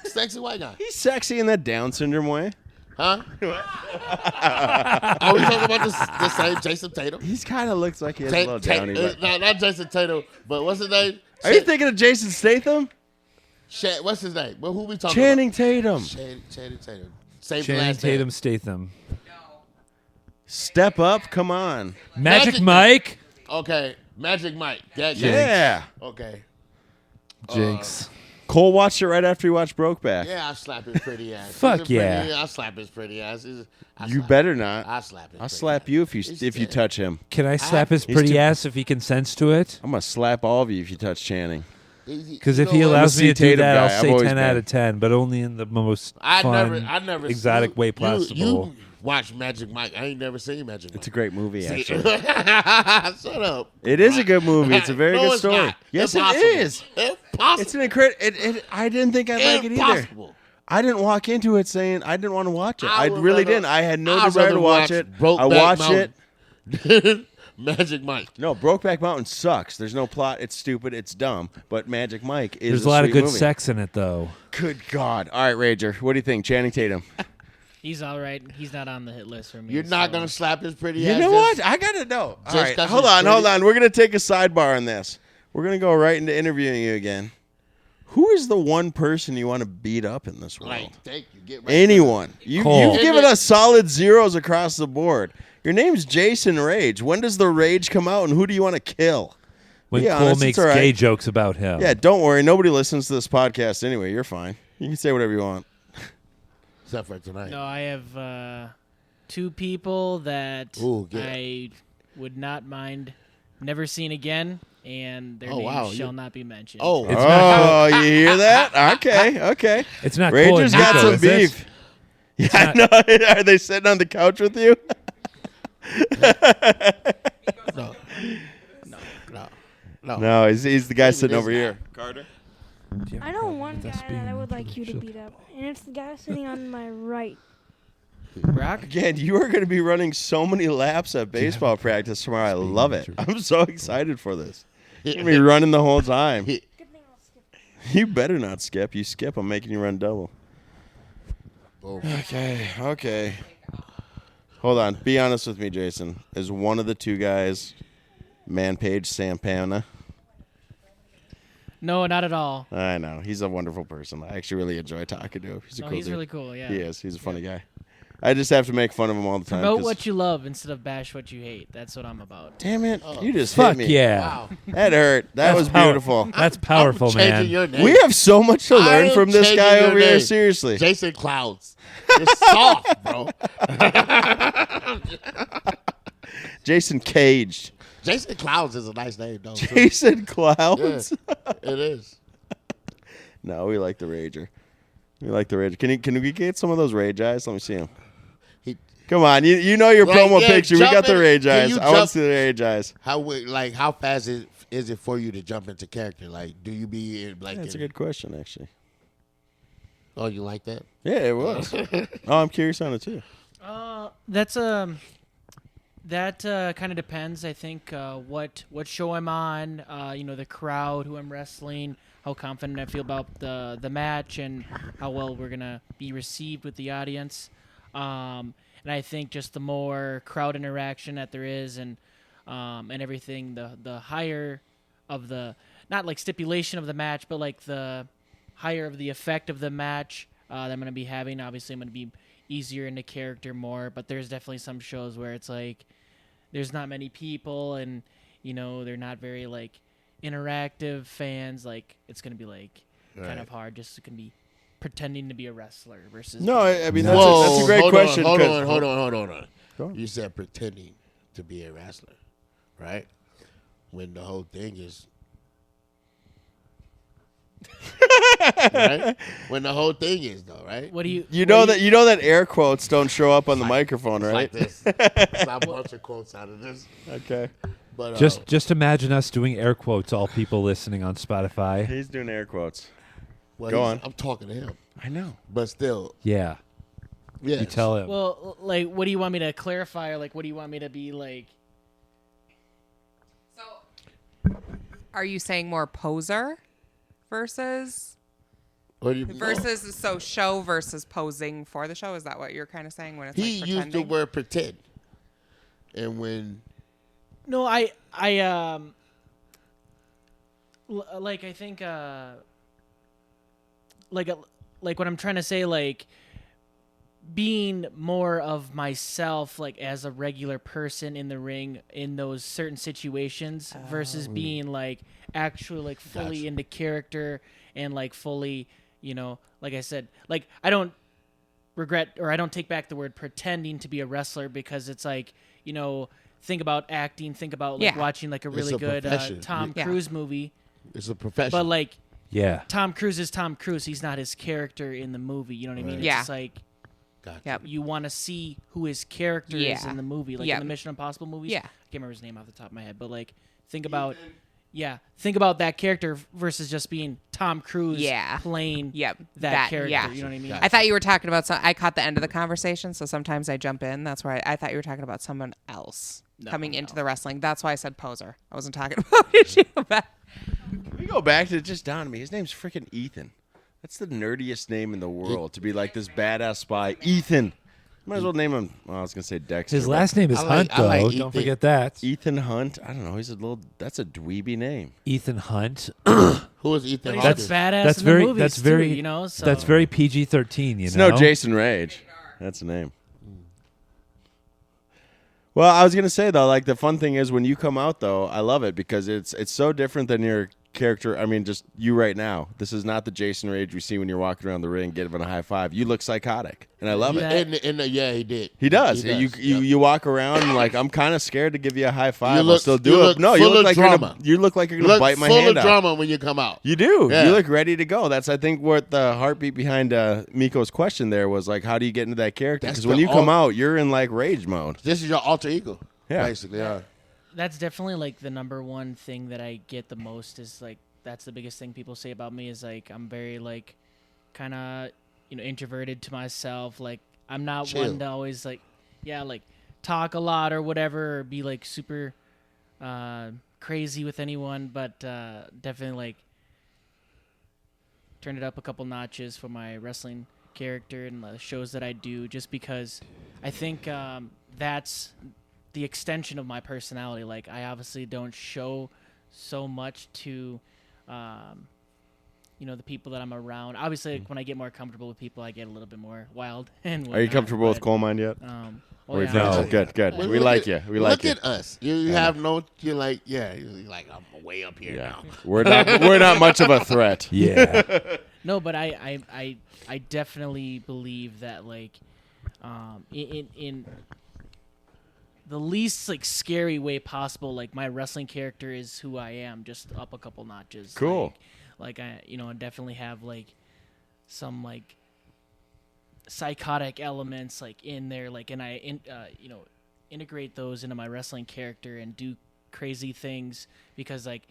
S3: Sexy white guy.
S2: He's sexy in that Down syndrome way.
S3: Huh? Are we talking about the same Jason Tatum?
S2: He's kind of looks like he has a little downy. But
S3: No, not Jason Tatum, but what's his name?
S2: are you thinking of Jason Statham?
S3: What's his name? Well, who we talking
S2: Channing Tatum.
S3: about? Channing Tatum. Same
S1: Channing
S3: last
S1: Tatum
S3: name.
S1: Statham.
S2: Step up, come on.
S1: Magic
S3: Magic
S1: Mike.
S3: Okay, Magic Mike. That guy.
S2: Yeah.
S3: Okay.
S1: Jinx.
S2: Cole watched it right after he watched Brokeback.
S3: Yeah, I slap his pretty ass.
S1: Fuck
S3: He's a pretty-
S1: yeah.
S3: I slap his pretty ass.
S2: You better not.
S3: I slap his
S2: I'll
S3: pretty
S2: slap
S3: ass.
S2: you if you
S3: He's
S2: if you
S3: dead.
S2: touch him.
S1: Can I slap his
S2: He's
S1: pretty
S2: too-
S1: ass if he consents to it?
S2: I'm gonna slap all of you if you touch Channing.
S1: Because
S3: You
S1: if
S3: know
S1: he
S3: what?
S1: allows
S2: I'm a
S1: me to do
S2: Tatum
S1: that,
S2: guy.
S1: I'll
S2: I've
S1: say
S2: always
S1: 10 out
S2: been.
S1: of 10, but only in the most
S3: I
S1: fun,
S3: never
S1: exotic way possible.
S3: You watch Magic Mike. I ain't never seen Magic Mike.
S2: It's a great movie,
S3: See?
S2: actually.
S3: Shut up.
S2: It is a good movie. It's a very
S3: No,
S2: good
S3: it's
S2: story.
S3: not.
S2: Yes,
S3: Impossible.
S2: it is.
S3: Impossible.
S2: It's an incredible. I didn't think I'd like it either.
S3: Impossible.
S2: I didn't walk into it saying I didn't want to watch it. I
S3: would
S2: really
S3: rather-
S2: didn't. I had no
S3: I'd
S2: desire
S3: rather
S2: to watch
S3: watch
S2: it. I
S3: Brokeback
S2: watched it.
S3: Mountain. Magic Mike.
S2: No, Brokeback Mountain sucks. There's no plot. It's stupid. It's dumb. But Magic Mike is.
S1: There's a lot of
S2: sweet
S1: good
S2: movie.
S1: sex in it, though.
S2: Good God! All right, Rager. What do you think, Channing Tatum?
S6: he's all right. He's not on the hit list for me.
S3: You're not
S6: so-
S3: gonna slap his pretty
S2: You
S3: ass.
S2: know
S3: just-
S2: what? I gotta know. All
S3: just
S2: right,
S3: 'cause
S2: hold
S3: he's
S2: on.
S3: pretty?
S2: We're gonna take a sidebar on this. We're gonna go right into interviewing you again. Who is the one person you want to beat up in this world?
S3: Like, thank you. Get right
S2: Anyone.
S1: Cole.
S2: You've given us solid zeros across the board. Your name's Jason Rage. When does the rage come out, and who do you want to kill?
S1: When
S2: Be
S1: Cole
S2: honest,
S1: makes
S2: it's all right.
S1: gay jokes about him.
S2: Yeah, don't worry. Nobody listens to this podcast anyway. You're fine. You can say whatever you want.
S3: Except for tonight.
S6: No, I have two people that
S3: Ooh, good.
S6: I would not mind never seeing again, and their
S3: Oh,
S6: names
S3: wow,
S6: shall
S3: you-
S6: not be mentioned.
S3: Oh,
S1: It's not
S2: you hear that? Okay.
S1: It's not Cole and
S2: Rager's got
S1: Nico,
S2: some
S1: is it?
S2: beef. Yeah, I know. Are they sitting on the couch with you?
S3: no.
S2: No, he's the guy sitting
S3: this
S2: over
S3: guy.
S2: here. Carter.
S5: I know one guy that I would like you to beat up, and it's the guy sitting on my right.
S6: Brock?
S2: Again, you are going to be running so many laps at baseball practice tomorrow. I love it. I'm so excited for this. You're going to be running the whole time.
S5: Good thing I'll skip.
S2: You better not skip. You skip, I'm making you run double.
S3: Boom.
S2: Okay. Hold on. Be honest with me, Jason. Is one of the two guys Man-Page Sampana?
S6: No, not at all.
S2: I know. He's a wonderful person. I actually really enjoy talking to him. He's a
S6: No,
S2: cool
S6: he's
S2: dude.
S6: really cool. Yeah.
S2: He is. He's a funny guy. I just have to make fun of him all the time.
S6: Promote
S2: 'cause-
S6: what you love instead of bash what you hate. That's what I'm about.
S2: Damn it. You just
S1: Fuck
S2: hit me.
S1: yeah.
S3: Wow.
S2: That hurt. That
S1: That's
S2: was
S1: power-
S2: beautiful.
S1: That's powerful,
S3: I'm changing
S1: man.
S3: Your name.
S2: We have so much to
S3: I
S2: learn
S3: am
S2: from this
S3: changing
S2: guy
S3: your
S2: over here.
S3: name.
S2: Seriously.
S3: Jason Clouds. You're soft, bro.
S2: Jason Caged.
S3: Jason Clouds is a nice name, though. too.
S2: Jason
S3: Yeah,
S2: Clouds.
S3: it is.
S2: No, we like the Rager. We like the Rager. Can we get some of those Rage eyes? Let me see them.
S3: He,
S2: Come on. You know your
S3: Like,
S2: promo
S3: yeah,
S2: picture. We
S3: jump
S2: got the
S3: in.
S2: Rage
S3: Can
S2: eyes.
S3: you
S2: I want to
S3: jump-
S2: see the Rage eyes.
S3: how fast is it for you to jump into character? Like, do you be in, like?
S2: That's a
S3: in-
S2: good question, actually.
S3: Oh, you like that?
S2: Yeah, it was. Oh, I'm curious on it, too.
S6: That's that kind of depends. I think what show I'm on, the crowd, who I'm wrestling, how confident I feel about the match, and how well we're gonna be received with the audience. And I think just the more crowd interaction that there is, and everything, the higher of the, not like stipulation of the match, but like the higher of the effect of the match that I'm gonna be having. Obviously, I'm gonna be easier into character more, but there's definitely some shows where it's like there's not many people, and they're not very like interactive fans. Like it's gonna be like kind of hard, just gonna be pretending to be a wrestler versus
S2: No, I mean, that's
S3: Whoa,
S2: a great
S3: hold
S2: question.
S3: On,
S2: 'cause-
S3: hold on.
S2: Go on.
S3: You said pretending to be a wrestler, right? When the whole thing is, right? When the whole thing is though, right?
S6: What do you?
S2: You
S6: what
S2: know
S6: do
S2: that you know that air quotes don't show up on the microphone,
S3: It's
S2: right?
S3: like this. It's a bunch of quotes out of this.
S2: Okay.
S3: But
S1: Just imagine us doing air quotes, all people listening on Spotify.
S2: He's doing air quotes.
S3: well,
S2: go on.
S3: I'm talking to him,
S2: I know.
S3: but still,
S1: Yeah.
S3: yeah.
S1: You tell him.
S6: Well, like, what do you want me to clarify? Or, like, what do you want me to be like?
S4: So, are you saying more poser versus
S3: What do you,
S4: versus so show versus posing for the show? Is that what you're kind of saying when it's
S3: he
S4: like
S3: used the
S4: pretending?
S3: word pretend, and when
S6: No, like I think like what I'm trying to say, like being more of myself, like as a regular person in the ring in those certain situations versus being like actually like fully
S3: Gotcha.
S6: into character and like fully, you know, like I said, like I don't regret or I don't take back the word pretending to be a wrestler because it's like, you know, think about acting, think about like
S4: Yeah.
S6: watching like a really
S3: a
S6: good
S3: profession.
S6: Tom
S4: Yeah.
S6: Cruise movie,
S3: it's a profession,
S6: but like
S1: Yeah.
S6: Tom Cruise is Tom Cruise. He's not his character in the movie. You know what I mean? It's
S4: Yeah.
S6: just like
S3: gotcha.
S4: Yep.
S6: you want to see who his character is
S4: Yeah.
S6: in the movie, like
S4: Yep.
S6: in the Mission Impossible movies.
S4: Yeah.
S6: I can't remember his name off the top of my head, but like think about that character versus just being Tom Cruise
S4: Yeah.
S6: playing
S4: Yep.
S6: that character.
S4: Yeah.
S6: You know what I mean?
S3: Gotcha.
S4: I thought you were talking about I caught the end of the conversation, so sometimes I jump in. That's where I thought you were talking about someone else coming into the wrestling. That's why I said poser. I wasn't talking about you. But
S2: We go back to just down to me. His name's freaking Ethan. That's the nerdiest name in the world to be like this badass spy. Ethan. Might as well name him. Well, I was gonna say Dexter.
S1: His
S2: but
S1: last name is
S3: I like-
S1: Hunt,
S3: I
S1: though.
S3: like
S1: Don't
S3: Ethan.
S1: forget that.
S2: Ethan Hunt. I don't know. He's a little. That's a dweeby name.
S1: Ethan Hunt.
S3: Who is Ethan
S6: He's
S3: Hawke?
S6: a badass
S1: That's
S6: in the
S1: very.
S6: movies
S1: That's
S6: too,
S1: very.
S6: you know. So
S1: That's very PG-13. You
S2: It's
S1: know.
S2: no Jason Rage. That's the name. Well, I was gonna say though, like the fun thing is when you come out though, I love it because it's so different than your character. I mean, just you right now. This is not the Jason Rage we see when you're walking around the ring, giving a high five. You look psychotic, and I love
S6: Yeah.
S2: it.
S3: Yeah, he did.
S2: He does.
S3: He
S2: You
S3: Yep.
S2: you walk around and like I'm kind of scared to give you a high five. I'll
S3: look-
S2: still
S3: you
S2: do it.
S3: look
S2: No, you
S3: full
S2: look
S3: of
S2: like
S3: drama.
S2: you look like you're
S3: You
S2: gonna
S3: look
S2: bite my
S3: full
S2: hand
S3: of
S2: off.
S3: drama when you come out.
S2: You do.
S3: Yeah.
S2: You look ready to go. That's I think what the heartbeat behind Miko's question there was like, how do you get into that character?
S3: That's
S2: Because when
S3: the
S2: you come
S3: all-
S2: out, you're in like rage mode.
S3: This is your alter ego.
S2: Yeah.
S3: Basically. Yeah.
S6: that's definitely like the number one thing that I get the most is like that's the biggest thing people say about me is like I'm very like kind of introverted to myself. Like I'm not
S3: Chill.
S6: one to always like like talk a lot or whatever or be like super crazy with anyone, but definitely like turned it up a couple notches for my wrestling character and the shows that I do just because I think that's the extension of my personality. Like I obviously don't show so much to the people that I'm around. Obviously like, when I get more comfortable with people I get a little bit more wild and
S2: Are you
S6: whatnot,
S2: comfortable with
S6: but,
S2: coal mine yet?
S6: oh,
S2: Or
S6: yeah.
S1: No.
S2: Oh, good, good.
S3: Well,
S2: We
S3: look
S2: like
S3: at-
S2: you. We like
S3: look
S2: you.
S3: at us. You have no. You're like you're like I'm way up here
S2: Yeah,
S3: now.
S2: we're not much of a threat.
S1: Yeah.
S6: No, but I definitely believe that like in the least like scary way possible, like my wrestling character is who I am, just up a couple notches.
S2: Cool.
S6: Like I I definitely have like some like psychotic elements like in there, like and I integrate those into my wrestling character and do crazy things because like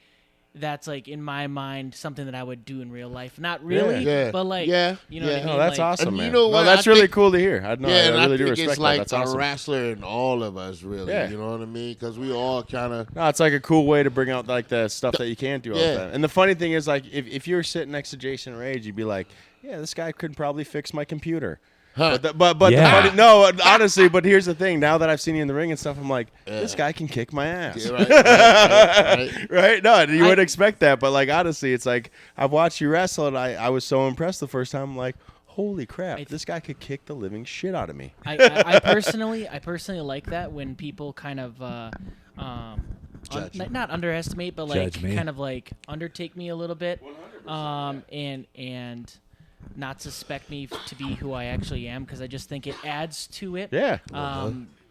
S6: that's like in my mind something that I would do in real life. Not really,
S3: Yeah.
S6: but like
S3: Yeah.
S6: you know what I
S3: Yeah.
S6: mean?
S2: Oh, that's
S6: Like,
S2: awesome,
S3: And you
S2: man.
S3: know
S2: No,
S3: what?
S2: that's
S3: I
S2: really
S3: think-
S2: cool to hear. I know.
S3: Yeah,
S2: I
S3: and
S2: really
S3: I
S2: do
S3: think
S2: respect
S3: it's like
S2: that. That's
S3: a
S2: awesome.
S3: wrestler in all of us, really.
S2: Yeah.
S3: You know what I mean? Because we all kind of.
S2: No, it's like a cool way to bring out like the stuff that you can't do all
S3: Yeah.
S2: the time. And the funny thing is, like, if you were sitting next to Jason Rage, you'd be like, "Yeah, this guy could probably fix my computer."
S3: Huh.
S2: But the
S1: Yeah.
S2: funny, no, honestly. But here's the thing: now that I've seen you in the ring and stuff, I'm like, this guy can kick my ass.
S3: Yeah, right.
S2: Right? No, you wouldn't expect that, but like honestly, it's like I've watched you wrestle, and I was so impressed the first time. I'm like, holy crap, this guy could kick the living shit out of me.
S6: I personally like that when people kind of
S3: Judge.
S6: not underestimate, but like
S1: Judge me.
S6: kind of like undertake me a little bit, and not suspect me to be who I actually am, because I just think it adds to it.
S2: Yeah.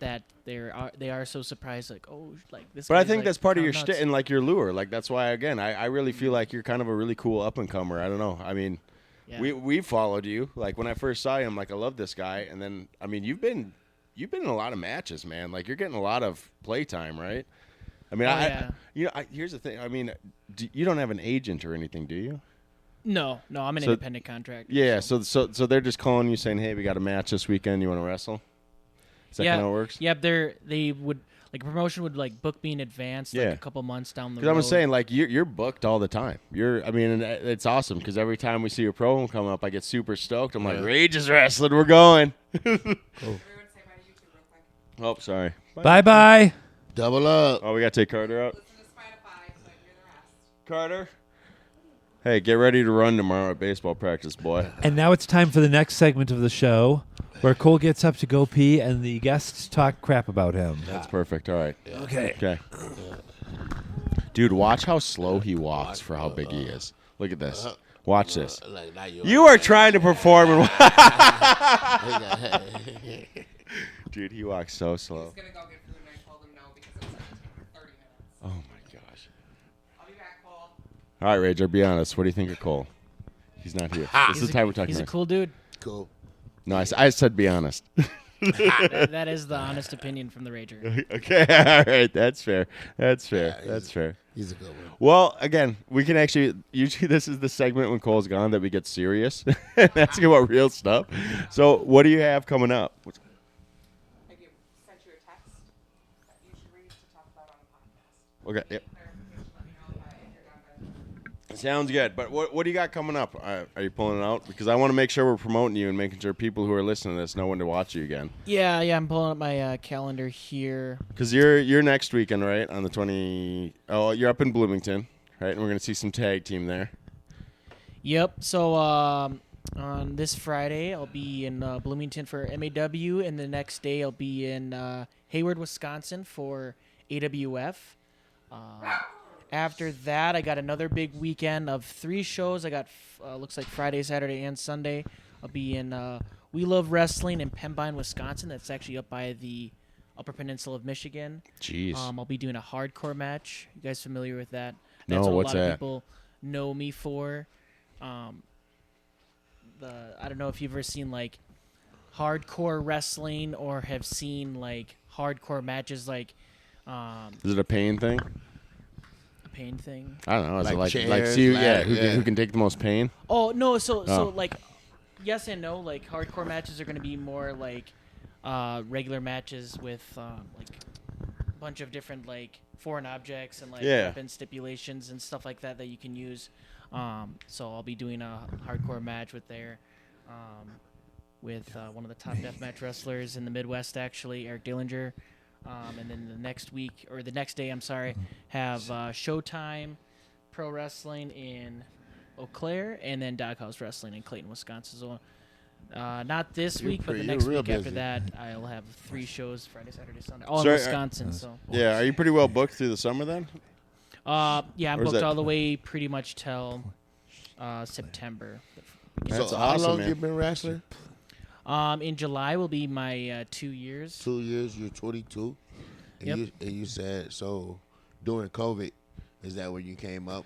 S6: That they are so surprised, like, oh, like this.
S2: But I
S6: guy's,
S2: think
S6: like,
S2: that's part of
S6: kinda
S2: your
S6: nuts.
S2: shtick and like your lure. Like that's why again, I really feel like you're kind of a really cool up and comer. I don't know. I mean,
S6: Yeah.
S2: we followed you. Like when I first saw you, I'm like, I love this guy. And then I mean, you've been in a lot of matches, man. Like you're getting a lot of play time, right? I mean,
S6: yeah.
S2: here's the thing. I mean, you don't have an agent or anything, do you?
S6: No, I'm an
S2: So-
S6: independent contractor.
S2: Yeah. So they're just calling you saying, hey, we got a match this weekend. You want to wrestle? Is that
S6: yeah,
S2: kind of how it works?
S6: Yeah, they would, like, a promotion would, like, book me in advance, like,
S2: Yeah.
S6: a couple months down the road.
S2: Because I was saying, like, you're booked all the time. I mean, and it's awesome because every time we see a promo come up, I get super stoked. I'm like, Rage is wrestling. We're going.
S4: Everyone say bye to YouTube real quick.
S2: Oh, sorry.
S1: Bye.
S3: Double up.
S2: Oh, we got to take Carter out.
S4: Listen to Spotify, but hear the rest.
S2: Carter? Hey, get ready to run tomorrow at baseball practice, boy.
S1: And now it's time for the next segment of the show, where Cole gets up to go pee and the guests talk crap about him.
S2: That's perfect. All right.
S1: Okay.
S2: Okay. Dude, watch how slow he walks for how big he is. Look at this. Watch this.
S3: Like, now
S2: You are trying to perform. Dude, he walks so slow.
S4: He's gonna go get food, and I told him no because it's like 30 minutes.
S2: Oh, my gosh.
S4: I'll be back, Cole.
S2: All right, Rage, I'll be honest. What do you think of Cole? He's not here. This is the time we're talking
S6: He's a
S2: about.
S6: cool dude.
S3: Cool.
S2: No, I said be honest.
S6: That is the honest opinion from the Rager.
S2: Okay, all right. That's fair. That's fair. That's fair.
S3: He's a good one.
S2: Well, again, we can actually usually this is the segment when Cole's gone that we get serious and ask about real stuff. So, what do you have coming up?
S4: I sent you a text that you should read to talk about on the podcast.
S2: Okay, yep.
S4: Clarification, let me know if you're done by
S2: Sounds good. But what do you got coming up? Are you pulling it out? Because I want to make sure we're promoting you and making sure people who are listening to this know when to watch you again.
S6: Yeah, I'm pulling up my calendar here.
S2: Because you're next weekend, right? On the 20. Oh, you're up in Bloomington, right? And we're gonna see some tag team there.
S6: Yep. So on this Friday, I'll be in Bloomington for MAW, and the next day I'll be in Hayward, Wisconsin for AWF. After that, I got another big weekend of 3 shows. I got looks like Friday, Saturday, and Sunday. I'll be in We Love Wrestling in Pembine, Wisconsin. That's actually up by the Upper Peninsula of Michigan.
S2: Jeez.
S6: I'll be doing a hardcore match. You guys familiar with that?
S2: No,
S6: That's what
S2: what's
S6: a lot
S2: that?
S6: of people know me for. I don't know if you've ever seen like hardcore wrestling or have seen like hardcore matches like
S2: Is it a pain thing?
S6: a pain thing.
S2: I don't know. Is
S3: Like
S2: it like
S3: chairs,
S2: see,
S3: ladder,
S2: who
S3: yeah.
S2: can take the most pain?
S6: Oh no, so
S2: Oh.
S6: like yes and no. Like hardcore matches are going to be more like regular matches with like a bunch of different like foreign objects and like
S2: Yeah.
S6: weapon stipulations and stuff like that you can use. So I'll be doing a hardcore match with one of the top deathmatch wrestlers in the Midwest, actually, Eric Dillinger. And then the next day, I'm sorry, have Showtime Pro Wrestling in Eau Claire, and then Doghouse Wrestling in Clayton, Wisconsin. So, not this week, but the next
S3: real
S6: week after
S3: busy.
S6: that, I'll have 3 shows: Friday, Saturday, Sunday, all
S2: Sorry,
S6: in Wisconsin. So,
S2: Yeah. Are you pretty well booked through the summer then?
S6: yeah, I'm
S2: Or is
S6: booked
S2: that-
S6: all the way pretty much till September.
S2: That's
S3: So
S2: awesome,
S3: how long
S2: man.
S3: you been wrestling?
S6: In July will be my 2 years.
S3: 2 years. You're 22. And
S6: Yep.
S3: you said so during COVID, is that when you came up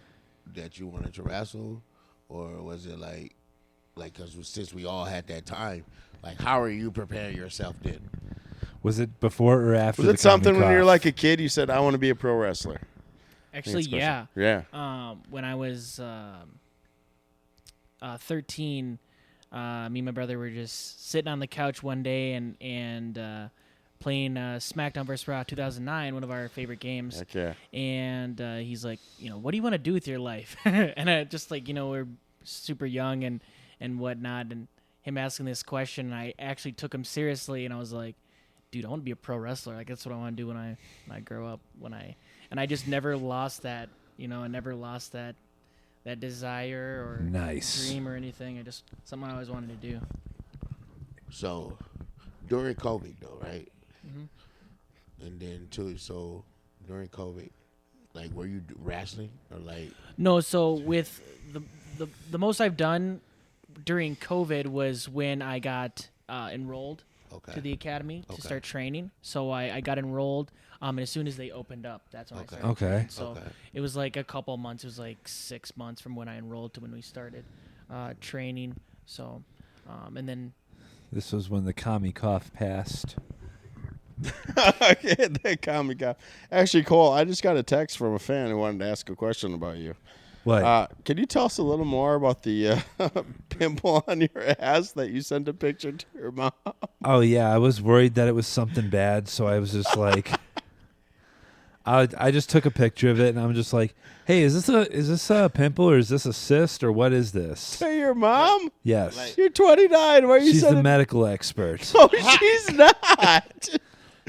S3: that you wanted to wrestle, or was it like because since we all had that time, like how are you preparing yourself then?
S1: Was it before or after?
S2: Was
S1: the
S2: it something when you were
S1: Comic-Con?
S2: like a kid? You said, "I want to be a pro wrestler."
S6: Actually,
S2: Next question.
S6: yeah.
S2: Yeah.
S6: When I was 13, me and my brother were just sitting on the couch one day and playing SmackDown vs. Raw 2009, one of our favorite games.
S2: Heck yeah.
S6: And he's like, what do you want to do with your life? And I just like, we're super young and whatnot, and him asking this question, I actually took him seriously, and I was like, dude, I want to be a pro wrestler. Like that's what I want to do when I grow up. And I just never lost that. I never lost that desire or
S1: Nice.
S6: dream or anything. I just something I always wanted to do.
S3: So during COVID though, right?
S6: Mm-hmm.
S3: And then too, so during COVID, like were you wrestling or like?
S6: No, so with the most I've done during COVID was when I got enrolled
S3: Okay.
S6: to the academy to
S3: Okay.
S6: start training. So I got enrolled. And as soon as they opened up, that's when I started.
S1: Okay.
S6: training. So
S3: Okay.
S6: it was like a couple months. It was like 6 months from when I enrolled to when we started training. So, and then
S1: This was when the commie cough passed.
S2: The comic guy. Actually, Cole, I just got a text from a fan who wanted to ask a question about you.
S1: What?
S2: Can you tell us a little more about the pimple on your ass that you sent a picture to your mom?
S1: Oh yeah, I was worried that it was something bad, so I was just like, I just took a picture of it, and I'm just like, hey, is this a pimple or is this a cyst or what is this?
S2: To your mom?
S1: Yes,
S2: You're 29. Why are you
S1: she's the
S2: sending?
S1: medical expert.
S2: Oh, she's not.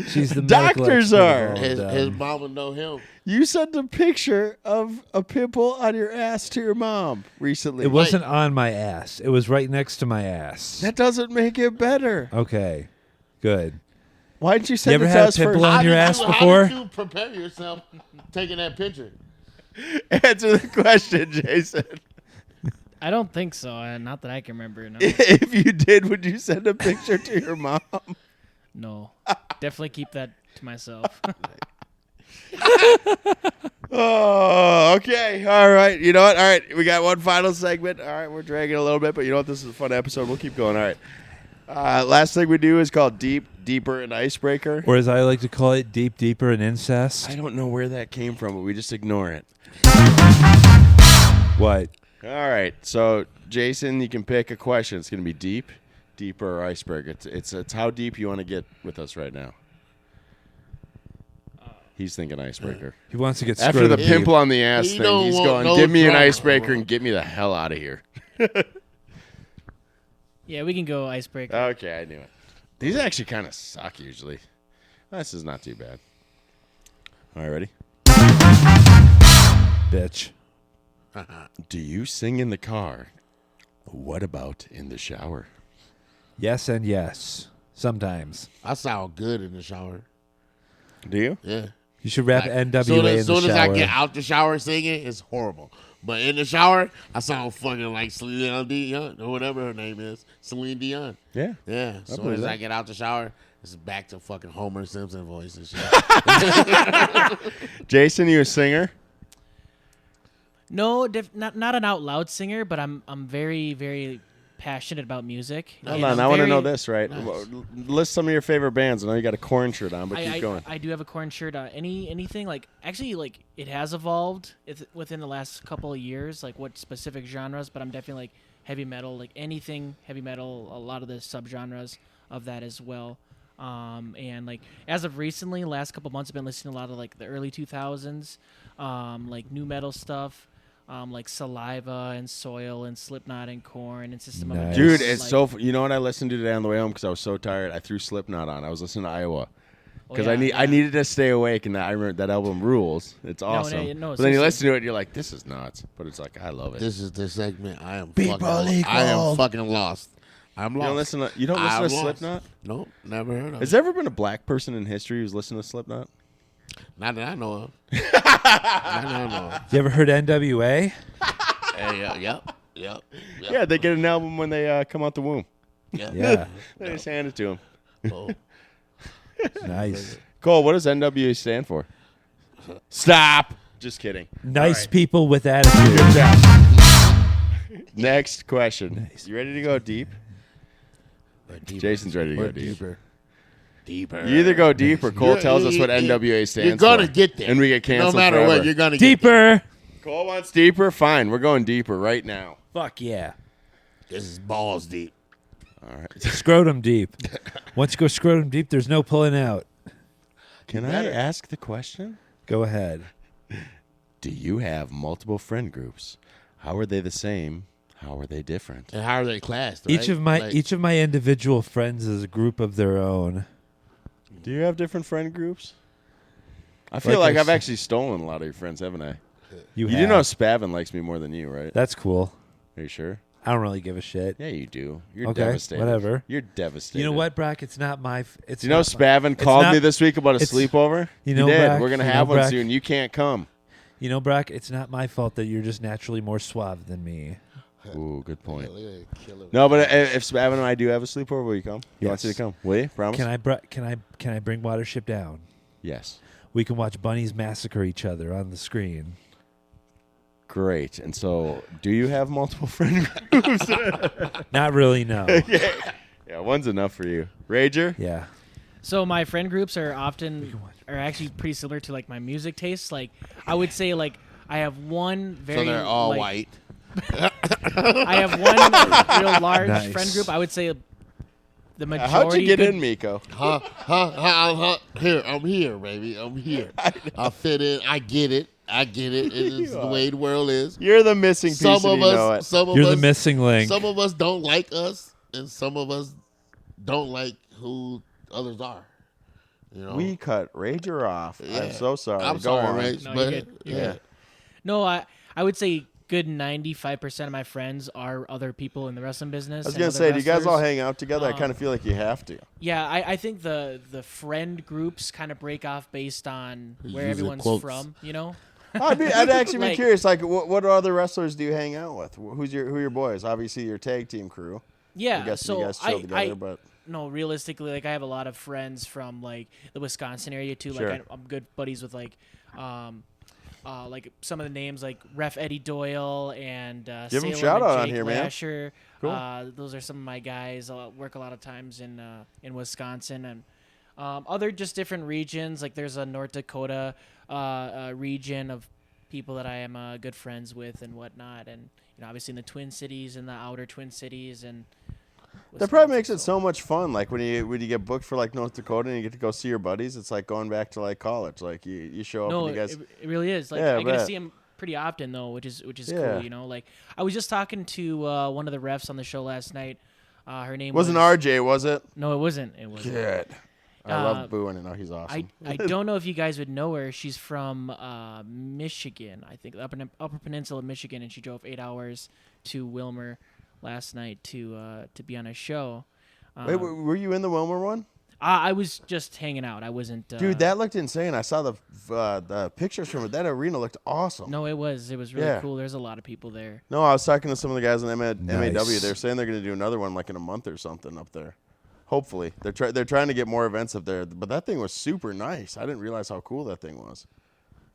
S1: She's the medical
S2: Doctors
S1: expert
S2: are.
S1: of all
S3: His
S1: of them.
S3: mama know him.
S2: You sent a picture of a pimple on your ass to your mom recently.
S1: It wasn't on my ass. It was right next to my ass.
S2: That doesn't make it better.
S1: Okay, good.
S2: Why didn't you send
S1: ever
S2: it
S1: had
S2: to
S1: a
S2: us first?
S1: pimple on your ass
S3: How
S1: before?
S3: did you prepare yourself taking that picture?
S2: Answer the question, Jason.
S6: I don't think so. Not that I can remember. No.
S2: If you did, would you send a picture to your mom?
S6: No. Definitely keep that to myself.
S2: Oh, okay. All right. You know what? All right. We got one final segment. All right. We're dragging a little bit, but you know what? This is a fun episode. We'll keep going. All right. Last thing we do is called Deep, Deeper, and Icebreaker.
S1: Or as I like to call it, deep, deeper, and incest.
S2: I don't know where that came from, but we just ignore it.
S1: What?
S2: All right. So, Jason, you can pick a question. It's going to be deep, deeper, or icebreaker. It's how deep you want to get with us right now. He's thinking icebreaker.
S1: He wants to get
S2: After
S1: screwed
S2: the
S1: up.
S2: pimple on the ass
S3: He
S2: thing,
S3: don't
S2: he's
S3: want
S2: going,
S3: no
S2: give me an
S3: drama,
S2: icebreaker
S3: bro.
S2: and get me the hell out of here.
S6: Yeah, we can go icebreaker.
S2: Okay, I knew it. These actually kind of suck usually. This is not too bad. All right, ready?
S1: Bitch.
S2: Do you sing in the car? What about in the shower?
S1: Yes and yes. Sometimes.
S3: I sound good in the shower.
S2: Do you?
S3: Yeah.
S1: You should rap
S3: Like,
S1: NWA
S3: soon
S1: in
S3: as
S1: the
S3: soon as
S1: shower.
S3: I get out the shower singing, it's horrible. But in the shower, I sound fucking like Celine Dion or whatever her name is. Celine Dion.
S2: Yeah.
S3: Yeah. As soon
S2: believe
S3: as
S2: that.
S3: I get out the shower, it's back to fucking Homer Simpson voice and shit.
S2: Jason, you a singer?
S6: No, not an out loud singer, but I'm very very passionate about music.
S2: Hold
S6: And
S2: on,
S6: I'm
S2: I want to know
S6: very-
S2: this, right?
S3: Nice.
S2: List some of your favorite bands. I know you got a Korn shirt on, but keep
S6: I
S2: going.
S6: do have a Korn shirt. Anything like actually like it has evolved within the last couple of years, like what specific genres. But I'm definitely like heavy metal, like anything heavy metal. A lot of the subgenres of that as well. And like as of recently, last couple months, I've been listening to a lot of like the early 2000s, like new metal stuff. Like Saliva and Soil and Slipknot and Korn and System of a
S1: Nice.
S6: Down.
S2: Dude, it's
S6: like,
S2: so. You know what I listened to today on the way home because I was so tired. I threw Slipknot on. I was listening to Iowa because I
S6: yeah.
S2: needed to stay awake, and I remember that album rules. It's awesome.
S6: no,
S2: but then you
S6: seriously.
S2: listen to it, and you're like, this is nuts. But it's like I love it.
S3: This is the segment. I am
S2: People
S3: fucking. I am
S2: equal.
S3: fucking lost. I'm
S2: You
S3: lost.
S2: don't listen to
S3: I'm lost.
S2: Slipknot?
S3: Nope, never heard of
S2: Has
S3: it.
S2: there ever been a black person in history who's listened to Slipknot?
S3: Not that I know of. Not that I know of.
S1: You ever heard NWA?
S3: Hey, yep.
S2: Yeah, they get an album when they come out the womb.
S1: Yeah.
S2: They just hand it to them.
S3: Oh,
S1: Nice.
S2: Cole, what does NWA stand for? Stop. Just kidding.
S1: Nice people with attitude.
S2: Good job. Next question.
S1: Nice.
S2: You ready to go deep?
S3: deeper.
S2: Jason's ready to
S3: Or
S2: go deep.
S3: Deeper.
S2: You either go deep or Cole
S3: You're-
S2: tells us
S3: you-
S2: what
S3: you-
S2: NWA stands
S3: You're gonna
S2: for.
S3: get there,
S2: And we get canceled
S3: No matter
S2: forever.
S3: what, you're gonna
S1: Deeper.
S2: Cole wants deeper? Fine. We're going deeper right now.
S1: Fuck yeah.
S3: Get there. This is balls deep.
S2: All right.
S1: Scrotum deep. Once you go scrotum deep, there's no pulling out.
S2: Can I ask the question?
S1: Go ahead.
S2: Do you have multiple friend groups? How are they the same? How are they different?
S3: And how are they classed? Right?
S1: Each of my individual friends is a group of their own.
S2: Do you have different friend groups? I feel
S1: Like
S2: like
S1: I
S2: I've
S1: said-
S2: actually stolen a lot of your friends, haven't I?
S1: You
S2: You do
S1: have.
S2: know Spavin likes me more than you, right?
S1: That's cool.
S2: Are you sure?
S1: I don't really give a shit.
S2: Yeah, you do. You're
S1: Okay,
S2: devastated.
S1: whatever.
S2: You're devastated.
S1: You know what, Brock? It's not my. It's
S2: Do you know
S1: not my-
S2: Spavin called
S1: not-
S2: me this week about a
S1: it's-
S2: sleepover?
S1: you know,
S2: he did.
S1: Brock,
S2: We're gonna
S1: you
S2: have
S1: know,
S2: one
S1: Brock.
S2: soon. You can't come.
S1: You know, Brock. It's not my fault that you're just naturally more suave than me.
S2: Ooh, good point.
S3: Look at that killer.
S2: No, but if Spavin and I do have a sleepover, will you come? He wants you to come. Will you? Promise?
S1: Can I bring Watership down?
S2: Yes.
S1: We can watch bunnies massacre each other on the screen.
S2: Great. And so, do you have multiple friend groups?
S1: Not really, no.
S2: Yeah, one's enough for you. Rager?
S1: Yeah.
S6: So my friend groups are actually pretty similar to like my music tastes. Like I would say like I have one very
S3: So they're all
S6: like,
S3: white.
S6: I have one real large
S1: Nice.
S6: friend group. I would say the majority.
S2: How'd you get
S6: good-
S2: in, Miko?
S3: Here, I'm here, baby. I'm here. I fit in. I get it. It is the way the world is.
S2: You're the missing piece,
S3: Some
S2: and
S3: of
S2: you know it.
S3: us, some of
S1: You're
S3: us,
S1: the missing link.
S3: some of us don't like us, and some of us don't like who others are. You know,
S2: We cut Rager off.
S3: Yeah.
S2: I'm so sorry.
S3: I'm
S2: Go
S3: sorry,
S2: on.
S3: Rach,
S6: No,
S3: but
S6: you're good. You're
S3: yeah.
S6: good. No, I would say good 95% of my friends are other people in the wrestling business.
S2: I was
S6: and
S2: going
S6: other
S2: to say, do you guys all
S6: wrestlers.
S2: hang out together? I kind of feel like you have to.
S6: Yeah, I think the friend groups kind of break off based on where
S3: Using
S6: everyone's
S3: quotes.
S6: from. You know.
S2: I'd actually be
S6: Like-
S2: curious. Like, what other wrestlers do you hang out with? Who are your boys? Obviously, your tag team crew.
S6: Yeah.
S2: I guess
S6: so
S2: you guys chill together,
S6: I
S2: but
S6: no, realistically, like I have a lot of friends from like the Wisconsin area too.
S2: Sure.
S6: Like I'm good buddies with like some of the names like Ref Eddie Doyle and
S2: Give 'em
S6: Salem
S2: shout
S6: and
S2: out on
S6: Jake
S2: here, man.
S6: Lasher.
S2: Cool.
S6: Those are some of my guys. I work a lot of times in Wisconsin and other just different regions. Like there's a North Dakota region of people that I am good friends with and whatnot, and obviously in the Twin Cities and the outer Twin Cities and.
S2: that probably
S6: Wisconsin,
S2: makes it so much fun. Like when you get booked for like North Dakota and you get to go see your buddies, it's like going back to like college. Like you show up
S6: No,
S2: and you guys.
S6: it really is. Like
S2: Yeah, I
S6: I get to
S2: bet.
S6: see him pretty often though, which is
S2: Yeah.
S6: cool. Like I was just talking to one of the refs on the show last night. Her name
S2: Wasn't
S6: was
S2: RJ, was it?
S6: No, it wasn't. It wasn't.
S2: Good. I
S6: Uh,
S2: love booing it. Oh, he's awesome.
S6: I don't know if you guys would know her. She's from Michigan, I think, Upper Peninsula of Michigan, and she drove 8 hours to Wilmer last night to be on a show.
S2: Wait, were you in the Wilmer one?
S6: I was just hanging out. I wasn't.
S2: Dude, that looked insane. I saw the pictures from it. That arena looked awesome.
S6: No, it was really
S2: Yeah.
S6: cool. There's a lot of people there.
S2: No, I was talking to some of the guys in MAW.
S1: Nice.
S2: They're saying they're going to do another one like in a month or something up there. Hopefully, they're trying to get more events up there. But that thing was super nice. I didn't realize how cool that thing was.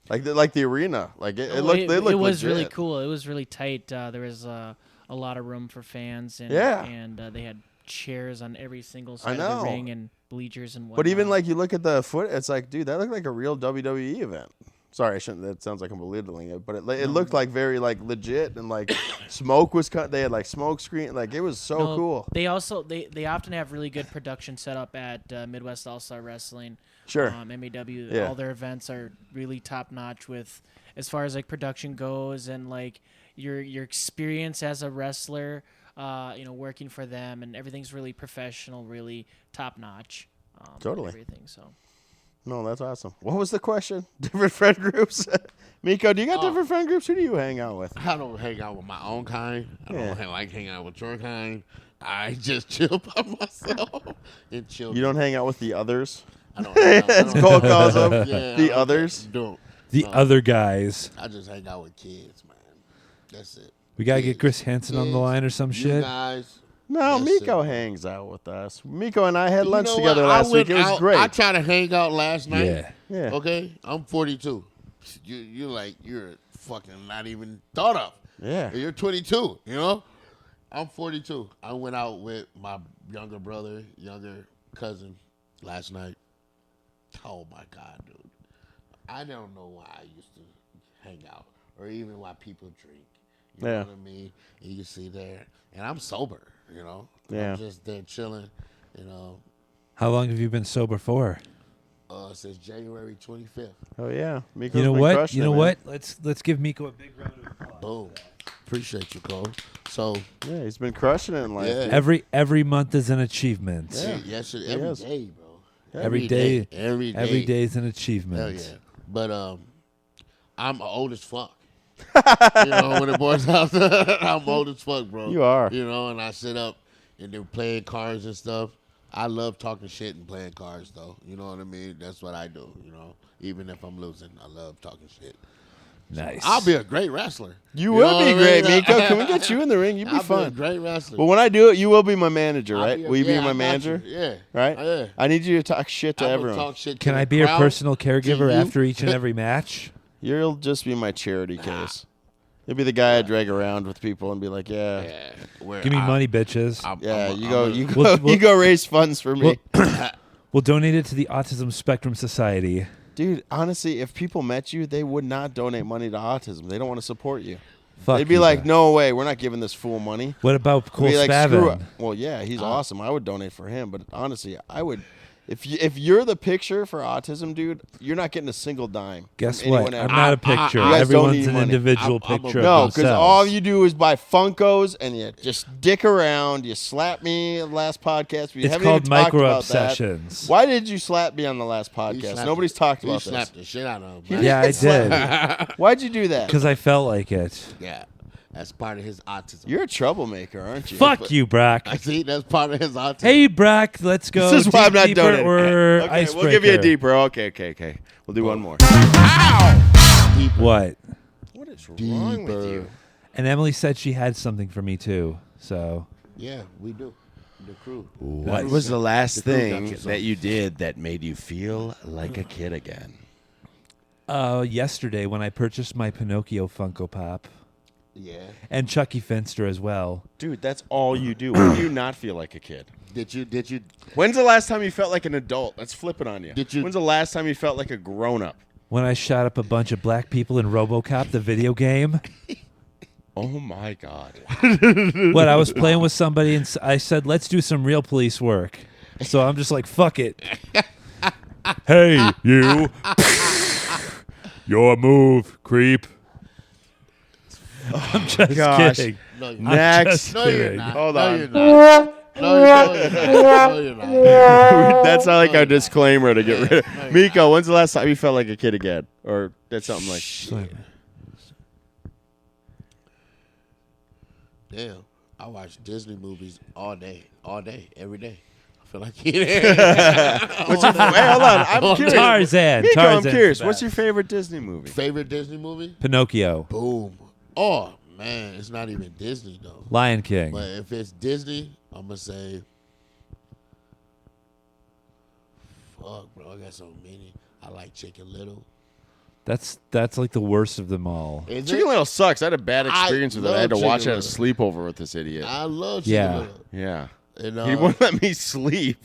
S2: Like the arena, like it
S6: Oh,
S2: looked.
S6: It
S2: They looked
S6: was
S2: legit.
S6: really cool. It was really tight. There was a lot of room for fans, and
S2: Yeah.
S6: and they had chairs on every single
S2: I
S6: side of
S2: know.
S6: the ring and bleachers and whatnot.
S2: But even like you look at the foot, it's like, dude, that looked like a real WWE event. Sorry, I shouldn't. That sounds like I'm belittling it, but it looked like very like legit and like smoke was cut. They had like smoke screen, like it was so
S6: No,
S2: cool.
S6: They also they often have really good production set up at Midwest All Star Wrestling.
S2: Sure.
S6: MAW.
S2: Yeah.
S6: All their events are really top notch with as far as like production goes and like your experience as a wrestler. Working for them and everything's really professional, really top notch.
S2: Totally.
S6: Everything. So.
S2: No, that's awesome. What was the question? Different friend groups. Miko, do you got different friend groups? Who do you hang out with?
S3: I don't hang out with my own kind. I
S2: Yeah.
S3: don't like hanging out with your kind. I just chill by myself and chill.
S2: You don't hang out with the others.
S3: I don't hang out.
S2: That's Cole calls them
S3: Yeah,
S2: the
S3: I
S2: others.
S3: don't.
S1: The other guys.
S3: I just hang out with kids, man. That's it.
S1: We gotta get Chris Hansen on the line or some
S3: You
S1: shit.
S3: guys.
S2: No,
S3: That's
S2: Miko
S3: it.
S2: hangs out with us. Miko and I had
S3: You
S2: lunch
S3: know
S2: together
S3: what? I
S2: last week.
S3: went
S2: It was
S3: out-
S2: great.
S3: I tried to hang out last night.
S1: Yeah.
S2: Yeah.
S3: Okay, I'm 42. You're fucking not even thought of.
S2: Yeah.
S3: You're 22. You know, I'm 42. I went out with my younger brother, younger cousin last night. Oh my God, dude! I don't know why I used to hang out or even why people drink. You
S2: Yeah.
S3: know what I mean? And you see there, and I'm sober. You know,
S2: Yeah.
S3: I'm just there chilling. You know,
S1: How long have you been sober for?
S3: since January 25th.
S2: Oh yeah. Miko's
S1: You know
S2: been
S1: what?
S2: crushing
S1: You
S2: it,
S1: know
S2: man.
S1: what? Let's give Miko a big round of applause.
S3: Boom. Appreciate you, Cole. So
S2: Yeah, he's been crushing it in life.
S3: Yeah.
S2: dude.
S1: Every month is an achievement.
S2: Yeah.
S3: yes,
S2: He
S3: every
S2: is.
S3: day, bro.
S1: Every day,
S3: Every day.
S1: every day is an
S3: Hell
S1: achievement.
S3: yeah. But I'm old as fuck. You know, when it boils out, I'm old as fuck, bro.
S2: You are.
S3: You know, and I sit up and they're playing cards and stuff. I love talking shit and playing cards, though. You know what I mean? That's what I do. You know, even if I'm losing, I love talking shit.
S1: Nice.
S3: I'll be a great wrestler.
S2: You
S3: know
S2: will
S3: what
S2: be
S3: I
S2: great,
S3: mean?
S2: Miko. Can we get you in the ring? You'd be
S3: I'll be a
S2: fun.
S3: great wrestler.
S2: But when I do it, you will be my manager,
S3: I'll
S2: right?
S3: be a-
S2: Will you be
S3: yeah, I
S2: my
S3: got
S2: manager?
S3: you. Yeah.
S2: Right?
S3: Yeah.
S2: I need you to talk shit to
S3: I'm gonna
S2: everyone.
S3: talk shit to
S1: Can
S3: the
S1: I be your
S3: crowd,
S1: personal
S3: to
S1: caregiver
S3: you.
S1: after each and every match?
S2: You'll just be my charity case. You'll be the guy I drag around with people and be like, yeah,
S3: Yeah. Where
S1: Give me
S3: I-
S1: money, bitches.
S3: I'm-
S2: yeah.
S3: I'm a-
S2: You
S3: I'm
S2: go,
S3: a-
S2: you go,
S1: We'll-
S2: you go raise funds for me,
S1: We'll donate it to the Autism Spectrum Society.
S2: dude. Honestly, if people met you, they would not donate money to autism. They don't want to support you.
S1: Fuck
S2: They'd be
S1: you,
S2: like,
S1: Brad.
S2: no way, we're not giving this fool money.
S1: What about
S2: I'd
S1: Cole
S2: be like, screw it.
S1: Spavin?
S2: Well, yeah, he's awesome. I would donate for him, but honestly, I would. If you're the picture for autism, dude, you're not getting a single dime.
S1: Guess
S2: from
S1: what?
S2: anyone
S1: I'm
S2: ever.
S1: not a picture.
S2: You guys don't
S1: Everyone's
S2: need
S1: an
S2: money.
S1: individual
S3: I'm a-
S1: picture
S2: No,
S1: of
S2: because
S1: themselves.
S2: all you do is buy Funkos and you just dick around. You slap me last podcast. We
S1: It's
S2: haven't
S1: called
S2: even talked
S1: micro
S2: about that.
S1: obsessions.
S2: Why did you slap me on the last
S3: You
S2: podcast?
S3: slapped
S2: Nobody's
S3: the-
S2: talked
S3: you
S2: about this.
S3: slapped the shit out of him.
S1: Yeah, I
S2: Slap
S1: did.
S2: Why'd you do that?
S1: Because I felt like it.
S3: Yeah. That's part of his autism.
S2: You're a troublemaker, aren't you?
S1: Fuck you, Brock.
S3: I see. That's part of his autism.
S1: Hey, Brock, let's go.
S2: This is why I'm
S1: Deep,
S2: not
S1: deeper
S2: donating.
S1: or
S2: Okay, we'll give you a
S1: icebreaker?
S2: deeper. Okay. We'll do one more.
S1: What?
S2: What is wrong with you?
S1: And Emily said she had something for me too. So
S3: Yeah, we do. The crew.
S2: What was the last
S3: crew got
S2: thing
S3: you
S2: that
S3: something.
S2: you did that made you feel like a kid again?
S1: yesterday when I purchased my Pinocchio Funko Pop
S3: Yeah.
S1: and Chucky Finster as well.
S2: Dude, that's all you do. When do you not feel like a kid?
S3: Did you?
S2: When's the last time you felt like an adult? Let's flip it on you.
S3: Did you-
S2: When's the last time you felt like a grown up?
S1: When I shot up a bunch of black people in RoboCop, the video game.
S2: Oh my God.
S1: What, I was playing with somebody and I said, let's do some real police work. So I'm just like, fuck it. Hey, you. Your move, creep. I'm just
S2: gosh.
S1: kidding.
S3: No, you're
S2: Next.
S1: just
S3: No, you're
S1: kidding.
S3: not.
S2: Hold
S3: no,
S2: on.
S3: You're not. No, you're not.
S2: That's not like our disclaimer to get rid of. Miko, when's the last time you felt like a kid again? Or did something like
S3: Damn, I watch Disney movies all day, every day. I feel like it.
S2: What's your, hey, hold on. I'm curious.
S1: Tarzan.
S2: Miko, I'm
S1: Tarzan's
S2: curious.
S1: the
S2: What's
S1: best.
S2: your favorite Disney movie?
S3: Favorite Disney movie?
S1: Pinocchio.
S3: Boom. Oh man, it's not even Disney though.
S1: Lion King.
S3: But if it's Disney, I'm gonna say, fuck, bro. I got so many. I like Chicken Little.
S1: That's like the worst of them all.
S3: Is
S2: Chicken
S3: it?
S2: Little sucks. I had a bad
S3: I
S2: experience with it. I
S3: love
S2: had to watch it
S3: Chicken
S2: at a sleepover with this idiot.
S3: I love Chicken
S1: Yeah.
S3: Little.
S2: Yeah.
S3: And,
S2: He won't let me sleep.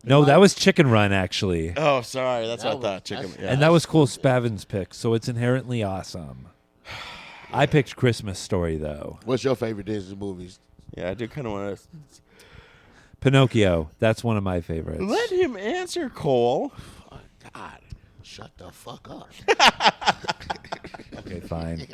S1: No, that was Chicken Run, actually.
S2: Oh, sorry. That's
S3: That
S2: what I thought.
S3: was-
S2: Chicken.
S3: that's-
S2: Yeah.
S1: And that was Cole Spavin's pick, so it's inherently awesome. I picked Christmas Story, though.
S3: What's your favorite Disney movies?
S2: Yeah, I do kind of want to
S1: Pinocchio. That's one of my favorites.
S2: let him answer, Cole.
S3: Oh, God, shut the fuck up.
S1: Okay, fine.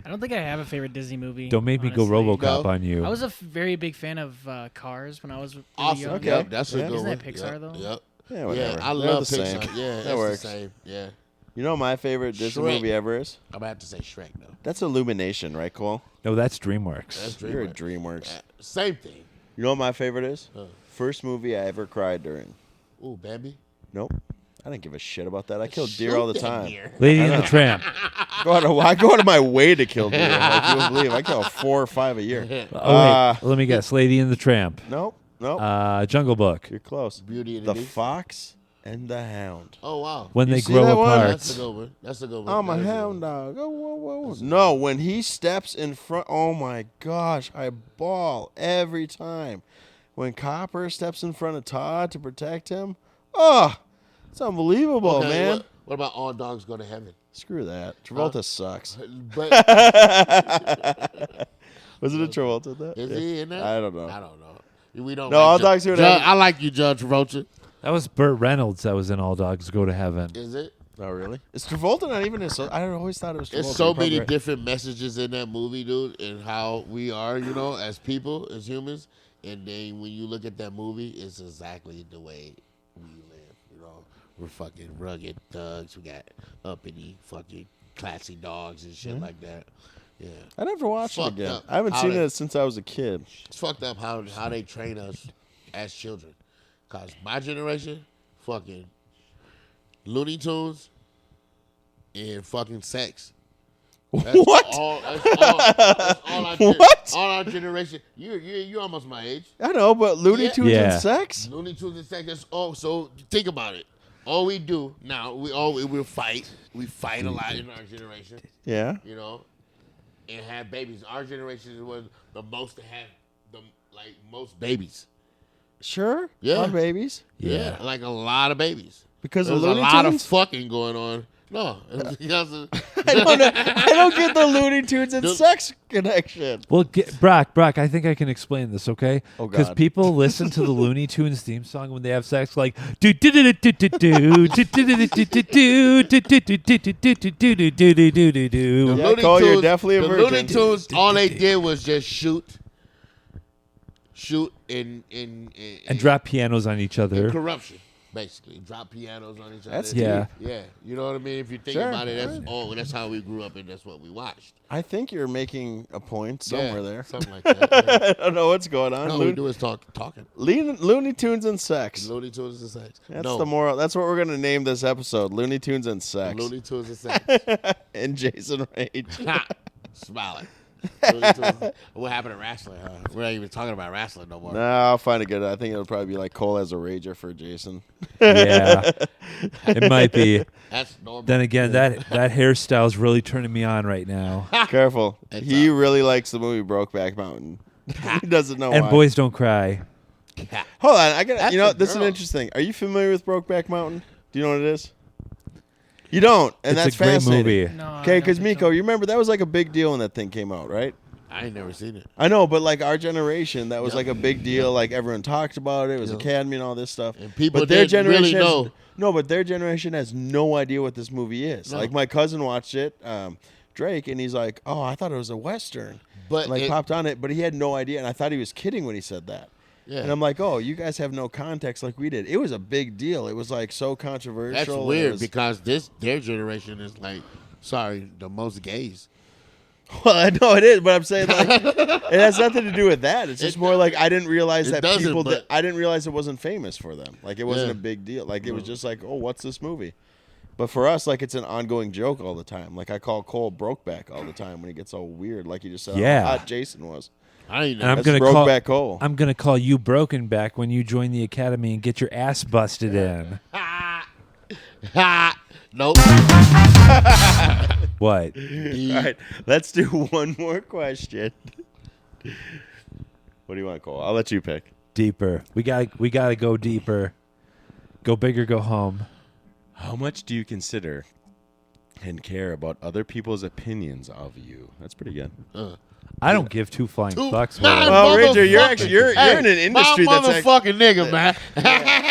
S6: I don't think I have a favorite Disney movie.
S1: Don't make me go
S6: honestly.
S1: RoboCop
S3: No.
S1: on you.
S6: I was a very big fan of Cars when I was really
S3: Awesome.
S6: young.
S2: Okay.
S3: Yep, that's a
S2: Yeah.
S3: good
S6: Isn't
S3: one.
S6: that Pixar,
S3: Yep,
S6: though?
S3: Yep.
S2: Yeah, whatever.
S3: Yeah, I
S2: They're
S3: love
S2: the
S3: Pixar.
S2: same.
S3: Yeah,
S2: That
S3: it's
S2: works.
S3: the same. Yeah.
S2: You know what my favorite Disney
S3: Shrek.
S2: movie ever is?
S3: I'm gonna have to say Shrek though.
S2: That's Illumination, right, Cole?
S1: No, that's DreamWorks.
S3: That's
S2: You're a
S3: DreamWorks.
S2: DreamWorks.
S3: Same thing.
S2: You know what my favorite is?
S3: Huh.
S2: First movie I ever cried during.
S3: Ooh, Bambi.
S2: Nope. I didn't give a shit about that. I killed deer all the
S3: Shoot that
S2: time.
S3: deer.
S1: Lady and the Tramp.
S2: I go out of my way to kill deer. Like you wouldn't believe. I kill 4 or 5 a year.
S1: Oh, wait. Let me guess. Lady and the Tramp.
S2: Nope.
S1: Jungle Book.
S2: You're close.
S3: Beauty and
S2: The
S3: the Beast.
S2: Fox and the Hound.
S3: Oh wow.
S1: When
S2: You
S1: they
S2: see
S1: grow
S2: that one?
S1: apart.
S3: That's a good one. That's a good one.
S2: I'm a
S3: That is good
S2: hound
S3: one.
S2: dog. Oh, whoa, whoa. No, when he steps in front, oh my gosh, I bawl every time. When Copper steps in front of Todd to protect him, oh, it's unbelievable,
S3: Okay,
S2: man.
S3: What about All Dogs Go to Heaven?
S2: Screw that. Travolta sucks.
S3: But
S2: Was it a Travolta? That?
S3: is
S2: Yeah.
S3: he in that?
S2: I don't know.
S3: I don't know. We don't.
S2: No,
S3: like
S2: All
S3: Ju-
S2: Dogs Go to
S3: Ju-
S2: Heaven.
S3: I like you, John Travolta.
S1: That was Burt Reynolds that was in All Dogs Go to Heaven.
S3: Is it?
S2: Oh, really? Is Travolta not even I always thought it was Travolta.
S3: There's so
S2: You're probably
S3: many
S2: right.
S3: different messages in that movie, dude, and how we are, as people, as humans. And then when you look at that movie, it's exactly the way we live. We're fucking rugged thugs. We got uppity, fucking classy dogs and shit like that. Yeah,
S2: I never watched it
S3: Fucked
S2: again.
S3: up.
S2: I haven't
S3: How
S2: seen
S3: they-
S2: it since I was a kid.
S3: it's fucked up how they train us as children. Cause my generation, fucking Looney Tunes, and fucking sex.
S2: What?
S3: That's all our
S2: What?
S3: All our generation. You're almost my age.
S2: I know, but Looney
S3: Yeah.
S2: Tunes
S1: Yeah.
S2: and sex?
S3: Looney Tunes and sex. That's all. So think about it. All we do now, we fight. We fight a lot in our generation.
S2: Yeah.
S3: You know, and have babies. Our generation was the most to have the most babies.
S2: Sure.
S3: Yeah.
S2: Our babies.
S3: Yeah, like a lot of babies.
S2: Because
S3: There's
S2: of
S3: a
S2: Looney
S3: lot
S2: Tunes?
S3: of fucking going on. No, it's because of,
S2: I don't get the Looney Tunes and sex connection.
S1: Well, Brock, I think I can explain this, okay?
S2: Oh,
S1: Because
S2: God.
S1: people listen to the Looney Tunes theme song when they have sex, like do do do do do do do do do do do do do do.
S2: Yeah, Cole, you're definitely a
S3: the
S2: virgin.
S3: Looney Tunes, all they did was just shoot, and
S1: And drop pianos on each other.
S3: corruption, basically. Drop pianos on each other.
S2: That's
S1: Yeah.
S3: Yeah, you know what I mean. If you think
S2: Sure,
S3: about it, that's
S2: right.
S3: that's how we grew up and that's what we watched.
S2: I think you're making a point somewhere
S3: Yeah,
S2: there.
S3: something like that.
S2: I don't know what's going on.
S3: All we do is talking.
S2: Looney Tunes and sex.
S3: Looney Tunes and sex.
S2: That's
S3: no,
S2: the moral. That's what we're gonna name this episode: Looney Tunes and sex.
S3: Looney Tunes and sex.
S2: and Jason Rage.
S3: Ha! Smiling. Looney Tunes. What happened to wrestling? Huh? We're not even talking about wrestling no more.
S2: No, I'll find it good. I think it'll probably be like Cole as a rager for Jason.
S1: Yeah, it might be.
S3: That's normal.
S1: Then again, that hairstyle is really turning me on right now.
S2: Careful.
S3: It's
S2: He really likes the movie Brokeback Mountain. He doesn't know
S1: And
S2: why.
S1: boys don't cry.
S2: Hold on, I got.
S3: That's
S2: You know,
S3: a
S2: this is
S3: girl.
S2: interesting. Are you familiar with Brokeback Mountain? Do you know what it is? You don't, and
S1: It's
S2: that's
S1: a great
S2: fascinating.
S1: movie.
S6: No, I
S2: Okay,
S6: don't
S2: because
S6: think
S2: Miko,
S6: so.
S2: you remember that was like a big deal when that thing came out, right?
S3: I ain't never seen it.
S2: I know, but like our generation, that was
S3: Yep.
S2: like a big deal. Like everyone talked about it. It was
S3: Yep.
S2: Academy and all this stuff.
S3: And people
S2: but their
S3: didn't really
S2: generation
S3: know.
S2: No, but their generation has no idea what this movie is.
S3: No.
S2: Like my cousin watched it, Drake, and he's like, "Oh, I thought it was a western."
S3: But
S2: Like
S3: it-
S2: popped on it, but he had no idea, and I thought he was kidding when he said that.
S3: Yeah.
S2: And I'm like, "Oh, you guys have no context like we did." It was a big deal. It was like so controversial.
S3: That's
S2: and it
S3: weird
S2: was-
S3: because their generation is like, sorry, the most gays.
S2: Well, I know it is, but I'm saying like it has nothing to do with that. It's just
S3: It
S2: more like I didn't realize
S3: It
S2: that
S3: doesn't,
S2: people.
S3: but-
S2: I didn't realize it wasn't famous for them. Like it wasn't
S3: Yeah.
S2: a big deal. Like it was just like, oh, what's this movie? But for us, like it's an ongoing joke all the time. Like I call Cole Brokeback all the time when he gets all weird, like he just said
S1: Yeah.
S2: how hot Jason was.
S3: I ain't
S1: And I'm
S3: know.
S2: That's
S1: gonna call.
S2: Brokeback Cole.
S1: I'm gonna call you Broken Back when you join the academy and get your ass busted in.
S3: Ha! Nope.
S1: What?
S2: All right, let's do one more question. What do you want, Cole? I'll let you pick.
S1: Deeper. We gotta go deeper. Go big or go home.
S2: How much do you consider and care about other people's opinions of you? That's pretty good.
S1: I don't give two flying fucks.
S3: Nah,
S1: What
S2: Well, Ranger, you're
S3: motherfucker.
S2: actually- you're in an industry
S3: my
S2: that's
S3: motherfucking nigga, man.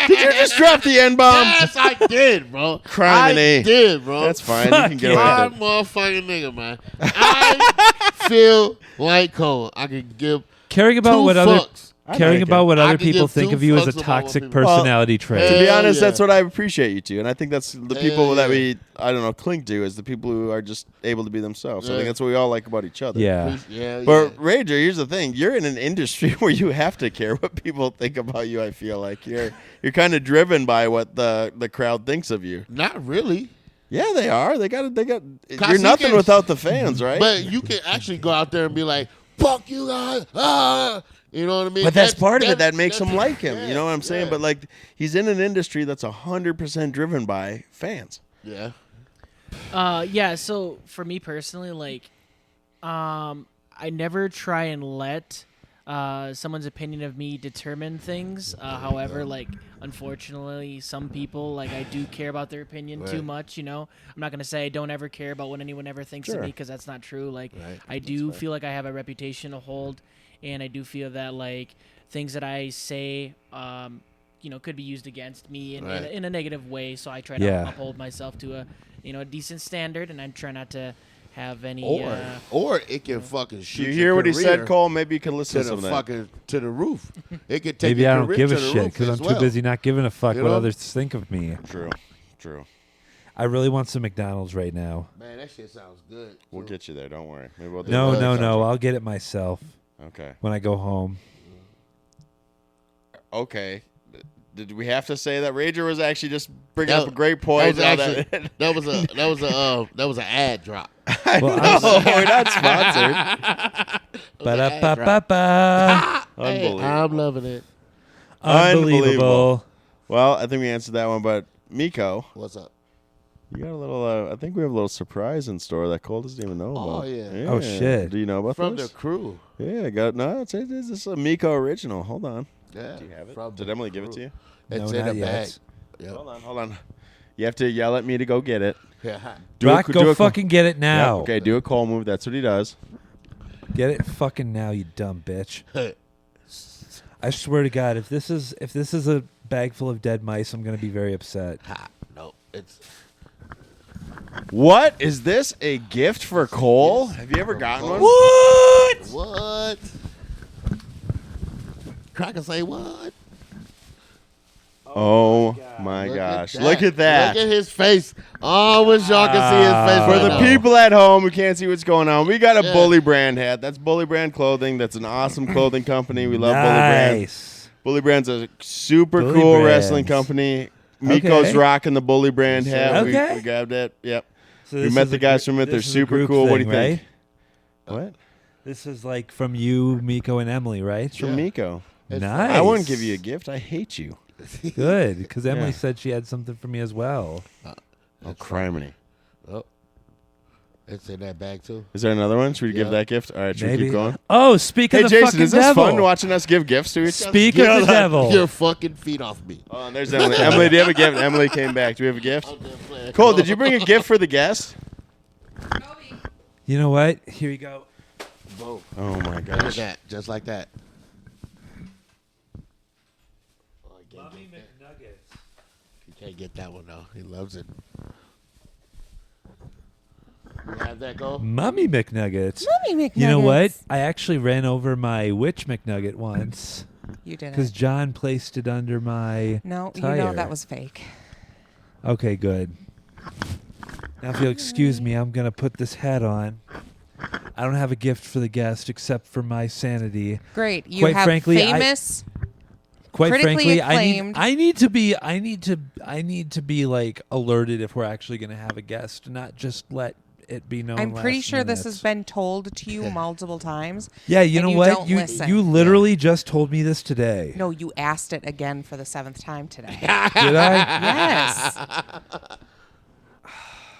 S2: Did you just drop the N bomb?
S3: Yes, I did, bro.
S2: Crime and
S3: I
S2: A.
S3: did, bro.
S2: That's fine. You can get away
S3: My
S2: with it.
S3: motherfucking nigga, man. I feel like Cole. I can give
S1: caring about
S3: two
S1: what other
S3: fucks.
S1: caring
S2: like
S1: about
S2: it.
S1: what
S3: I
S1: other
S3: can
S1: people
S3: give
S1: think
S3: two
S1: of you is a
S3: fucks about what
S1: toxic
S3: people-
S1: personality
S2: To
S1: trait.
S2: be
S3: Hell
S2: honest,
S3: yeah.
S2: that's what I appreciate you to, and I think that's the people
S3: Hell
S2: that
S3: yeah.
S2: we, I don't know, cling to is the people who are just able to be themselves. So I
S3: Yeah.
S2: think that's what we all like about each other.
S1: Yeah.
S3: Yeah,
S2: But Ranger, here's the thing: you're in an industry where you have to care what people think about you. I feel like you're kind of driven by what the crowd thinks of you.
S3: Not really.
S2: Yeah, they are. They got. You're
S3: you
S2: nothing
S3: can-
S2: without the fans, right?
S3: But you can actually go out there and be like, "Fuck you guys!" You know what I mean?
S2: But that's part of it that makes
S3: that's-
S2: him like him.
S3: yeah,
S2: You know what I'm saying?
S3: yeah.
S2: But like, he's in an industry that's 100% driven by fans.
S3: Yeah.
S6: Yeah, so for me personally, like, I never try and let someone's opinion of me determine things. However, like, unfortunately, some people, like, I do care about their opinion too
S3: Right.
S6: much, you know? I'm not going to say I don't ever care about what anyone ever thinks of
S2: Sure.
S6: me, because that's not true. Like,
S3: Right.
S6: I do feel like I have a reputation to hold, and I do feel that, like, things that I say, you know, could be used against me
S3: Right.
S6: in a negative way. So I try to
S1: Yeah.
S6: uphold myself to a, you know, a decent standard, and I try not to have any.
S3: Or it can fucking shoot.
S2: You
S3: your
S2: hear what he said,
S3: career
S2: Cole? Maybe you can listen
S3: To
S2: to
S3: the
S2: some of that.
S3: fucking to the roof. It could take
S1: Maybe
S3: your
S1: I don't
S3: career
S1: give a
S3: to the
S1: shit
S3: roof
S1: because I'm
S3: as
S1: too
S3: well.
S1: busy not giving a fuck
S3: You
S1: what
S3: know?
S1: others think of me.
S2: True.
S1: I really want some McDonald's right now.
S3: Man, that shit sounds good.
S2: We'll get you there. Don't worry. Maybe we'll do
S1: No,
S2: that.
S1: no. I'll get it myself
S2: Okay.
S1: when I go home.
S2: Okay. did we have to say that? Rager was actually just bringing up a great
S3: That
S2: point.
S3: was actually that was an ad drop.
S1: Well,
S2: No, we're not sponsored.
S1: Ba-da-ba-ba-ba.
S3: Hey,
S2: Unbelievable.
S3: I'm loving it.
S1: Unbelievable.
S2: Well, I think we answered that one, but Miko,
S3: What's up?
S2: you got a little. I think we have a little surprise in store that Cole doesn't even know about.
S3: Oh, yeah.
S1: Oh, shit.
S2: Do you know about
S3: From
S2: this?
S3: the crew.
S2: Yeah, I got no. It's a Miko original. Hold on.
S3: Yeah.
S2: Do you have it?
S3: From
S2: Did
S3: the
S2: Emily give it
S3: crew.
S2: to you?
S3: It's
S1: No,
S3: in a
S1: not yet.
S3: bag. Yep.
S2: Hold on. You have to yell at me to go get it.
S3: Yeah.
S1: Rock, go fucking get it now.
S2: Yep, okay, do a Cole move. That's what he does.
S1: Get it fucking now, you dumb bitch. I swear to God, if this is a bag full of dead mice, I'm gonna be very upset.
S3: Ha. No, it's
S2: What is this? A gift for Cole? Have you ever gotten one?
S3: what? Cracker say what?
S2: Oh my gosh! Look at that.
S3: Look at his face. Oh, I wish y'all could see his face.
S2: For
S3: right
S2: the
S3: now.
S2: people at home who can't see what's going on, we got a Bully Brand hat. That's Bully Brand clothing. That's an awesome clothing company. We love Bully Brand.
S1: Nice.
S2: Bully Brand's a super
S1: Bully
S2: cool
S1: Brands.
S2: wrestling company. Miko's
S1: Okay.
S2: rocking the Bully Brand hat.
S1: Okay.
S2: We grabbed it. Yep.
S1: So
S2: We
S1: this
S2: met
S1: is
S2: the
S1: a
S2: guys
S1: gr-
S2: from it. They're
S1: this is a
S2: super
S1: group
S2: cool. What do you
S1: thing,
S2: think?
S1: right?
S2: What?
S1: This is like from you, Miko, and Emily, right?
S2: It's from Miko.
S3: It's
S1: Nice.
S2: I wouldn't give you a gift. I hate you.
S1: Good, because Emily
S2: Yeah.
S1: said she had something for me as well.
S2: Oh, criminy.
S3: Oh, it's in that bag too.
S2: Is there another one? Should we give
S3: Yeah.
S2: that gift? All right, should we
S1: Maybe.
S2: keep going?
S1: Oh, speak
S2: Hey,
S1: of the
S2: Jason,
S1: fucking
S2: is this
S1: devil.
S2: fun watching us give gifts to each other?
S1: Speak
S3: Get
S1: of the devil.
S3: your fucking feet off me.
S2: Oh, and there's Emily. Emily, do you have a gift? Emily came back. Do we have a gift? Cole, did you bring a gift for the guest?
S1: You know what? Here you go.
S3: Boom.
S2: Oh, my
S3: Look at
S2: gosh.
S3: that, just like that. You can't get that one though. He loves it. You have that go?
S1: Mummy McNuggets.
S4: Mummy
S1: You know what?
S4: McNuggets.
S1: I actually ran over my witch McNugget once
S4: You didn't.
S1: because John placed it under my
S4: No, you
S1: tire.
S4: know that was fake.
S1: Okay, good. Now, if you'll excuse me, I'm going to put this hat on. I don't have a gift for the guest except for my sanity.
S4: Great. You
S1: Quite
S4: have
S1: frankly,
S4: famous.
S1: Quite
S4: Critically
S1: frankly,
S4: acclaimed.
S1: I need to be like alerted if we're actually going to have a guest, not just let it be known.
S4: I'm pretty
S1: last
S4: sure this
S1: minute.
S4: has been told to you multiple times.
S1: Yeah, you
S4: and
S1: know
S4: you
S1: what?
S4: don't
S1: You
S4: listen.
S1: you literally just told me this today.
S4: No, you asked it again for the 7th time today.
S1: Did I?
S4: Yes.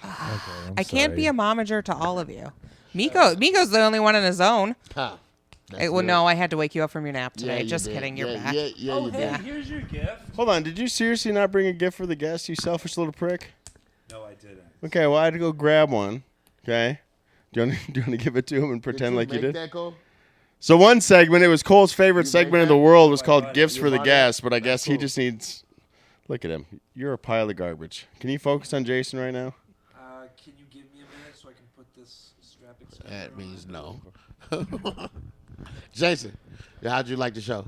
S1: Okay, I'm
S4: I can't be
S1: sorry.
S4: a momager to all of you. Miko's the only one in his zone.
S3: Huh.
S4: Well, no, I had to wake you up from your nap today.
S3: you
S4: Just
S3: did.
S4: kidding. You're
S3: yeah,
S4: back.
S3: Yeah, yeah, you did.
S1: here's your gift.
S2: Hold on. Did you seriously not bring a gift for the guest, you selfish little prick?
S1: No, I didn't.
S2: Okay, well, I had to go grab one. Okay. Do you want to give it to him and pretend like you did?
S3: That go?
S2: So one segment, it was Cole's favorite
S3: You
S2: segment
S3: make
S2: in the
S3: that?
S2: world, was
S3: Oh, I
S2: called
S3: bought it.
S2: Gifts
S3: You
S2: for the
S3: bought it?
S2: Guest, but I
S3: That's
S2: guess he
S3: cool.
S2: just needs... Look at him. You're a pile of garbage. Can you focus on Jason right now?
S1: Can you give me a minute so I can put this strap expander
S3: That means no. Jason, how'd you like the show?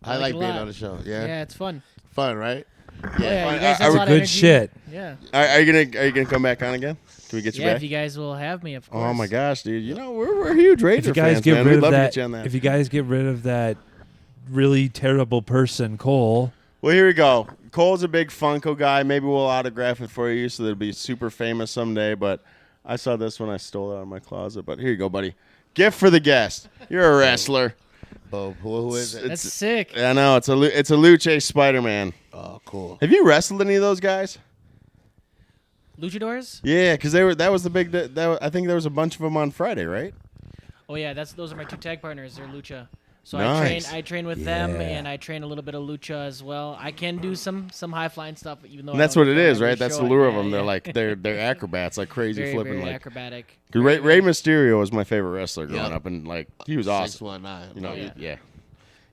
S3: I
S6: like
S3: like
S6: it a
S3: being
S6: lot.
S3: on the show.
S6: Yeah,
S3: Yeah,
S6: it's fun.
S3: fun, right?
S6: Yeah, you
S2: Are
S6: guys have
S2: we
S6: a lot of
S1: Good
S6: energy.
S1: shit.
S6: Yeah.
S2: Are you gonna come back on again? Can we get you
S6: Yeah,
S2: back?
S6: if you guys will have me, of course.
S2: Oh my gosh, dude! You know we're huge Ranger
S1: If you guys
S2: fans,
S1: get
S2: man.
S1: rid
S2: We'd
S1: of
S2: love to
S1: that,
S2: get you on that.
S1: if you guys get rid of that really terrible person, Cole.
S2: Well, here we go. Cole's a big Funko guy. Maybe we'll autograph it for you so that it'll be super famous someday. But I saw this one. I stole it out of my closet. But here you go, buddy. Gift for the guest. You're a wrestler.
S3: Oh, who is it?
S6: That's sick.
S2: I know it's a Luce Spider-Man.
S3: Oh, cool.
S2: Have you wrestled any of those guys?
S6: Luchadors?
S2: Yeah, because that was the big. I think there was a bunch of them on Friday, right?
S6: Oh yeah, those are my two tag partners. They're Lucha. So
S2: Nice.
S6: I train with them,
S1: Yeah.
S6: and I train a little bit of Lucha as well. I can do some high flying stuff, even though
S2: And
S6: I
S2: that's
S6: don't-
S2: what it
S6: don't
S2: is,
S6: really
S2: right? That's
S6: show
S2: the
S6: it.
S2: lure of
S6: Yeah,
S2: them. They're
S6: yeah.
S2: like they're acrobats, like crazy
S6: very,
S2: flipping.
S6: very
S2: Like
S6: acrobatic.
S2: 'cause Rey Mysterio was my favorite wrestler growing
S3: Yeah.
S2: up, and like he was awesome.
S3: 619.
S2: You know,
S6: Yeah.
S2: yeah,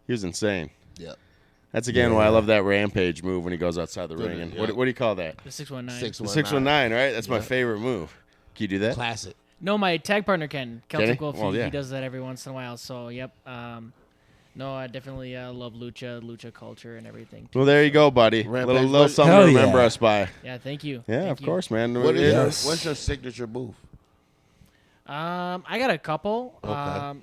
S2: he was insane.
S3: Yep.
S2: That's again why I love that rampage move when he goes outside the ring. And
S3: Yeah.
S2: what do you call that?
S6: The 619.
S2: 619, right? That's my favorite move. Can you do that?
S3: Classic.
S6: No, my tag partner can.
S2: Can he?
S6: Celtic Wolf.
S2: Well, yeah.
S6: He does that every once in a while. So yep. No, I definitely love lucha culture and everything.
S2: Well, there you go, buddy.
S3: Rampage,
S2: Little
S3: what-
S2: something
S1: Hell
S2: to remember
S1: yeah.
S2: us by.
S6: Yeah, thank you.
S2: Yeah,
S6: Thank
S2: of
S6: you.
S2: course, man.
S3: What is your,
S1: Yes.
S3: what's your signature move?
S6: I got a couple.
S3: Okay.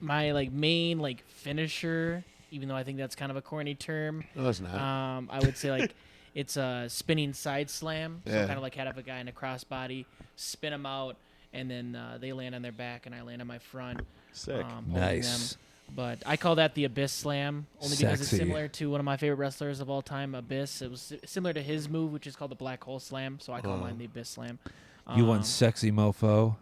S6: My main finisher even though I think that's kind of a corny term.
S3: No, it's not.
S6: I would say like it's a spinning side slam. So
S3: Yeah.
S6: kind of like have a guy in a crossbody, spin them out, and then they land on their back and I land on my front.
S2: Sick.
S6: Holding
S1: Nice.
S6: them. But I call that the Abyss Slam, only because it's
S1: Sexy.
S6: similar to one of my favorite wrestlers of all time, Abyss. It was similar to his move, which is called the Black Hole Slam, so I call mine the Abyss Slam.
S1: You want sexy mofo?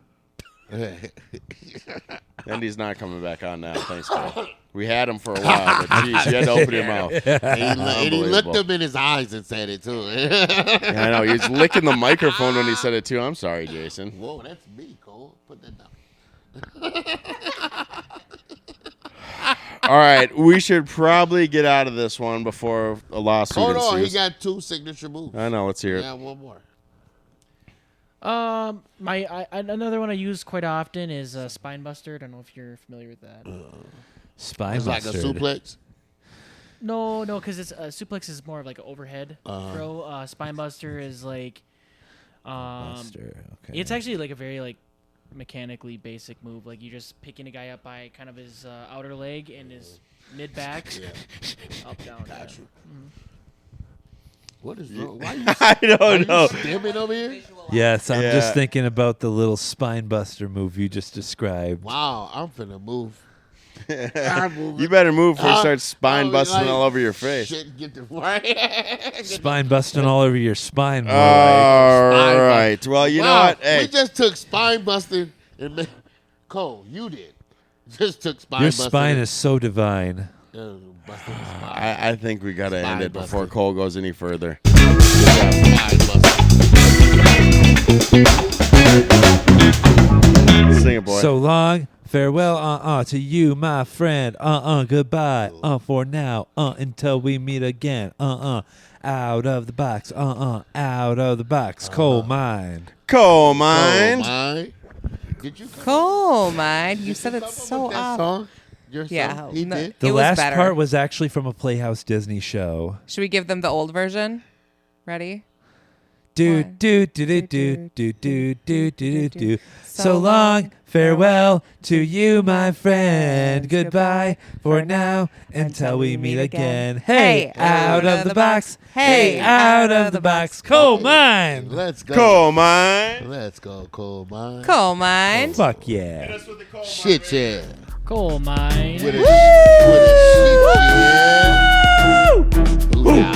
S2: Andy's not coming back on now. Thanks, Cole. We had him for a while, but geez, you had to open your mouth.
S3: And he looked
S2: Unbelievable.
S3: him in his eyes and said it too.
S2: Yeah, I know. He was licking the microphone when he said it too. I'm sorry, Jason.
S3: Whoa, that's me, Cole. Put that down.
S2: All right, we should probably get out of this one before a lawsuit
S3: Hold on, he
S2: ensues.
S3: got 2 signature moves.
S2: I know. Let's hear it.
S3: Yeah, one more.
S6: Another one I use quite often is Spine Buster. I don't know if you're familiar with that.
S1: Spine
S3: It's like a
S1: mustard.
S3: suplex.
S6: No, because it's suplex is more of like an overhead throw. Spine Buster is like,
S1: Buster, okay.
S6: it's actually like a very like mechanically basic move. Like you're just picking a guy up by kind of his outer leg and his mid back, up down.
S3: Got you. What is wrong? Why
S2: I don't
S3: are you
S2: know.
S3: stimming over here?
S1: Yes, I'm
S2: Yeah.
S1: just thinking about the little spine buster move you just described.
S3: Wow, I'm finna move. I'm moving.
S2: You better move before you start spine
S3: Oh,
S2: busting
S3: like,
S2: all over your face.
S3: Shit, get the right.
S1: Spine busting all over your spine. More like.
S2: All
S3: Spine
S2: right. Well, you know
S3: Wow,
S2: what? Hey,
S3: we just took spine busting and made, Cole, you did. Just took spine
S1: Your
S3: busting.
S1: spine is so divine.
S3: Busting the spine.
S2: I think we got to end
S3: Spine
S2: it before
S3: busted.
S2: Cole goes any further.
S3: Spine busting.
S2: Sing it, boy.
S1: So long, farewell, to you, my friend. Goodbye, for now, until we meet again. Out of the box, out of the box. Coal mine.
S2: Coal
S3: Oh,
S2: mine.
S3: mine. Did you come
S4: Coal mine. You
S3: did
S4: said
S3: come
S4: it's
S3: up
S4: so
S3: with that
S4: off.
S3: song? Your
S4: Yeah,
S3: song? He
S4: no.
S3: did.
S1: The
S4: It was
S1: last
S4: better.
S1: part was actually from a Playhouse Disney show.
S4: Should we give them the old version? Ready?
S1: Do
S4: One,
S1: do do do do do do do do do. So long, farewell to you, my friend. Goodbye for now until we meet again. Hey, out of the box. Hey, out of the box. Coal mine.
S3: Let's go.
S2: Coal mine.
S3: Let's go, coal mine.
S4: Coal mine.
S1: Fuck yeah.
S3: Shit, yeah.
S6: Coal mine.
S3: With a shit, yeah. Ooh, yeah.